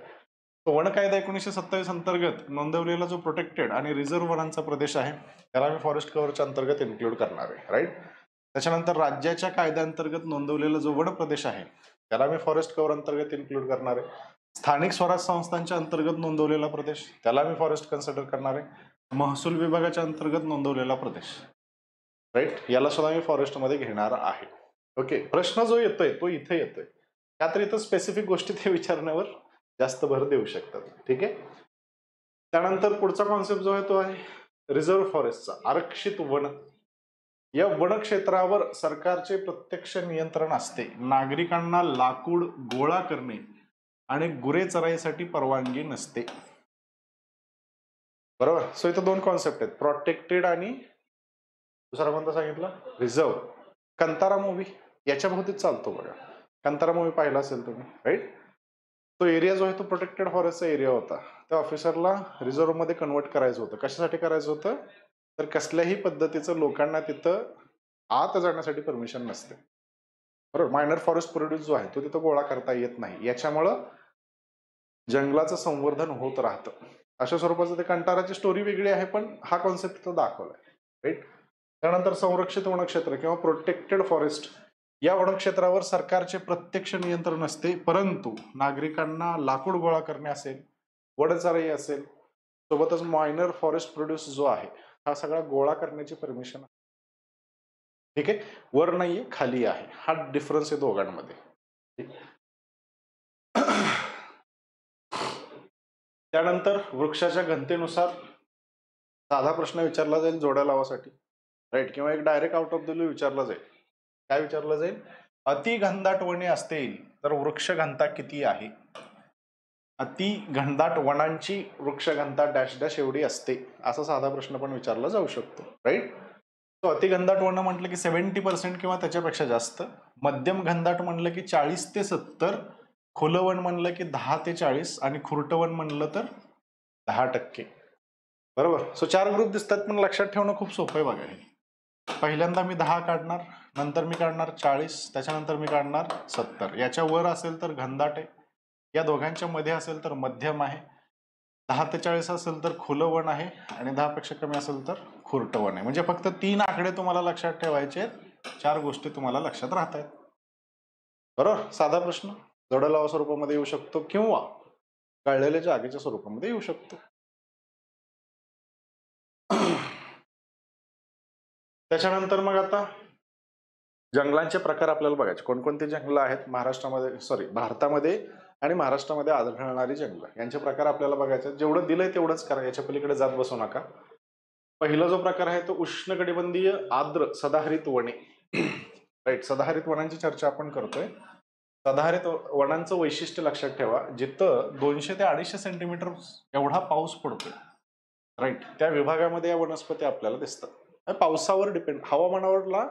वन कायदा 1927 अंतर्गत नोंदवलेला जो प्रोटेक्टेड आणि रिझर्व्ह वनांचा प्रदेश आहे त्याला मी फॉरेस्ट कव्हरच्या अंतर्गत इन्क्लूड करणार आहे. राईट. त्याच्यानंतर राज्याच्या कायद्याअंतर्गत नोंदवलेला जो वन प्रदेश आहे त्याला मी फॉरेस्ट कव्हर अंतर्गत इन्क्लूड करणार आहे. स्थानिक स्वराज संस्थांच्या अंतर्गत नोंदवलेला प्रदेश त्याला मी फॉरेस्ट कन्सिडर करणार आहे. महसूल विभागाच्या अंतर्गत नोंदवलेला प्रदेश, राईट, याला सुद्धा मी फॉरेस्ट मध्ये घेणार आहे. ओके. प्रश्न जो येतोय तो इथे येतोय, का तर इथं स्पेसिफिक गोष्टी ते विचारण्यावर जास्त भर देऊ शकतात. ठीक आहे. त्यानंतर पुढचा कॉन्सेप्ट जो आहे तो आहे रिझर्व्ह फॉरेस्टचा, आरक्षित वन. या वन क्षेत्रावर सरकारचे प्रत्यक्ष नियंत्रण असते. नागरिकांना लाकूड गोळा करणे आणि गुरे चराईसाठी परवानगी नसते. बरोबर. सो इथं 2 कॉन्सेप्ट आहेत, प्रोटेक्टेड आणि दुसरा कोणता सांगितला? रिझर्व्ह. कंतारा मूवी याच्या भोवतीच चालतो बघा. कंतारा मूवी पाहिला असेल तुम्ही. राईट. तो एरिया जो आहे तो प्रोटेक्टेड फॉरेस्टचा एरिया होता. त्या ऑफिसरला रिझर्व्ह मध्ये कन्वर्ट करायचं होतं. कशासाठी करायचं होतं? तर कसल्याही पद्धतीचं लोकांना तिथं आत जाण्यासाठी परमिशन नसते. बरोबर. मायनर फॉरेस्ट प्रोड्यूस जो आहे तो तिथं गोळा करता येत नाही. याच्यामुळं जंगलाचं संवर्धन होत राहतं. अशा स्वरूपाचं ते कंटाराची स्टोरी वेगळी आहे पण हा कॉन्सेप्ट तिथं दाखवलाय. राईट. त्यानंतर संरक्षित वनक्षेत्र किंवा प्रोटेक्टेड फॉरेस्ट या वनक्षेत्रावर सरकारचे प्रत्यक्ष नियंत्रण असते, परंतु नागरिकांना लाकूड गोळा करणे असेल, वनचराई असेल, सोबतच मायनर फॉरेस्ट प्रोड्यूस जो आहे हा सगळा गोळा करण्याची परमिशन. ठीक आहे. वर नाहीये, खाली आहे. हा डिफरन्स आहे दोघांमध्ये. त्यानंतर वृक्षाच्या घनतेनुसार साधा प्रश्न विचारला जाईल जोड्या लावासाठी, राईट, किंवा एक direct out of the blue विचारला जाईल. काय विचारलं जाईल? अति घनदाट वने असतील तर वृक्ष घनता किती आहे? अति घनदाट वनांची वृक्ष घनता डॅश डॅश एवढी असते, असा साधा प्रश्न पण विचारला जाऊ शकतो, राईट. तो अति घनदाट वन म्हटलं की 70% किंवा त्याच्यापेक्षा जास्त, मध्यम घनदाट म्हणलं की 40 ते 70, खुलं वन म्हणलं की 10 ते 40 आणि खुरटं वन म्हणलं तर 10%. बरोबर. सो 4 ग्रुप दिसतात, पण लक्षात ठेवणं खूप सोपं आहे बघा. हे पहिल्यांदा मी 10 काढणार, नंतर मी काढणार 40, त्याच्यानंतर मी काढणार 70. याच्या वर असेल तर घनदाट आहे, या दोघांच्या मध्ये असेल तर मध्यम आहे, 10 ते 40 असेल तर खुलं वन आहे आणि 10 पेक्षा कमी असेल तर खुरटं वन आहे. म्हणजे फक्त 3 आकडे तुम्हाला लक्षात ठेवायचे आहेत, 4 गोष्टी तुम्हाला लक्षात राहत आहेत. बरोबर. साधा प्रश्न जोड्या लावा स्वरूपामध्ये येऊ शकतो किंवा कळलेल्या जागेच्या स्वरूपामध्ये येऊ शकतो. त्याच्यानंतर मग आता जंगलांचे प्रकार आपल्याला बघायचे. कोणकोणते जंगल आहेत महाराष्ट्रामध्ये, भारतामध्ये आणि महाराष्ट्रामध्ये आढळणारी जंगल, यांचे प्रकार आपल्याला बघायचे. जेवढं दिलंय तेवढंच करा, याच्या पलीकडे जात बसू नका. पहिला जो प्रकार आहे तो उष्णकटिबंधीय आर्द्र सदाहरित वने, राईट. सदाहरित वनांची चर्चा आपण करतोय. सदाहरित वनांचं वैशिष्ट्य लक्षात ठेवा, जिथं 200 ते 250 सेंटीमीटर एवढा पाऊस पडतोय, राईट, त्या विभागामध्ये या वनस्पती आपल्याला दिसतात. पावसावर डिपेंड, हवामानावरला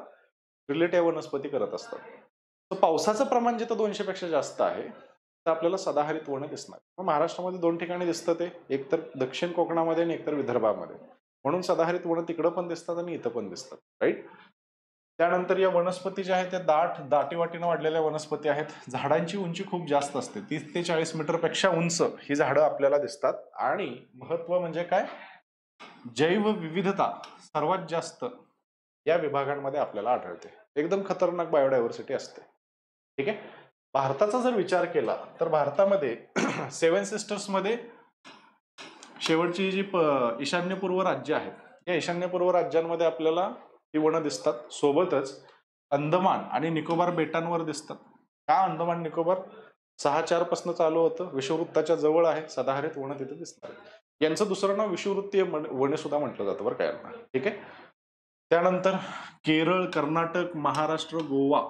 रिलेट या वनस्पती करत असतात. तर पावसाचं प्रमाण जिथं 200 पेक्षा जास्त आहे तर आपल्याला सदाहरित वन दिसणार. महाराष्ट्रामध्ये 2 ठिकाणी दिसतं ते, एक तर दक्षिण कोकणामध्ये आणि एक तर विदर्भामध्ये, म्हणून सदाहरित वन तिकडं पण दिसतात आणि इथं पण दिसतात, राईट. त्यानंतर या वनस्पती ज्या आहेत त्या दाटीवाटीनं वाढलेल्या वनस्पती आहेत. झाडांची उंची खूप जास्त असते, 30 ते 40 मीटर पेक्षा उंच ही झाडं आपल्याला दिसतात. आणि महत्व म्हणजे काय, जैवविविधता सर्वात जास्त या विभागांमध्ये आपल्याला आढळते. एकदम खतरनाक बायोडायव्हर्सिटी असते, ठीक आहे. भारताचा जर विचार केला तर भारतामध्ये 7 सिस्टर्स मध्ये शेवटची जी ईशान्यपूर्व राज्य आहेत, या ईशान्यपूर्व राज्यांमध्ये आपल्याला ही वनं दिसतात. सोबतच अंदमान आणि निकोबार बेटांवर दिसतात. का अंदमान निकोबार 6-4 पासून चालू होतं, विषुववृत्ताच्या जवळ आहे, सदाहरित वनं तिथे दिसतात. यांचं दुसरं नाव विषुववृत्तीय वने सुद्धा म्हटलं जातं बरं काय, ठीक आहे. त्यानंतर केरळ, कर्नाटक, महाराष्ट्र, गोवा,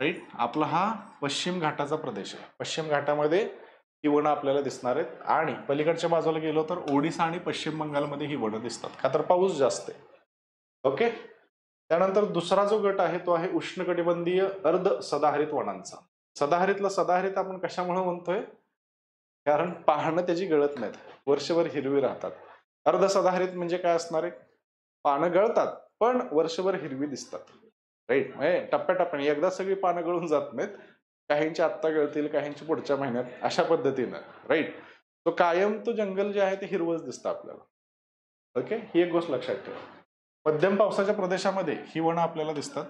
राईट, आपला हा पश्चिम घाटाचा प्रदेश आहे. पश्चिम घाटामध्ये ही वनं आपल्याला दिसणार आहेत. आणि पलीकडच्या बाजूला गेलो तर ओडिसा आणि पश्चिम बंगालमध्ये ही वनं दिसतात, का तर पाऊस जास्त आहे, ओके. त्यानंतर दुसरा जो गट आहे तो आहे उष्णकटिबंधीय अर्ध सदाहरित वनांचा. सदाहरितला सदाहरित आपण कशामुळे म्हणतोय, कारण पानं त्याची गळत नाहीत, वर्षभर हिरवी राहतात. अर्ध सदाहरित म्हणजे काय असणार आहे, पानं गळतात पण वर्षभर हिरवी दिसतात, राईट. म्हणजे टप्प्याटप्प्याने, एकदा सगळी पानं गळून जात नाहीत, काहींची आत्ता गळतील, काहींची पुढच्या महिन्यात, अशा पद्धतीनं, राईट. तो कायम तो जंगल जे आहे ते हिरवंच दिसतं आपल्याला, ओके. ही एक गोष्ट लक्षात ठेवा. मध्यम पावसाच्या प्रदेशामध्ये ही वनं आपल्याला दिसतात.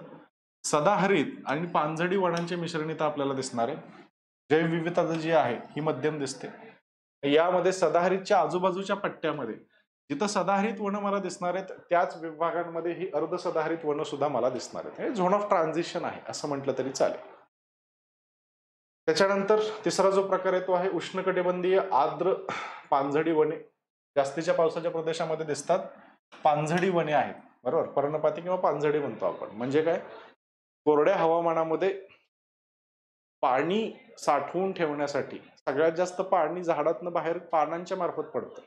सदाहरित आणि पानझडी वनांचे मिश्रण इथं आपल्याला दिसणार आहे. जैवविविधता जी आहे ही मध्यम दिसते. यामध्ये सदाहरितच्या आजूबाजूच्या पट्ट्यामध्ये जिथं सदाहरित वनं मला दिसणार आहेत त्याच विभागांमध्ये ही अर्ध सदाहरित वनं सुद्धा मला दिसणार आहेत. हे झोन ऑफ ट्रान्झिशन आहे असं म्हटलं तरी चालेल. त्याच्यानंतर तिसरा जो प्रकार आहे तो आहे उष्णकटिबंधीय आर्द्र पानझडी वने. जास्तीच्या पावसाच्या प्रदेशामध्ये दिसतात, पानझडी वने आहेत, बरोबर. पर्णपाती किंवा पानझडी म्हणतो आपण. म्हणजे काय, कोरड्या हवामानामध्ये पाणी साठवून ठेवण्यासाठी सगळ्यात जास्त पाणी झाडातनं बाहेर पानांच्या मार्फत पडतं.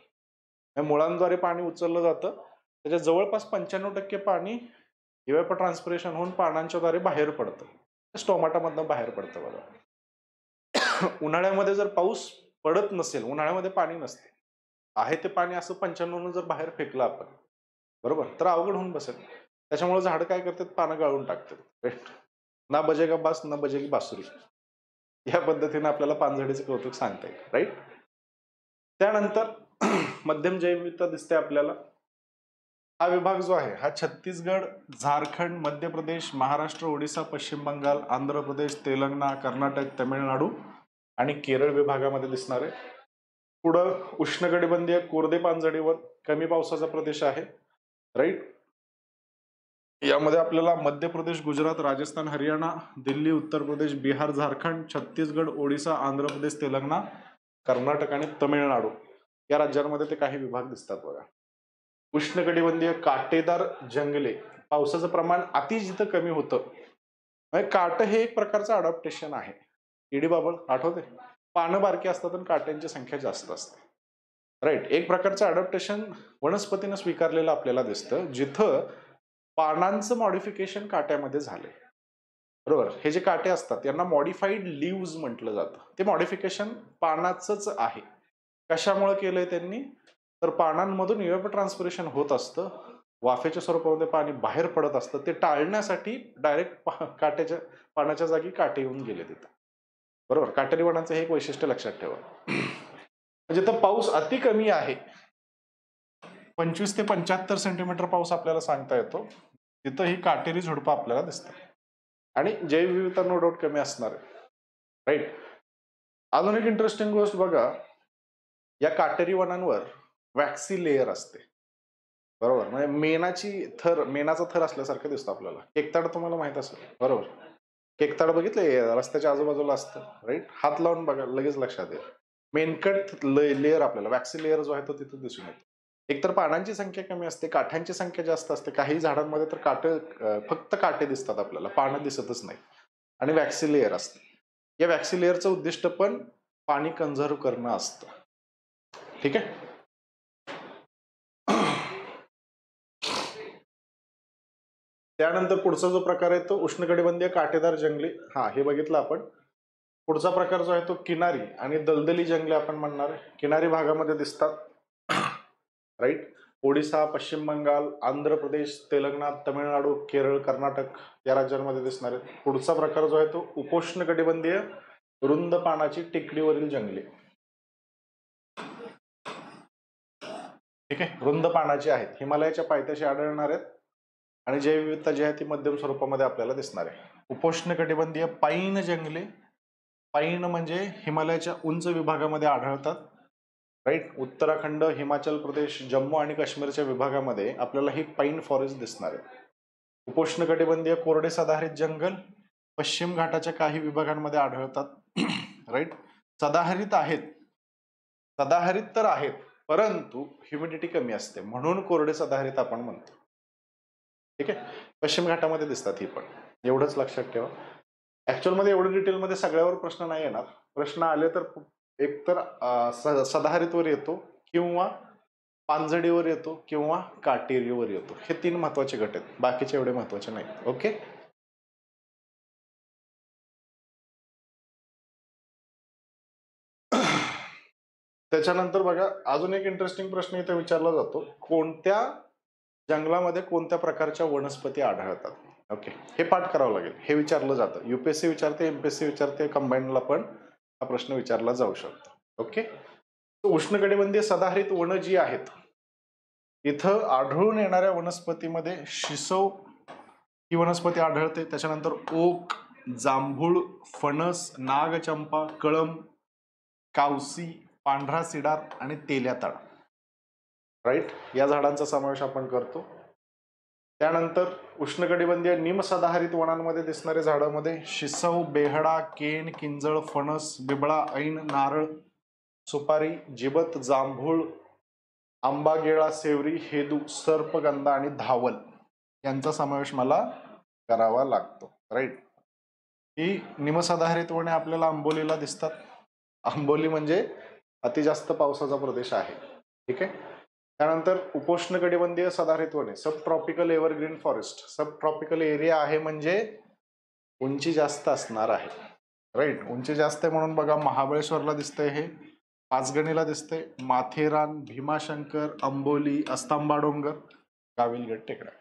मुळांद्वारे पाणी उचललं जातं, त्याच्या जवळपास 95% पाणी इव्हॅपो ट्रान्सपिरेशन होऊन पानांच्या द्वारे बाहेर पडतं, स्टोमाटामधनं बाहेर पडतं बघा. उन्हाळ्यामध्ये जर पाऊस पडत नसेल, उन्हाळ्यामध्ये पाणी नसते, आहे ते पाणी असं 95 जर बाहेर फेकलं आपण, बरोबर, तर अवघड होऊन बसेल. त्याच्यामुळे झाड काय करतात, पानं गाळून टाकतात. ना बजेगा बास ना बजेगी बासुरी, या पद्धतीने आपल्याला पानझडीचं कौतुक सांगता येईल, राईट. त्यानंतर मध्यम जैवविविधता दिसते आपल्याला. हा विभाग जो आहे हा छत्तीसगड, झारखंड, मध्य प्रदेश, महाराष्ट्र, ओडिसा, पश्चिम बंगाल, आंध्र प्रदेश, तेलंगणा, कर्नाटक, तमिळनाडू आणि केरळ विभागामध्ये दिसणार आहे. पुढं उष्णकटिबंधीय कोरडे पानझडीवर कमी पावसाचा प्रदेश आहे, राईट. यामध्ये आपल्याला मध्य प्रदेश, गुजरात, राजस्थान, हरियाणा, दिल्ली, उत्तर प्रदेश, बिहार, झारखंड, छत्तीसगड, ओडिसा, आंध्र प्रदेश, तेलंगणा, कर्नाटक आणि तमिळनाडू या राज्यांमध्ये ते काही विभाग दिसतात बघा. उष्णकटिबंधीय काटेदार जंगले, पावसाचं प्रमाण अति जिथं कमी होतं, म्हणजे काट हे एक प्रकारचं अडॉप्टेशन आहे. इडी बाबळ आठवते, पानं बारकी असतात आणि काट्यांची संख्या जास्त असते. राईट, एक प्रकारचं अडॉप्टेशन वनस्पतीनं स्वीकारलेलं आपल्याला दिसतं, जिथं पानांचं मॉडिफिकेशन काट्यामध्ये झालंय. बरोबर, हे जे काटे असतात यांना मॉडिफाईड लीव्ज म्हटलं जातं. ते मॉडिफिकेशन पानाचंच आहे. कशामुळे केलंय त्यांनी, तर पानांमधून इव्हॅपोट्रान्सपिरेशन होत असतं, वाफेच्या स्वरूपामध्ये पाणी बाहेर पडत असतं. ते टाळण्यासाठी डायरेक्ट काट्याच्या पानाच्या जागी काटे येऊन गेले तिथं. बरोबर, काटेरी वनाचं हे एक वैशिष्ट्य लक्षात ठेवा. जिथं पाऊस अति कमी आहे, 25 ते 75 सेंटीमीटर पाऊस आपल्याला सांगता येतो, तिथं ही काटेरी झुडपं आपल्याला दिसतात आणि जैवविविधता नो डाऊट कमी असणार आहे. राईट, अजून एक इंटरेस्टिंग गोष्ट बघा, या काटेरी वनांवर वॅक्सी लेअर असते. बरोबर, म्हणजे मेणाचा थर असल्यासारखं दिसतो आपल्याला. केकताड तुम्हाला माहित असेल, बरोबर, केकताड बघितलंय, रस्त्याच्या आजूबाजूला असतं. राईट, हात लावून बघा, लगेच लक्षात येईल. मेनकट लेअर आपल्याला, वॅक्सी लेअर जो आहे तो तिथे दिसून येतो. एकतर पानांची संख्या कमी असते, काठ्यांची संख्या जास्त असते. काही झाडांमध्ये तर फक्त काटे दिसतात आपल्याला, पानं दिसतच नाही, आणि वॅक्सी लेअर असते. या वॅक्सी लेअरचं उद्दिष्ट पण पाणी कंझर्व करणं असतं. ठीक आहे. त्यानंतर पुढचा जो प्रकार आहे तो उष्णकटिबंधीय काटेदार जंगली. हे बघितलं आपण. पुढचा प्रकार जो आहे तो किनारी आणि दलदली जंगले आपण म्हणणार. किनारी भागामध्ये दिसतात. राईट, ओडिसा, पश्चिम बंगाल, आंध्र प्रदेश, तेलंगणा, तमिळनाडू, केरळ, कर्नाटक या राज्यांमध्ये दिसणार आहेत. पुढचा प्रकार जो आहे तो उपोष्णकटिबंधीय रुंद पानाची टेकडीवरील जंगले. ठीक आहे, रुंद पानाची आहेत, हिमालयाच्या पायथ्याशी आढळणार आहेत आणि जैवविविधता जी आहे ती मध्यम स्वरूपामध्ये आपल्याला दिसणार आहे. उपोष्णकटिबंधीय पाईन जंगले, पाईन म्हणजे हिमालयाच्या उंच विभागामध्ये आढळतात. राईट, उत्तराखंड, हिमाचल प्रदेश, जम्मू आणि काश्मीरच्या विभागामध्ये आपल्याला ही पाईन फॉरेस्ट दिसणार आहे. उपोष्णकटिबंधीय कोरडे सदाहरित जंगल पश्चिम घाटाच्या काही विभागांमध्ये आढळतात. राईट, सदाहरित आहेत, सदाहरित तर आहेत, परंतु ह्युमिडिटी कमी असते म्हणून कोरडे सदाहरित आपण म्हणतो. ठीक आहे, पश्चिम घाटामध्ये दिसतात ही पण, एवढंच लक्षात ठेवा. ऍक्च्युअल मध्ये एवढं डिटेलमध्ये सगळ्यावर प्रश्न नाही येणार. प्रश्न आले तर एकतर सदाहरितवर येतो, किंवा पानझडीवर येतो, किंवा काटेरीवर येतो. हे 3 महत्वाचे गट आहेत, बाकीचे एवढे महत्वाचे नाही. ओके, त्याच्यानंतर बघा, अजून एक इंटरेस्टिंग प्रश्न इथे विचारला जातो, कोणत्या जंगलामध्ये कोणत्या प्रकारच्या वनस्पती आढळतात. ओके, हे पाठ करावं लागेल, हे विचारलं जातं. युपीएससी विचारते, एमपीएससी विचारते, कंबाईनला पण हा प्रश्न विचारला जाऊ शकतो. ओके, उष्णकटिबंधीय सदाहरित वन जी आहेत, इथं आढळून येणाऱ्या वनस्पतीमध्ये शिसव ही वनस्पती आढळते. त्याच्यानंतर ओक, जांभूळ, फणस, नागचंपा, कळम, कावसी, पांढरा सिडार आणि तेल्याताड. राईट, या झाडांचा समावेश आपण करतो. त्यानंतर उष्णकटिबंधीय निमसदाहरित वनांमध्ये दिसणाऱ्या झाडांमध्ये शिसव, बेहडा, केन, किंजळ, फणस, बिबळा, ऐन, नारळ, सुपारी, जिबत, जांभूळ, आंबा, गेळा, सेवरी, हेदू, सर्पगंधा आणि धावल यांचा समावेश मला करावा लागतो. राईट, ही निमसदाहरित वने आपल्याला आंबोलीला दिसतात. आंबोली म्हणजे अति जास्त पावसाचा प्रदेश आहे. ठीक आहे, त्यानंतर उपोष्णकटिबंधीय सदाहरित वने, सब ट्रॉपिकल एव्हरग्रीन फॉरेस्ट. सब ट्रॉपिकल एरिया आहे म्हणजे उंची जास्त असणार आहे. राईट, उंची जास्त आहे म्हणून बघा, महाबळेश्वरला दिसतंय, हे पाचगणीला दिसतंय, माथेरान, भीमाशंकर, अंबोली, अस्तंबा डोंगर, गाविलगड टेकड्या.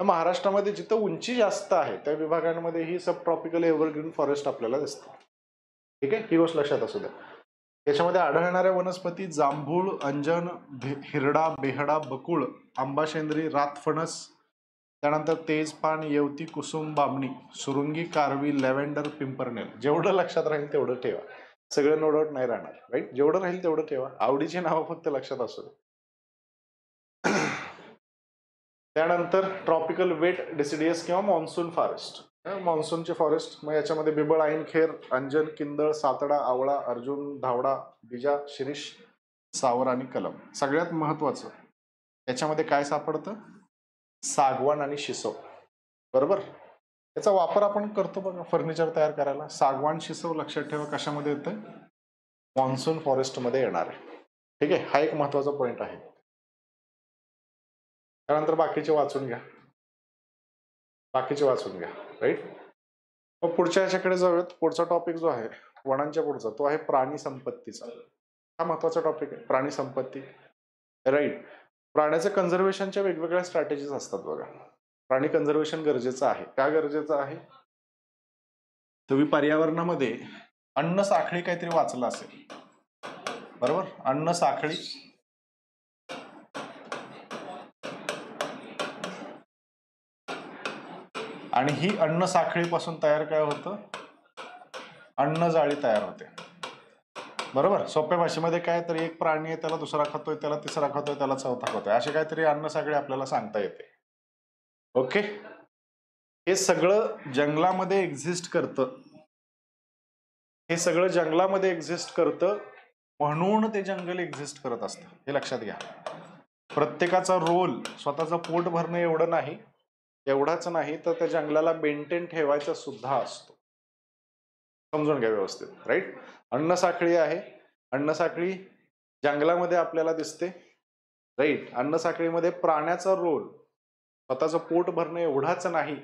महाराष्ट्रामध्ये जिथं उंची जास्त आहे त्या विभागांमध्ये ही सब ट्रॉपिकल एव्हरग्रीन फॉरेस्ट आपल्याला दिसतं. ठीक आहे, ही गोष्ट लक्षात असू द्या. याच्यामध्ये आढळणाऱ्या वनस्पती जांभूळ, अंजन, हिरडा, बेहडा, बकुळ, आंबाशेंद्री, रातफणस, त्यानंतर तेजपान, येवती, कुसुम, बामणी, सुरुंगी, कारवी, लॅव्हेंडर, पिंपरनेल. जेवढं लक्षात राहील तेवढं ठेवा, सगळं नो डाऊट नाही राहणार. राईट, जेवढं राहील तेवढं ठेवा, आवडीची नावं फक्त लक्षात असू दे. त्यानंतर ट्रॉपिकल वेट डेसिडियस किंवा मॉन्सून फॉरेस्ट. मान्सूनचे फॉरेस्ट. मग याच्यामध्ये बिबळ, ऐनखेर, अंजन, किंदळ, सातडा, आवळा, अर्जुन, धावडा, बिजा, शिरीष, सावर आणि कलम. सगळ्यात महत्वाचं याच्यामध्ये काय सापडतं? सागवान आणि शिसव. बरोबर. याचा वापर आपण करतो बघा फर्निचर तयार करायला. सागवान, शिसव लक्षात ठेवा कशामध्ये येतं? मॉन्सून फॉरेस्ट मध्ये येणार आहे. ठीक आहे, हा एक महत्वाचा पॉइंट आहे. त्यानंतर बाकीचे वाचून घ्या, राईट. मग पुढच्या याच्याकडे जाऊयात. पुढचा टॉपिक जो आहे वनांच्या पुढचा तो आहे प्राणी संपत्तीचा. हा महत्वाचा टॉपिक आहे, प्राणी संपत्ती. राईट. प्राण्याच्या कन्झर्वेशनच्या वेगवेगळ्या स्ट्रॅटेजीज असतात बघा. प्राणी कन्झर्वेशन गरजेचं आहे. का गरजेचं आहे? तुम्ही पर्यावरणामध्ये अन्न साखळी काहीतरी वाचलं असेल, बरोबर. अन्न साखळी. आणि ही अन्न साखळीपासून तयार काय होतं? अन्न जाळी तयार होते. बरोबर. सोप्या भाषेमध्ये काय, तर एक प्राणी आहे, त्याला दुसरा खातोय, त्याला तिसरा खातोय, त्याला चौथा खातोय, असे काहीतरी अन्न साखळी आपल्याला सांगता येते. ओके. हे सगळं जंगलामध्ये एक्झिस्ट करतं. हे सगळं जंगलामध्ये एक्झिस्ट करतं म्हणून ते जंगल एक्झिस्ट करत असतं, हे लक्षात घ्या. प्रत्येकाचा रोल स्वतःचं पोट भरणं एवढं नाही, एवढाच नाही तर त्या जंगलाला मेंटेन ठेवायचा सुद्धा असतो. समजून घ्या व्यवस्थित. राईट. अन्न साखळी आहे. अन्न साखळी जंगलामध्ये आपल्याला दिसते. राईट. अन्न साखळीमध्ये प्राण्याचा रोल स्वतःचं पोट भरणं एवढाच नाही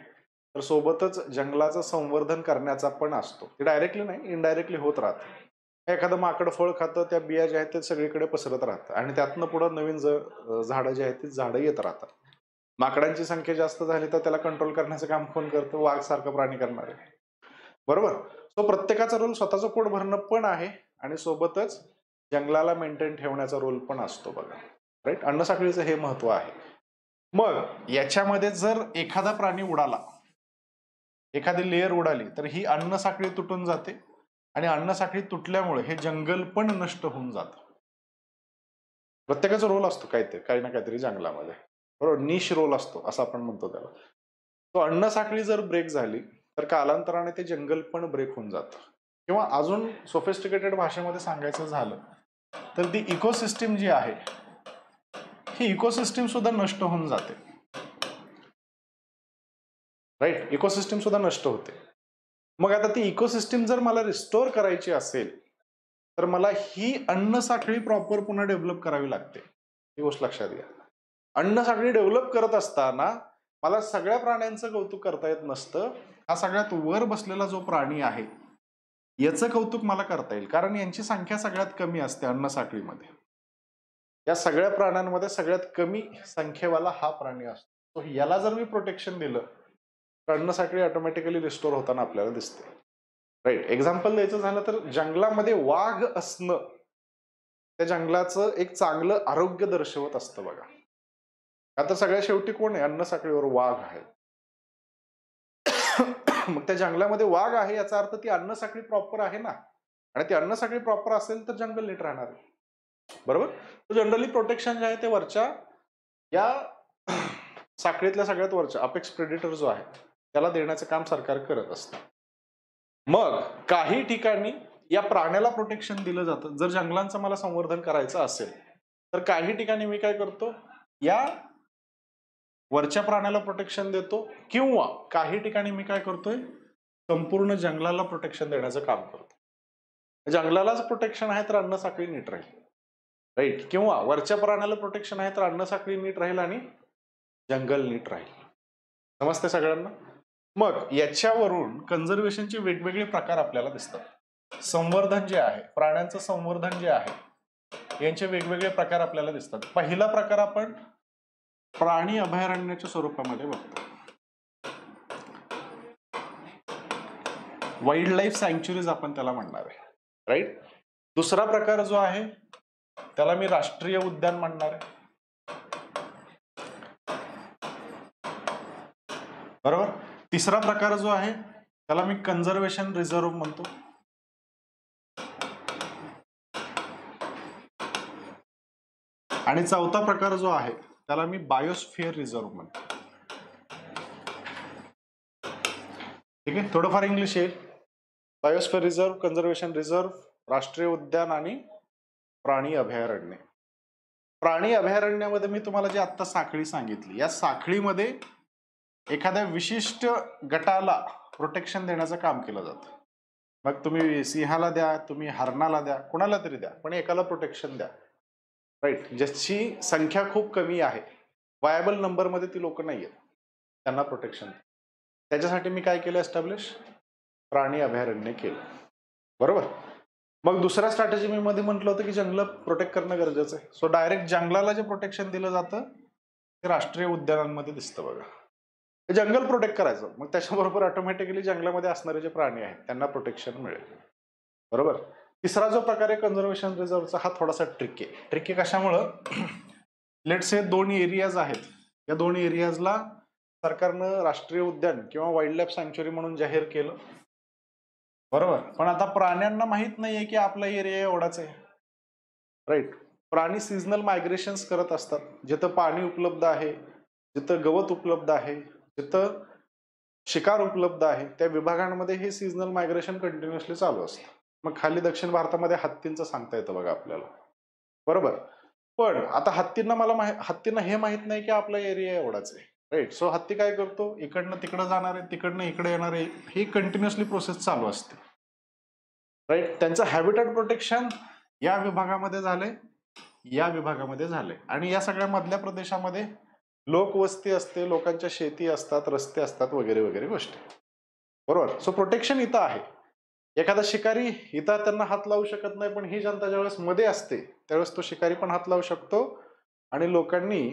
तर सोबतच जंगलाचं संवर्धन करण्याचा पण असतो. ते डायरेक्टली नाही, इनडायरेक्टली होत राहतं. एखादं माकड फळ खातं, त्या बिया ज्या आहेत ते सगळीकडे पसरत राहतं आणि त्यातनं पुढे नवीन झाडं जी आहेत ती झाडं येत राहतात. माकडांची संख्या जास्त झाली तर त्याला कंट्रोल करण्याचं काम कोण करतं? वाघ सारखं प्राणी करणार आहे. बरोबर. सो प्रत्येकाचा रोल स्वतःचं पोट भरणं पण आहे आणि सोबतच जंगलाला मेंटेन ठेवण्याचा रोल पण असतो बघा. राईट. अन्न साखळीचं हे महत्व आहे. मग याच्यामध्ये जर एखादा प्राणी उडाला, एखादी लेअर उडाली तर ही अन्न साखळी तुटून जाते आणि अन्न साखळी तुटल्यामुळे हे जंगल पण नष्ट होऊन जातं. प्रत्येकाचा रोल असतो काही ना काहीतरी जंगलामध्ये. बरोबर. निश रोल असतो असं आपण म्हणतो त्याला. तो अन्न साखळी जर ब्रेक झाली तर कालांतराने ते जंगल पण ब्रेक होऊन जातं. किंवा अजून सोफिस्टिकेटेड भाषेमध्ये सांगायचं झालं तर ती इकोसिस्टीम जी आहे ही इकोसिस्टीम सुद्धा नष्ट होऊन जाते. राईट. इकोसिस्टीम सुद्धा नष्ट होते. मग आता ती इकोसिस्टीम जर मला रिस्टोर करायची असेल तर मला ही अन्न साखळी प्रॉपर पुन्हा डेव्हलप करावी लागते. ही गोष्ट लक्षात घ्या. अन्न साखळी डेव्हलप करत असताना मला सगळ्या प्राण्यांचं कौतुक करता येत नसतं. हा सगळ्यात वर बसलेला जो प्राणी आहे याचं कौतुक मला करता येईल, कारण यांची संख्या सगळ्यात कमी असते अन्न साखळीमध्ये. या सगळ्या प्राण्यांमध्ये सगळ्यात कमी संख्येवाला हा प्राणी असतो. याला जर मी प्रोटेक्शन दिलं तर अन्न साखळी ऑटोमॅटिकली रिस्टोर होताना आपल्याला दिसते. राईट. एक्झाम्पल द्यायचं झालं तर जंगलामध्ये वाघ असणं त्या जंगलाचं एक चांगलं आरोग्य दर्शवत असतं बघा. आता सगळ्या शेवटी कोण आहे? अन्न साखळीवर वाघ आहे. मग त्या जंगलामध्ये वाघ आहे याचा अर्थ ती अन्न साखळी प्रॉपर आहे ना, आणि ती अन्न साखळी प्रॉपर असेल तर जंगल नीट राहणार आहे. बरोबर. जनरली प्रोटेक्शन जे आहे ते वरच्या या साखळीतल्या सगळ्यात वरच्या अपेक्स प्रेडिटर जो आहे त्याला देण्याचं काम सरकार करत असतं. मग काही ठिकाणी या प्राण्याला प्रोटेक्शन दिलं जातं. जर जंगलांचं मला संवर्धन करायचं असेल तर काही ठिकाणी मी काय करतो, या वरच्या प्राण्याला प्रोटेक्शन देतो, किंवा काही ठिकाणी मी काय करतोय, संपूर्ण जंगलाला प्रोटेक्शन देण्याचं काम करतो. जंगलालाच प्रोटेक्शन आहे तर अन्न साखळी नीट राहील. राईट. किंवा वरच्या प्राण्याला प्रोटेक्शन आहे तर अन्न साखळी नीट राहील आणि जंगल नीट राहील. समजते सगळ्यांना? मग याच्यावरून कन्झर्वेशनचे वेगवेगळे प्रकार आपल्याला दिसतात. संवर्धन जे आहे, प्राण्यांचं संवर्धन जे आहे यांचे वेगवेगळे प्रकार आपल्याला दिसतात. पहिला प्रकार आपण प्राणी अभयारण्याच्या स्वरूपामध्ये बघतो. वाईल्ड लाईफ सँक्च्युरीज आपण त्याला म्हणणार आहे. राईट. दुसरा प्रकार जो आहे त्याला मी राष्ट्रीय उद्यान म्हणणार आहे. बरोबर. तिसरा प्रकार जो आहे त्याला मी कन्झर्वेशन रिझर्व्ह म्हणतो. आणि चौथा प्रकार जो आहे त्याला मी बायोस्फिअर रिझर्व्ह म्हणतो. ठीक आहे, थोडंफार इंग्लिश येईल. बायोस्फिअर रिझर्व्ह, कन्झर्वेशन रिझर्व्ह, राष्ट्रीय उद्यान आणि प्राणी अभयारण्य. प्राणी अभयारण्यामध्ये मी तुम्हाला जी आत्ता साखळी सांगितली, या साखळीमध्ये एखाद्या विशिष्ट गटाला प्रोटेक्शन देण्याचं काम केलं जातं. मग तुम्ही सिंहाला द्या, तुम्ही हरणाला द्या, कोणाला तरी द्या, पण एकाला प्रोटेक्शन द्या. राईट, ज्याची संख्या खूप कमी आहे, वायबल नंबरमध्ये ती लोक नाही आहेत, त्यांना प्रोटेक्शन. त्याच्यासाठी मी काय केलं, एस्टॅब्लिश प्राणी अभयारण्य केलं. बरोबर. मग दुसऱ्या स्ट्रॅटेजी मी मध्ये म्हटलं होतं की जंगल प्रोटेक्ट करणं गरजेचं आहे. सो डायरेक्ट जंगलाला जे प्रोटेक्शन दिलं जातं ते राष्ट्रीय उद्यानांमध्ये दिसतं बघा. जंगल प्रोटेक्ट करायचं, मग त्याच्याबरोबर ऑटोमॅटिकली जंगलामध्ये असणारे जे प्राणी आहेत त्यांना प्रोटेक्शन मिळेल. बरोबर. तिसरा जो प्रकार आहे कन्झर्वेशन रिझर्वचा, हा थोडासा ट्रिकी आहे. ट्रिकी कशामुळं, लेट्स से 2 एरियाज आहेत, या 2 एरियाजला सरकारनं राष्ट्रीय उद्यान किंवा वाईल्ड लाईफ सँक्च्युरी म्हणून जाहीर केलं. बरोबर. पण आता प्राण्यांना माहित नाहीये की आपला एरिया एवढाच आहे. राईट. प्राणी सिजनल मायग्रेशन करत असतात. जिथं पाणी उपलब्ध आहे, जिथं गवत उपलब्ध आहे, जिथं शिकार उपलब्ध आहे, त्या विभागांमध्ये हे सिजनल मायग्रेशन कंटिन्युअसली चालू असतं. मग खाली दक्षिण भारतामध्ये हत्तींचं सांगता येतं बघा आपल्याला. बरोबर. पण आता हत्तींना हे माहित नाही की आपला एरिया एवढाच आहे. राईट. सो हत्ती काय करतो, इकडनं तिकडं जाणार आहे, तिकडनं इकडे येणार आहे, ही कंटिन्युअसली प्रोसेस चालू असते. राईट. त्यांचं हॅबिटॅट प्रोटेक्शन या विभागामध्ये झाले, या विभागामध्ये झाले, आणि या सगळ्या मधल्या प्रदेशामध्ये लोकवस्ती असते, लोकांच्या शेती असतात, रस्ते असतात, वगैरे वगैरे गोष्टी. बरोबर. सो प्रोटेक्शन इथं आहे. एखादा शिकारी इथं त्यांना हात लावू शकत नाही, पण ही जनता ज्यावेळेस मध्ये असते त्यावेळेस तो शिकारी पण हात लावू शकतो. आणि लोकांनी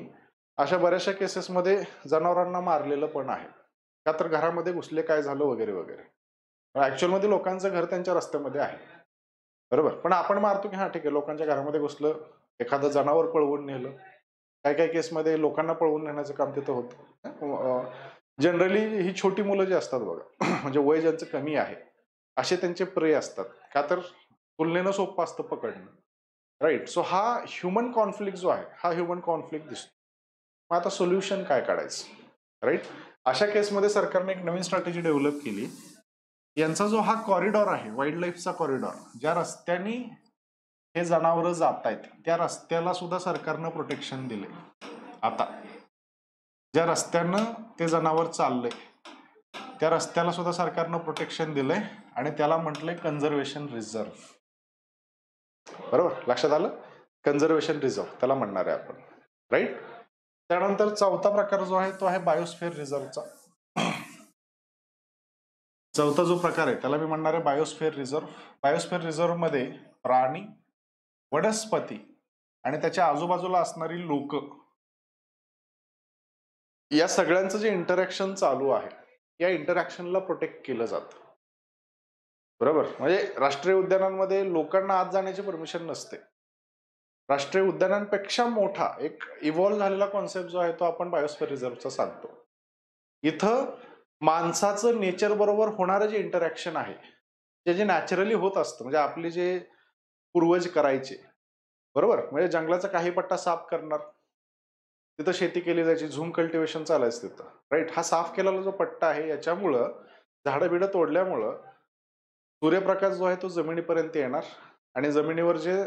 अशा बऱ्याचशा केसेसमध्ये जनावरांना मारलेलं पण आहे, का तर घरामध्ये घुसले, काय झालं, वगैरे वगैरे. ऍक्च्युअल मध्ये लोकांचं घर त्यांच्या रस्त्यामध्ये आहे. बरोबर. पण आपण मारतो की हा ठीक आहे, लोकांच्या घरामध्ये घुसलं, एखादं जनावर पळवून नेलं. काय काय केसमध्ये लोकांना पळवून नेण्याचं काम तिथं होतं. जनरली ही छोटी मुलं जी असतात बघा, म्हणजे वय ज्यांचं कमी आहे, असे त्यांचे प्रे असतात, का तर तुलनेनं सोपं असतं पकडणं. राईट. सो हा ह्युमन कॉन्फ्लिक्ट जो आहे, हा ह्युमन कॉन्फ्लिक्ट दिसतो. मग आता सोल्युशन काय काढायचं. राईट. अशा केसमध्ये सरकारने एक नवीन स्ट्रॅटेजी डेव्हलप केली. यांचा जो हा कॉरिडॉर आहे, वाईल्ड लाईफचा कॉरिडॉर, ज्या रस्त्याने हे जनावर जात आहेत त्या रस्त्याला सुद्धा सरकारनं प्रोटेक्शन दिले. आता ज्या रस्त्यानं ते जनावर चाललंय त्या रस्त्याला सुद्धा सरकारनं प्रोटेक्शन दिलंय, आणि त्याला म्हटलंय कन्झर्वेशन रिझर्व्ह. बरोबर. लक्षात आलं. कन्झर्वेशन रिझर्व्ह त्याला म्हणणार आहे आपण. राईट. त्यानंतर चौथा प्रकार जो आहे तो आहे बायोस्फिअर रिझर्व्हचा. चौथा जो प्रकार आहे त्याला मी म्हणणार आहे बायोस्फिअर रिझर्व्ह. बायोस्फिअर रिझर्व्ह मध्ये प्राणी, वनस्पती आणि त्याच्या आजूबाजूला असणारी लोक, या सगळ्यांचं जे इंटरॅक्शन चालू आहे, या इंटरॅक्शनला प्रोटेक्ट केलं जातं. बरोबर. म्हणजे राष्ट्रीय उद्यानांमध्ये लोकांना आत जाण्याची परमिशन नसते. राष्ट्रीय उद्यानांपेक्षा मोठा एक इव्हॉल्व्ह झालेला कॉन्सेप्ट जो आहे तो आपण बायोस्फिअर रिझर्व्हचा सांगतो. इथं माणसाचं नेचर बरोबर होणारं जे इंटरॅक्शन आहे, जे नॅचरली होत असतं, म्हणजे आपले जे पूर्वज करायचे. बरोबर. म्हणजे जंगलाचा काही पट्टा साफ करणार, तिथं शेती केली जायची, झूम कल्टिवेशन चालायचं तिथं. राईट. हा साफ केलेला जो पट्टा आहे, याच्यामुळं झाडं बिडं तोडल्यामुळं सूर्यप्रकाश जो आहे तो जमिनीपर्यंत येणार, आणि जमिनीवर जे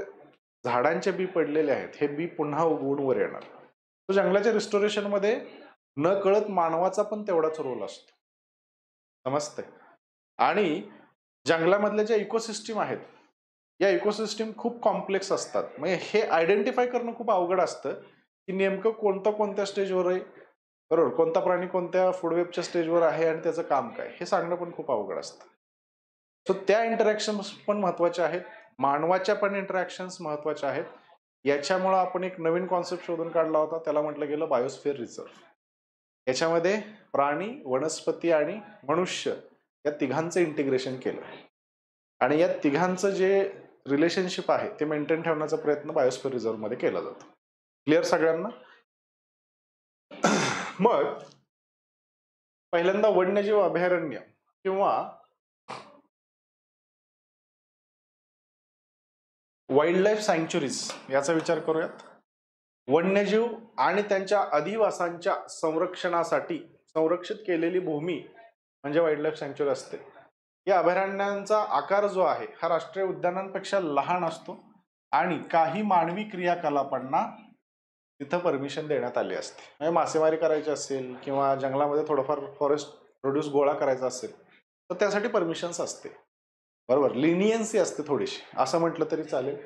झाडांचे बी पडलेले आहेत हे बी पुन्हा उगवून वर येणार. तो जंगलाच्या रिस्टोरेशन मध्ये न कळत मानवाचा पण तेवढाच रोल असतो. समजते. आणि जंगलामधल्या ज्या इकोसिस्टीम आहेत, या इकोसिस्टीम खूप कॉम्प्लेक्स असतात. म्हणजे हे आयडेंटिफाय करणं खूप अवघड असतं की नेमकं कोणतं कोणत्या स्टेजवर आहे. बरोबर. कोणता प्राणी कोणत्या फूडवेबच्या स्टेजवर आहे आणि त्याचं काम काय, हे सांगणं पण खूप अवघड असतं. सो त्या इंटरॅक्शन्स पण महत्वाच्या आहेत, मानवाच्या पण इंटरॅक्शन्स महत्वाच्या आहेत. याच्यामुळे आपण एक नवीन कॉन्सेप्ट शोधून काढला होता, त्याला म्हटलं गेलं बायोस्फिअर रिझर्व्ह. याच्यामध्ये प्राणी, वनस्पती आणि मनुष्य या तिघांचं इंटिग्रेशन केलं, आणि या तिघांचं जे रिलेशनशिप आहे ते मेंटेन ठेवण्याचा प्रयत्न बायोस्फिअर रिझर्व्ह मध्ये केला जातो. क्लिअर सगळ्यांना. मग पहिल्यांदा वन्यजीव अभयारण्य किंवा वाईल्ड लाईफ सँक्च्युरीज याचा विचार करूयात. वन्यजीव आणि त्यांच्या अधिवासांच्या संरक्षणासाठी संरक्षित केलेली भूमी म्हणजे वाईल्ड लाईफ सँच्युरी असते. या अभयारण्यांचा आकार जो आहे हा राष्ट्रीय उद्यानांपेक्षा लहान असतो आणि काही मानवी क्रियाकलापांना तिथं परमिशन देण्यात आली असते. म्हणजे मासेमारी करायची असेल किंवा जंगलामध्ये थोडंफार फॉरेस्ट प्रोड्यूस गोळा करायचा असेल तर त्यासाठी परमिशन्स असते. बरोबर, लिनियन्सी असते थोडीशी असं म्हटलं तरी चालेल.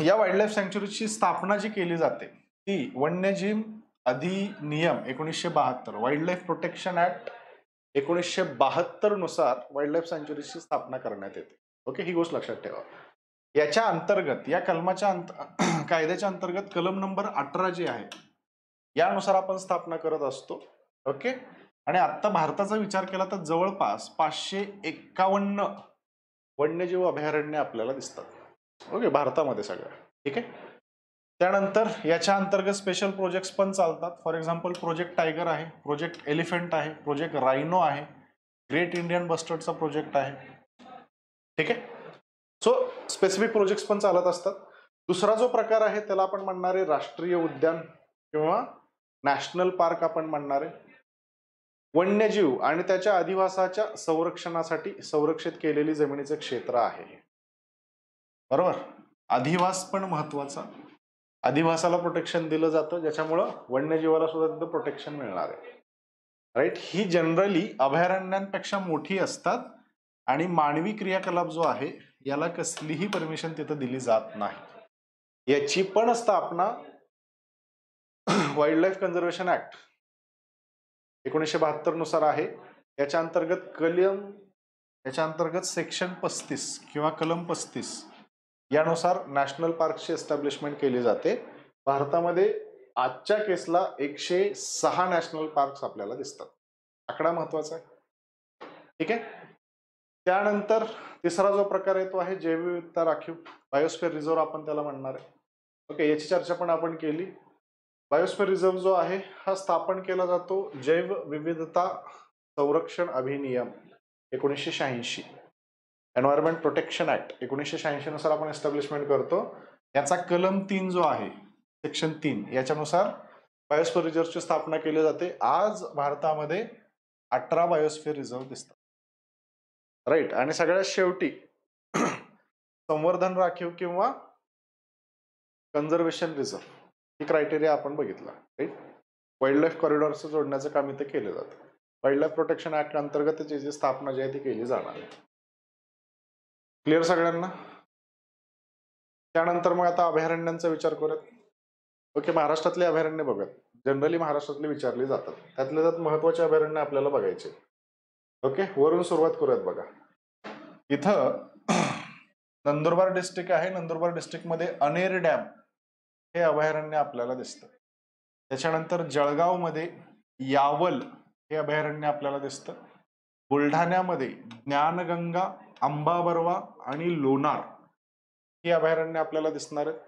या वाईल्ड लाईफ सँच्युरीची स्थापना जी केली जाते ती वन्यजीव अधिनियम 1972, वाईल्ड लाईफ प्रोटेक्शन ऍक्ट 1972 नुसार वाईल्ड लाईफ सँच्युरीची स्थापना करण्यात येते. ओके, ही गोष्ट लक्षात ठेवा. याच्या अंतर्गत या कलमाच्या कायद्याच्या अंतर्गत कलम नंबर 18 जे आहे यानुसार आपण स्थापना करत असतो. ओके, आणि आता भारताचा विचार केला तर जवळपास 551 वन्यजीव अभयारण्य आपल्याला दिसतात. ओके, भारतामध्ये सगळं ठीक आहे. त्यानंतर याच्या अंतर्गत स्पेशल प्रोजेक्ट्स पण चालतात. फॉर एक्झाम्पल प्रोजेक्ट टायगर आहे, प्रोजेक्ट एलिफंट आहे, प्रोजेक्ट रायनो आहे, ग्रेट इंडियन बस्टर्डचा प्रोजेक्ट आहे. ठीक आहे, सो स्पेसिफिक प्रोजेक्ट्स पण चालत असतात. दुसरा जो प्रकार आहे त्याला आपण म्हणणार आहे राष्ट्रीय उद्यान किंवा नॅशनल पार्क आपण म्हणणार आहे. वन्यजीव आणि त्याच्या अधिवासाच्या संरक्षणासाठी संरक्षित केलेली जमिनीचे क्षेत्र आहे. बरोबर, अधिवास पण महत्वाचा. अधिवासाला प्रोटेक्शन दिलं जातं ज्याच्यामुळं वन्यजीवाला सुद्धा तिथं प्रोटेक्शन मिळणार आहे. राईट, ही जनरली अभयारण्यांपेक्षा मोठी असतात आणि मानवी क्रियाकलाप जो आहे याला कसलीही परमिशन तिथं दिली जात नाही. याची पण स्थापना वाईल्ड लाईफ कन्झर्वेशन ऍक्ट 1972 नुसार आहे. याच्या अंतर्गत सेक्शन 35 किंवा कलम 35 यानुसार नॅशनल पार्कची एस्टॅब्लिशमेंट केली जाते. भारतामध्ये आजच्या केसला 106 नॅशनल पार्क्स आपल्याला दिसतात. आकडा महत्वाचा आहे. ठीक आहे, त्यानंतर तिसरा जो प्रकार आहे तो आहे जैवविविधता राखीव, बायोस्फिअर रिझर्व्ह आपण त्याला म्हणणार आहे. ओके, याची चर्चा पण आपण केली. बायोस्फिअर रिझर्व्ह जो आहे हा स्थापन केला जातो जैव विविधता संरक्षण अधिनियम 1986, एन्व्हायरमेंट प्रोटेक्शन ऍक्ट 1986 नुसार आपण एस्टॅब्लिशमेंट करतो. याचा कलम 3 जो आहे सेक्शन 3 याच्यानुसार बायोस्फिअर रिझर्व्हची स्थापना केली जाते. आज भारतामध्ये 18 बायोस्फिअर रिझर्व्ह दिसतात. राईट, आणि सगळ्यात शेवटी संवर्धन राखीव किंवा कन्झर्वेशन रिझर्व्ह ही क्रायटेरिया आपण बघितला. राईट, वाईल्ड लाईफ कॉरिडॉर्स जोडण्याचं काम इथे केलं जातं. वाईल्ड लाईफ प्रोटेक्शन ऍक्ट अंतर्गत जी स्थापना जी आहे ती केली जाणार आहे. क्लिअर सगळ्यांना? त्यानंतर मग आता अभयारण्यांचा विचार करूयात. ओके, महाराष्ट्रातले अभयारण्य बघूयात. जनरली महाराष्ट्रातले विचारले जातात, त्यातले त्यात महत्वाचे अभयारण्य आपल्याला बघायचे. ओके, वरून सुरुवात करूयात. बघा, इथं नंदुरबार डिस्ट्रिक्ट आहे. नंदुरबार डिस्ट्रिक्ट मध्ये अनेर डॅम हे अभयारण्य आपल्याला दिसतं. त्याच्यानंतर जळगाव मध्ये यावल हे अभयारण्य आपल्याला दिसतं. बुलढाण्यामध्ये ज्ञानगंगा, अंबाबरवा आणि लोणार ही अभयारण्य आपल्याला दिसणार आहेत.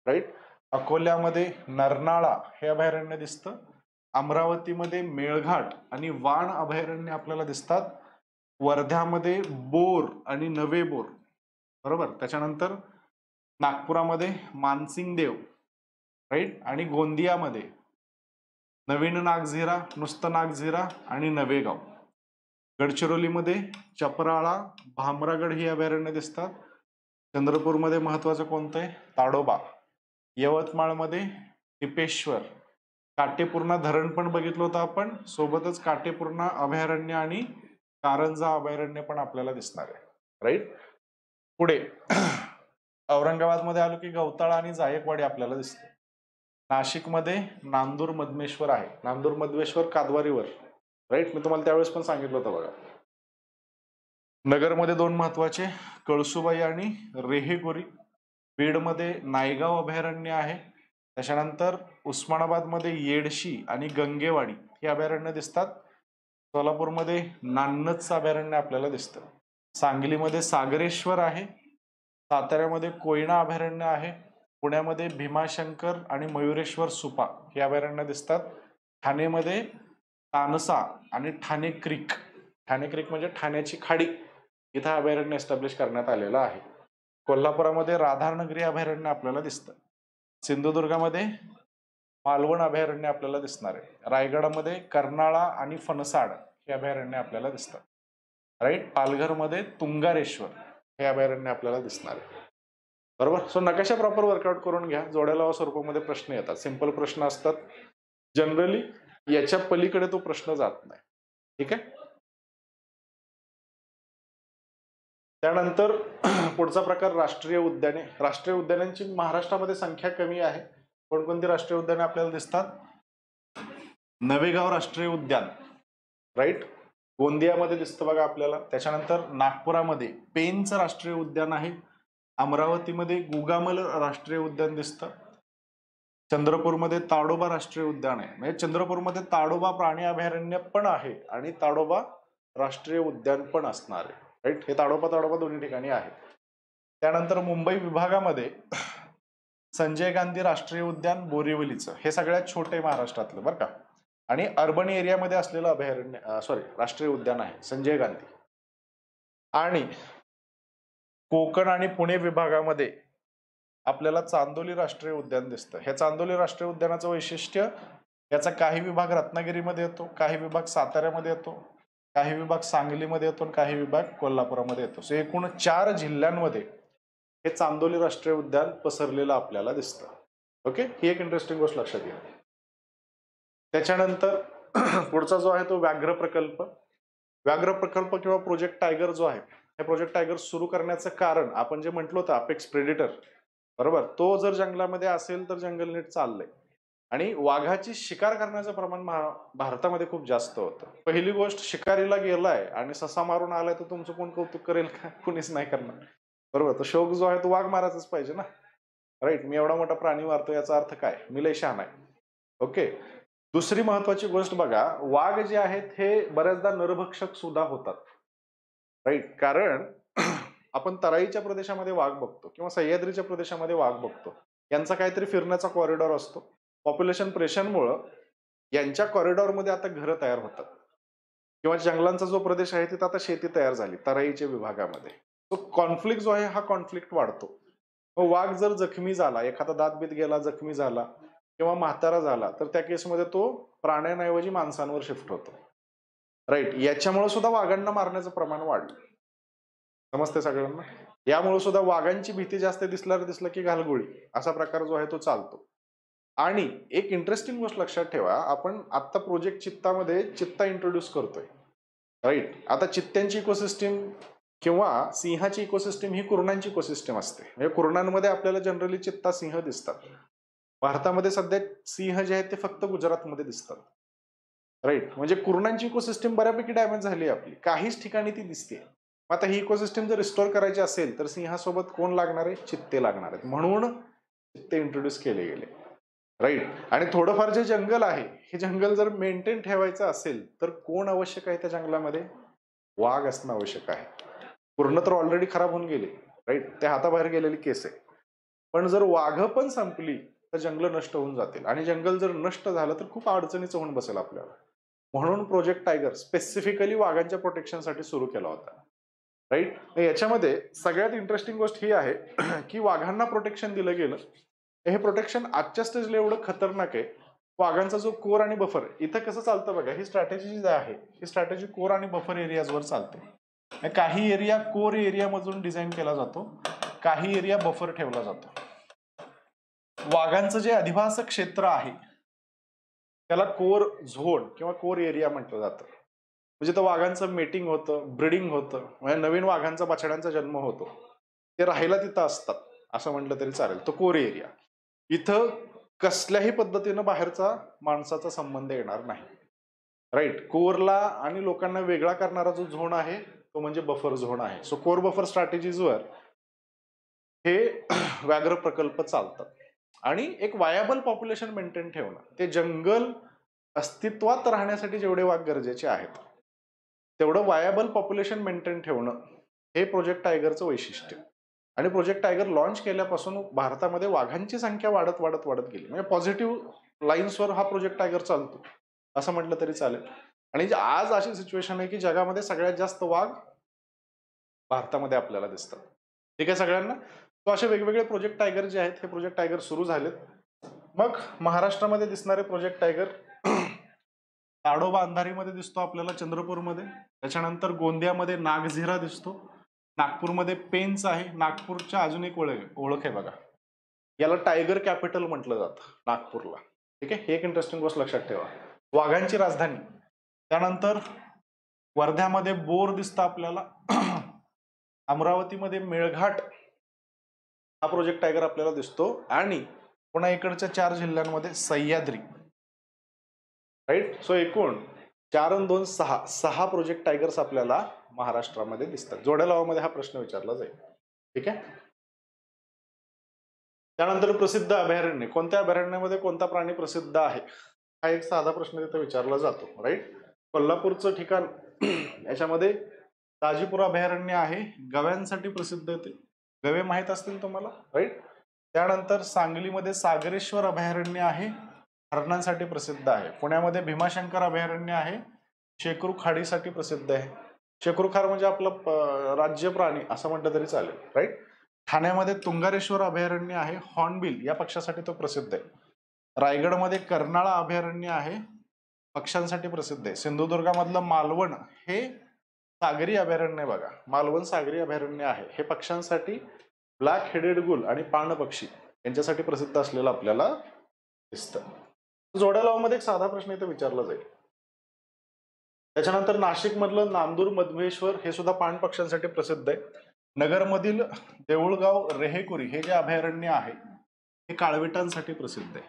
राईट, अकोल्यामध्ये नरनाळा हे अभयारण्य दिसतं. अमरावतीमध्ये मेळघाट आणि वाण अभयारण्य आपल्याला दिसतात. वर्ध्यामध्ये बोर आणि नवे बोर. बरोबर, त्याच्यानंतर नागपुरामध्ये मानसिंगदेव. राईट, आणि गोंदियामध्ये नवीन नागझिरा, नुसतं नागझिरा आणि नवेगाव. गडचिरोलीमध्ये चपराळा, भामरागड ही अभयारण्य दिसतात. चंद्रपूरमध्ये महत्वाचं कोणतं आहे? ताडोबा. यवतमाळमध्ये टिपेश्वर. काटेपूर्णा धरण पण बघितलं होतं आपण, सोबतच काटेपूर्णा अभयारण्य आणि कारंजा अभयारण्य पण आपल्याला दिसणार आहे. राईट, पुढे औरंगाबादमध्ये आलो की गवताळा आणि जायकवाडी आपल्याला दिसते. नाशिकमध्ये नांदूर मधमेश्वर आहे. नांदूर मधमेश्वर कादवारीवर. राईट, मी तुम्हाला त्यावेळेस पण सांगितलं होतं बघा. नगरमध्ये दोन महत्वाचे, कळसुबाई आणि रेहेगोरी. बीडमध्ये नायगाव अभयारण्य आहे. त्याच्यानंतर उस्मानाबादमध्ये येडशी आणि गंगेवाडी ही अभयारण्य दिसतात. सोलापूरमध्ये नान्नजचं अभयारण्य आपल्याला दिसतं. सांगलीमध्ये सागरेश्वर आहे. साताऱ्यामध्ये कोयना अभयारण्य आहे. पुण्यामध्ये भीमाशंकर आणि मयुरेश्वर सुपा ही अभयारण्य दिसतात. ठाणेमध्ये तानसा आणि ठाणे क्रीक. ठाणे क्रीक म्हणजे ठाण्याची खाडी, इथं अभयारण्य एस्टॅब्लिश करण्यात आलेलं आहे. कोल्हापुरामध्ये राधानगरी अभयारण्य आपल्याला दिसतं. सिंधुदुर्गामध्ये मालवण अभयारण्य आपल्याला दिसणार आहे. रायगडामध्ये कर्नाळा आणि फणसाड हे अभयारण्य आपल्याला दिसतात. राईट, पालघरमध्ये तुंगारेश्वर हे अभयारण्य आपल्याला दिसणार आहे. बरोबर. सो नकाशा प्रॉपर वर्कआउट करून घ्या. जोड्या लावा स्वरूपामध्ये प्रश्न येतात, सिंपल प्रश्न असतात जनरली, याच्या पलीकडे तो प्रश्न जात नाही. ठीक आहे. त्यानंतर पुढचा प्रकार राष्ट्रीय उद्याने. राष्ट्रीय उद्यानांची महाराष्ट्रामध्ये संख्या कमी आहे. कोणकोणती राष्ट्रीय उद्याने आपल्याला दिसतात? नवेगाव राष्ट्रीय उद्यान, राईट, गोंदियामध्ये दिसतं बघा आपल्याला. त्याच्यानंतर नागपुरामध्ये पेनचं राष्ट्रीय उद्यान आहे. अमरावतीमध्ये गुगामल राष्ट्रीय उद्यान दिसतं. चंद्रपूरमध्ये ताडोबा राष्ट्रीय उद्यान आहे. म्हणजे चंद्रपूरमध्ये ताडोबा प्राणी अभयारण्य पण आहे आणि ताडोबा राष्ट्रीय उद्यान पण असणार आहे. राईट, हे ताडोबा दोन्ही ठिकाणी आहे. त्यानंतर मुंबई विभागामध्ये संजय गांधी राष्ट्रीय उद्यान बोरिवलीचं, हे सगळ्यात छोटे महाराष्ट्रातलं बरं का, आणि अर्बन एरियामध्ये असलेलं अभयारण्य राष्ट्रीय उद्यान आहे संजय गांधी. आणि कोकण आणि पुणे विभागामध्ये आपल्याला चांदोली राष्ट्रीय उद्यान दिसतं. हे चांदोली राष्ट्रीय उद्यानाचं वैशिष्ट्य, याचा काही विभाग रत्नागिरीमध्ये येतो, काही विभाग साताऱ्यामध्ये येतो, काही विभाग सांगलीमध्ये येतो, काही विभाग कोल्हापुरामध्ये येतो. सो एकूण 4 जिल्ह्यांमध्ये हे चांदोली राष्ट्रीय उद्यान पसरलेलं आपल्याला दिसतं. ओके, ही एक इंटरेस्टिंग गोष्ट लक्षात घ्या. त्याच्यानंतर पुढचा जो आहे तो व्याघ्र प्रकल्प. व्याघ्र प्रकल्प किंवा प्रोजेक्ट टायगर जो आहे, हे प्रोजेक्ट टायगर सुरू करण्याचं कारण आपण जे म्हटलं होतं अपेक्स प्रेडिटर, बरोबर, तो जर जंगलामध्ये असेल तर जंगल नीट चाललंय. आणि वाघाची शिकार करण्याचं प्रमाण भारतामध्ये खूप जास्त होतं. पहिली गोष्ट, शिकारीला गेलाय आणि ससा मारून आलाय तर तुमचं कोण कौतुक करेल का? कुणीच नाही करणार, बरोबर. तर शौक जो आहे तो वाघ मारायचाच पाहिजे ना, राईट. मी एवढा मोठा प्राणी मारतो याचा अर्थ काय? मी लय शहाणा आहे. ओके. दुसरी महत्वाची गोष्ट बघा, वाघ जे आहेत हे बऱ्याचदा नरभक्षक सुद्धा होतात, राईट. कारण आपण तराईच्या प्रदेशामध्ये वाघ बघतो किंवा सह्याद्रीच्या प्रदेशामध्ये वाघ बघतो. यांचा काहीतरी फिरण्याचा कॉरिडॉर असतो. पॉप्युलेशन प्रेशरमुळं यांच्या कॉरिडॉरमध्ये आता घरं तयार होतात किंवा जंगलांचा जो प्रदेश आहे तिथं आता शेती तयार झाली तराईच्या विभागामध्ये. तो कॉन्फ्लिक्ट जो आहे हा कॉन्फ्लिक्ट वाढतो. वाघ जर जखमी झाला, एखादा दात बीत गेला, जखमी झाला किंवा म्हातारा झाला तर त्या केसमध्ये तो प्राण्यांऐवजी माणसांवर शिफ्ट होतो, राईट. याच्यामुळे सुद्धा वाघांना मारण्याचं प्रमाण वाढलं. समजते सगळ्यांना? यामुळे सुद्धा वाघांची भीती जास्त दिसलं की घालगोळी असा प्रकार जो आहे तो चालतो. आणि एक इंटरेस्टिंग गोष्ट लक्षात ठेवा, आपण आता प्रोजेक्ट चित्तामध्ये चित्ता इंट्रोड्यूस करतोय, राईट. आता चित्त्यांची इकोसिस्टीम किंवा सिंहाची इकोसिस्टीम ही कुर्णांची इकोसिस्टीम असते. म्हणजे कुर्णांमध्ये आपल्याला जनरली चित्ता सिंह दिसतात. भारतामध्ये सध्या सिंह जे आहेत ते फक्त गुजरातमध्ये दिसतात, राईट. म्हणजे कुर्णांची इकोसिस्टीम बऱ्यापैकी डॅमेज झाली आपली, काहीच ठिकाणी ती दिसते. आता ही इकोसिस्टीम जर रिस्टोर करायची असेल तर सिंहासोबत कोण लागणार आहे? चित्ते लागणार आहेत. म्हणून चित्ते इंट्रोड्यूस केले गेले, राईट. आणि थोडंफार जे जंगल आहे हे जंगल जर मेंटेन ठेवायचं असेल तर कोण आवश्यक आहे त्या जंगलामध्ये? वाघ असणं आवश्यक आहे. पूर्ण तर ऑलरेडी खराब होऊन गेले, राईट, त्या हाताबाहेर गेलेली केस आहे. पण जर वाघ पण संपली तर जंगल नष्ट होऊन जातील आणि जंगल जर नष्ट झालं तर खूप अडचणीचं होऊन बसेल आपल्याला. म्हणून प्रोजेक्ट टायगर स्पेसिफिकली वाघांच्या प्रोटेक्शनसाठी सुरू केला होता, राईट. याच्यामध्ये सगळ्यात इंटरेस्टिंग गोष्ट ही आहे की वाघांना प्रोटेक्शन दिलं गेलं. हे प्रोटेक्शन आजच्या स्टेजला एवढं खतरनाक आहे. वाघांचा जो कोर आणि बफर इथं कसं चालतं बघा, ही स्ट्रॅटेजी जी आहे ही स्ट्रॅटेजी कोर आणि बफर एरियाजवर चालते. काही एरिया कोर एरिया मधून डिझाईन केला जातो, काही एरिया बफर ठेवला जातो. वाघांचं जे अधिवास क्षेत्र आहे त्याला कोर झोन किंवा कोर एरिया म्हटलं जातं. म्हणजे तर वाघांचं मेटिंग होतं, ब्रीडिंग होतं, म्हणजे नवीन वाघांचा बछड्यांचा जन्म होतो, ते राहायला तिथं असतात असं म्हटलं तरी चालेल. तो कोर एरिया. इथं कसल्याही पद्धतीनं बाहेरचा माणसाचा संबंध येणार नाही, राईट. कोरला आणि लोकांना वेगळा करणारा जो झोन आहे तो म्हणजे बफर झोन आहे. सो कोर बफर स्ट्रॅटेजीजवर हे व्याघ्र प्रकल्प चालतात. आणि एक वायबल पॉप्युलेशन मेंटेन ठेवणं, ते जंगल अस्तित्वात राहण्यासाठी जेवढे वाघ गरजेचे आहेत तेवढं वायबल पॉप्युलेशन मेंटेन ठेवणं हे प्रोजेक्ट टायगरचं वैशिष्ट्य. आणि प्रोजेक्ट टायगर लॉन्च केल्यापासून भारतामध्ये वाघांची संख्या वाढत वाढत वाढत गेली. म्हणजे पॉझिटिव्ह लाईन्सवर हा प्रोजेक्ट टायगर चालतो असं म्हटलं तरी चालेल. आणि आज अशी सिच्युएशन आहे की जगामध्ये सगळ्यात जास्त वाघ भारतामध्ये आपल्याला दिसतात. ठीक आहे सगळ्यांना? तो असे वेगवेगळे प्रोजेक्ट टायगर जे आहेत हे प्रोजेक्ट टायगर सुरू झालेत. मग महाराष्ट्रामध्ये दिसणारे प्रोजेक्ट टायगर ताडोबा अंधारीमध्ये दिसतो आपल्याला चंद्रपूरमध्ये. त्याच्यानंतर गोंदियामध्ये नागझिरा दिसतो. नागपूरमध्ये पेंच आहे. नागपूरच्या अजून एक ओळख आहे बघा, याला टायगर कॅपिटल म्हटलं जातं नागपूरला. ठीक आहे, हे एक इंटरेस्टिंग गोष्ट लक्षात ठेवा. वाघांची राजधानी. त्यानंतर वर्ध्यामध्ये बोर दिसतं आपल्याला. अमरावतीमध्ये मेळघाट हा प्रोजेक्ट टायगर आपल्याला दिसतो. आणि पुन्हा इकडच्या 4 जिल्ह्यांमध्ये सह्याद्री. राईट. सो एकूण 4 आणि 2 6 प्रोजेक्ट टायगर्स आपल्याला महाराष्ट्रामध्ये दिसतात. जोड्या लावामध्ये हा प्रश्न विचारला जाईल. ठीक आहे. त्यानंतर प्रसिद्ध अभयारण्य. कोणत्या अभयारण्यामध्ये कोणता प्राणी प्रसिद्ध आहे, हा एक साधा प्रश्न तिथे विचारला जातो. राईट. कोल्हापूरचं ठिकाण याच्यामध्ये ताजीपुरा अभयारण्य आहे, गव्यांसाठी प्रसिद्ध आहे. ते गवे माहीत असतील तुम्हाला. राईट. त्यानंतर सांगलीमध्ये सागरेश्वर अभयारण्य आहे, हरणांसाठी प्रसिद्ध आहे. पुण्यामध्ये भीमाशंकर अभयारण्य आहे, शेकरू खाडीसाठी प्रसिद्ध आहे. शेकरू खार म्हणजे आपलं राज्य प्राणी असं म्हटलं तरी चालेल. राईट. ठाण्यामध्ये तुंगारेश्वर अभयारण्य आहे, हॉर्नबिल या पक्षासाठी तो प्रसिद्ध आहे. रायगडमध्ये कर्नाळा अभयारण्य आहे, पक्ष्यांसाठी प्रसिद्ध आहे. सिंधुदुर्गामधलं मालवण हे सागरी अभयारण्य आहे बघा, मालवण सागरी अभयारण्य आहे. हे पक्ष्यांसाठी ब्लॅक हेडेड गुल आणि पाणपक्षी यांच्यासाठी प्रसिद्ध असलेलं आपल्याला दिसतं. जोड्या लावमध्ये एक साधा प्रश्न इथे विचारला जाईल. त्याच्यानंतर नाशिक मधलं नांदूर मधमेश्वर हे सुद्धा पाणपक्ष्यांसाठी प्रसिद्ध आहे. नगरमधील देऊळगाव रेहेकुरी हे जे अभयारण्य आहे हे काळविटांसाठी प्रसिद्ध आहे.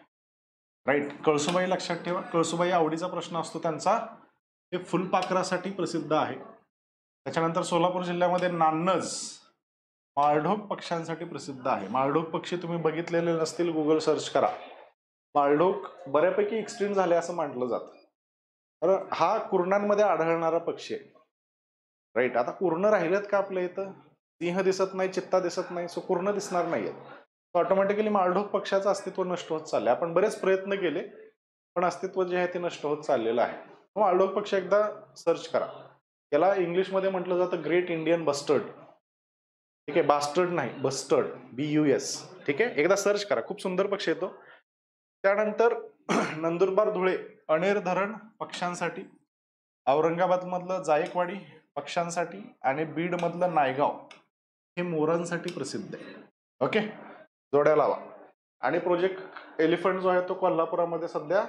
राईट. कळसुबाई लक्षात ठेवा, कळसुबाई आवडीचा प्रश्न असतो त्यांचा, हे फुलपाखरासाठी प्रसिद्ध आहे. त्याच्यानंतर सोलापूर जिल्ह्यामध्ये नान्नज माळढोक पक्ष्यांसाठी प्रसिद्ध आहे. माळढोक पक्षी तुम्ही बघितलेले नसतील, गुगल सर्च करा. माळढोक बऱ्यापैकी एक्सटिंक्ट झाले असं म्हटलं जातं. तर हा कुरणांमध्ये आढळणारा पक्षी आहे. राईट. आता कुर्ण राहिलेत का आपल्या इथं? सिंह दिसत नाही, चित्ता दिसत नाही, सो कुर्ण दिसणार नाहीयेत. ऑटोमॅटिकली माळढोक पक्षाचं अस्तित्व नष्ट होत चाललंय. आपण बरेच प्रयत्न केले पण अस्तित्व जे आहे ते नष्ट होत चाललेलं आहे. माळढोक पक्षी एकदा सर्च करा. याला इंग्लिशमध्ये म्हटलं जातं ग्रेट इंडियन बस्टर्ड. ठीक आहे, बास्टर्ड नाही, बस्टर्ड, BUS. ठीक आहे, एकदा सर्च करा, खूप सुंदर पक्षी येतो. त्यानंतर नंदुरबार धुळे अणेर धरण पक्ष्यांसाठी, औरंगाबाद मधलं जायकवाडी पक्ष्यांसाठी आणि बीड मधलं नायगाव हे मोरांसाठी प्रसिद्ध आहे. ओके, जोड्या लावा. आणि प्रोजेक्ट एलिफंट जो आहे तो कोल्हापुरामध्ये सध्या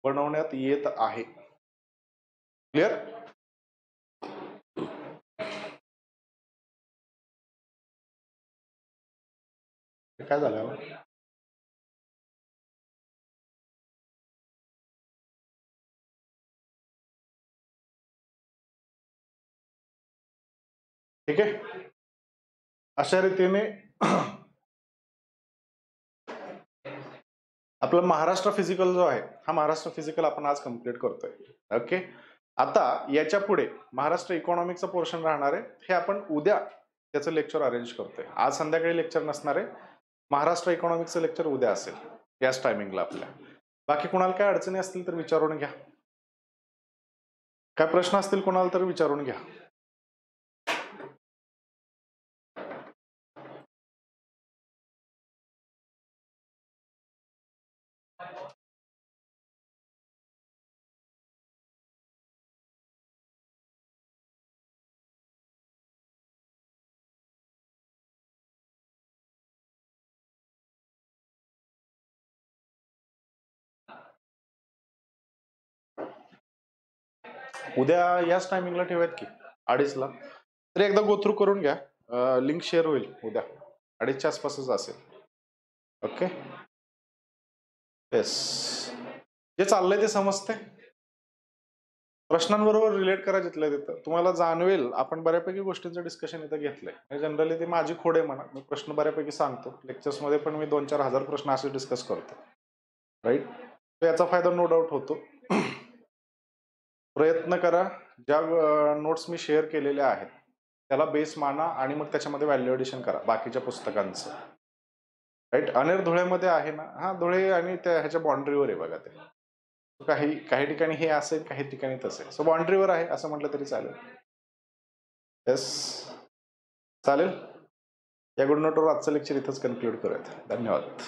बनवण्यात येत आहे. क्लिअर. काय झालं? ठीक आहे, अशा रीतीने आपला महाराष्ट्र फिजिकल जो आहे हा महाराष्ट्र फिजिकल आपण आज कम्प्लीट करतोय. ओके. आता याच्या पुढे महाराष्ट्र इकॉनॉमिकचं पोर्शन राहणार आहे, हे आपण उद्या त्याचं लेक्चर अरेंज करतोय. आज संध्याकाळी लेक्चर नसणार आहे. महाराष्ट्र इकॉनॉमिक्सचं लेक्चर उद्या असेल याच टायमिंगला आपल्या. बाकी कोणाला काय अडचणी असतील तर विचारून घ्या, काय प्रश्न असतील कोणाला तर विचारून घ्या. उद्या याच टायमिंगला ठेवूयात की 2:30ला. तर एकदा गोथ्रू करून घ्या, लिंक शेअर होईल उद्या 2:30च्या आसपासच असेल. ओके. येस, जे चाललंय ते समजते. प्रश्नांबरोबर रिलेट करा जिथलं तिथं, तुम्हाला जाणवेल आपण बऱ्यापैकी गोष्टींचं डिस्कशन इथं घेतलंय. जनरली ती माझी खोड आहे म्हणा, मी प्रश्न बऱ्यापैकी सांगतो. लेक्चर्स मध्ये पण मी 2-4 हजार प्रश्न असे डिस्कस करतो. राईट. तर याचा फायदा नो डाऊट होतो. प्रयत्न करा, ज्या नोट्स मी शेअर केलेल्या आहेत त्याला बेस माना आणि मग त्याच्यामध्ये व्हॅल्युएडिशन करा बाकीच्या पुस्तकांचं. राईट. अनेर धुळ्यामध्ये आहे ना, हा धुळे आणि त्या ह्याच्या बाउंड्रीवर आहे बघा. ते काही ठिकाणी हे असेल, काही ठिकाणी तसे, सो बाउंड्रीवर आहे असं म्हटलं तरी चालेल. येस, चालेल. या गुड नोटवर आजचं लेक्चर इथंच कन्क्लूड करूयात. धन्यवाद.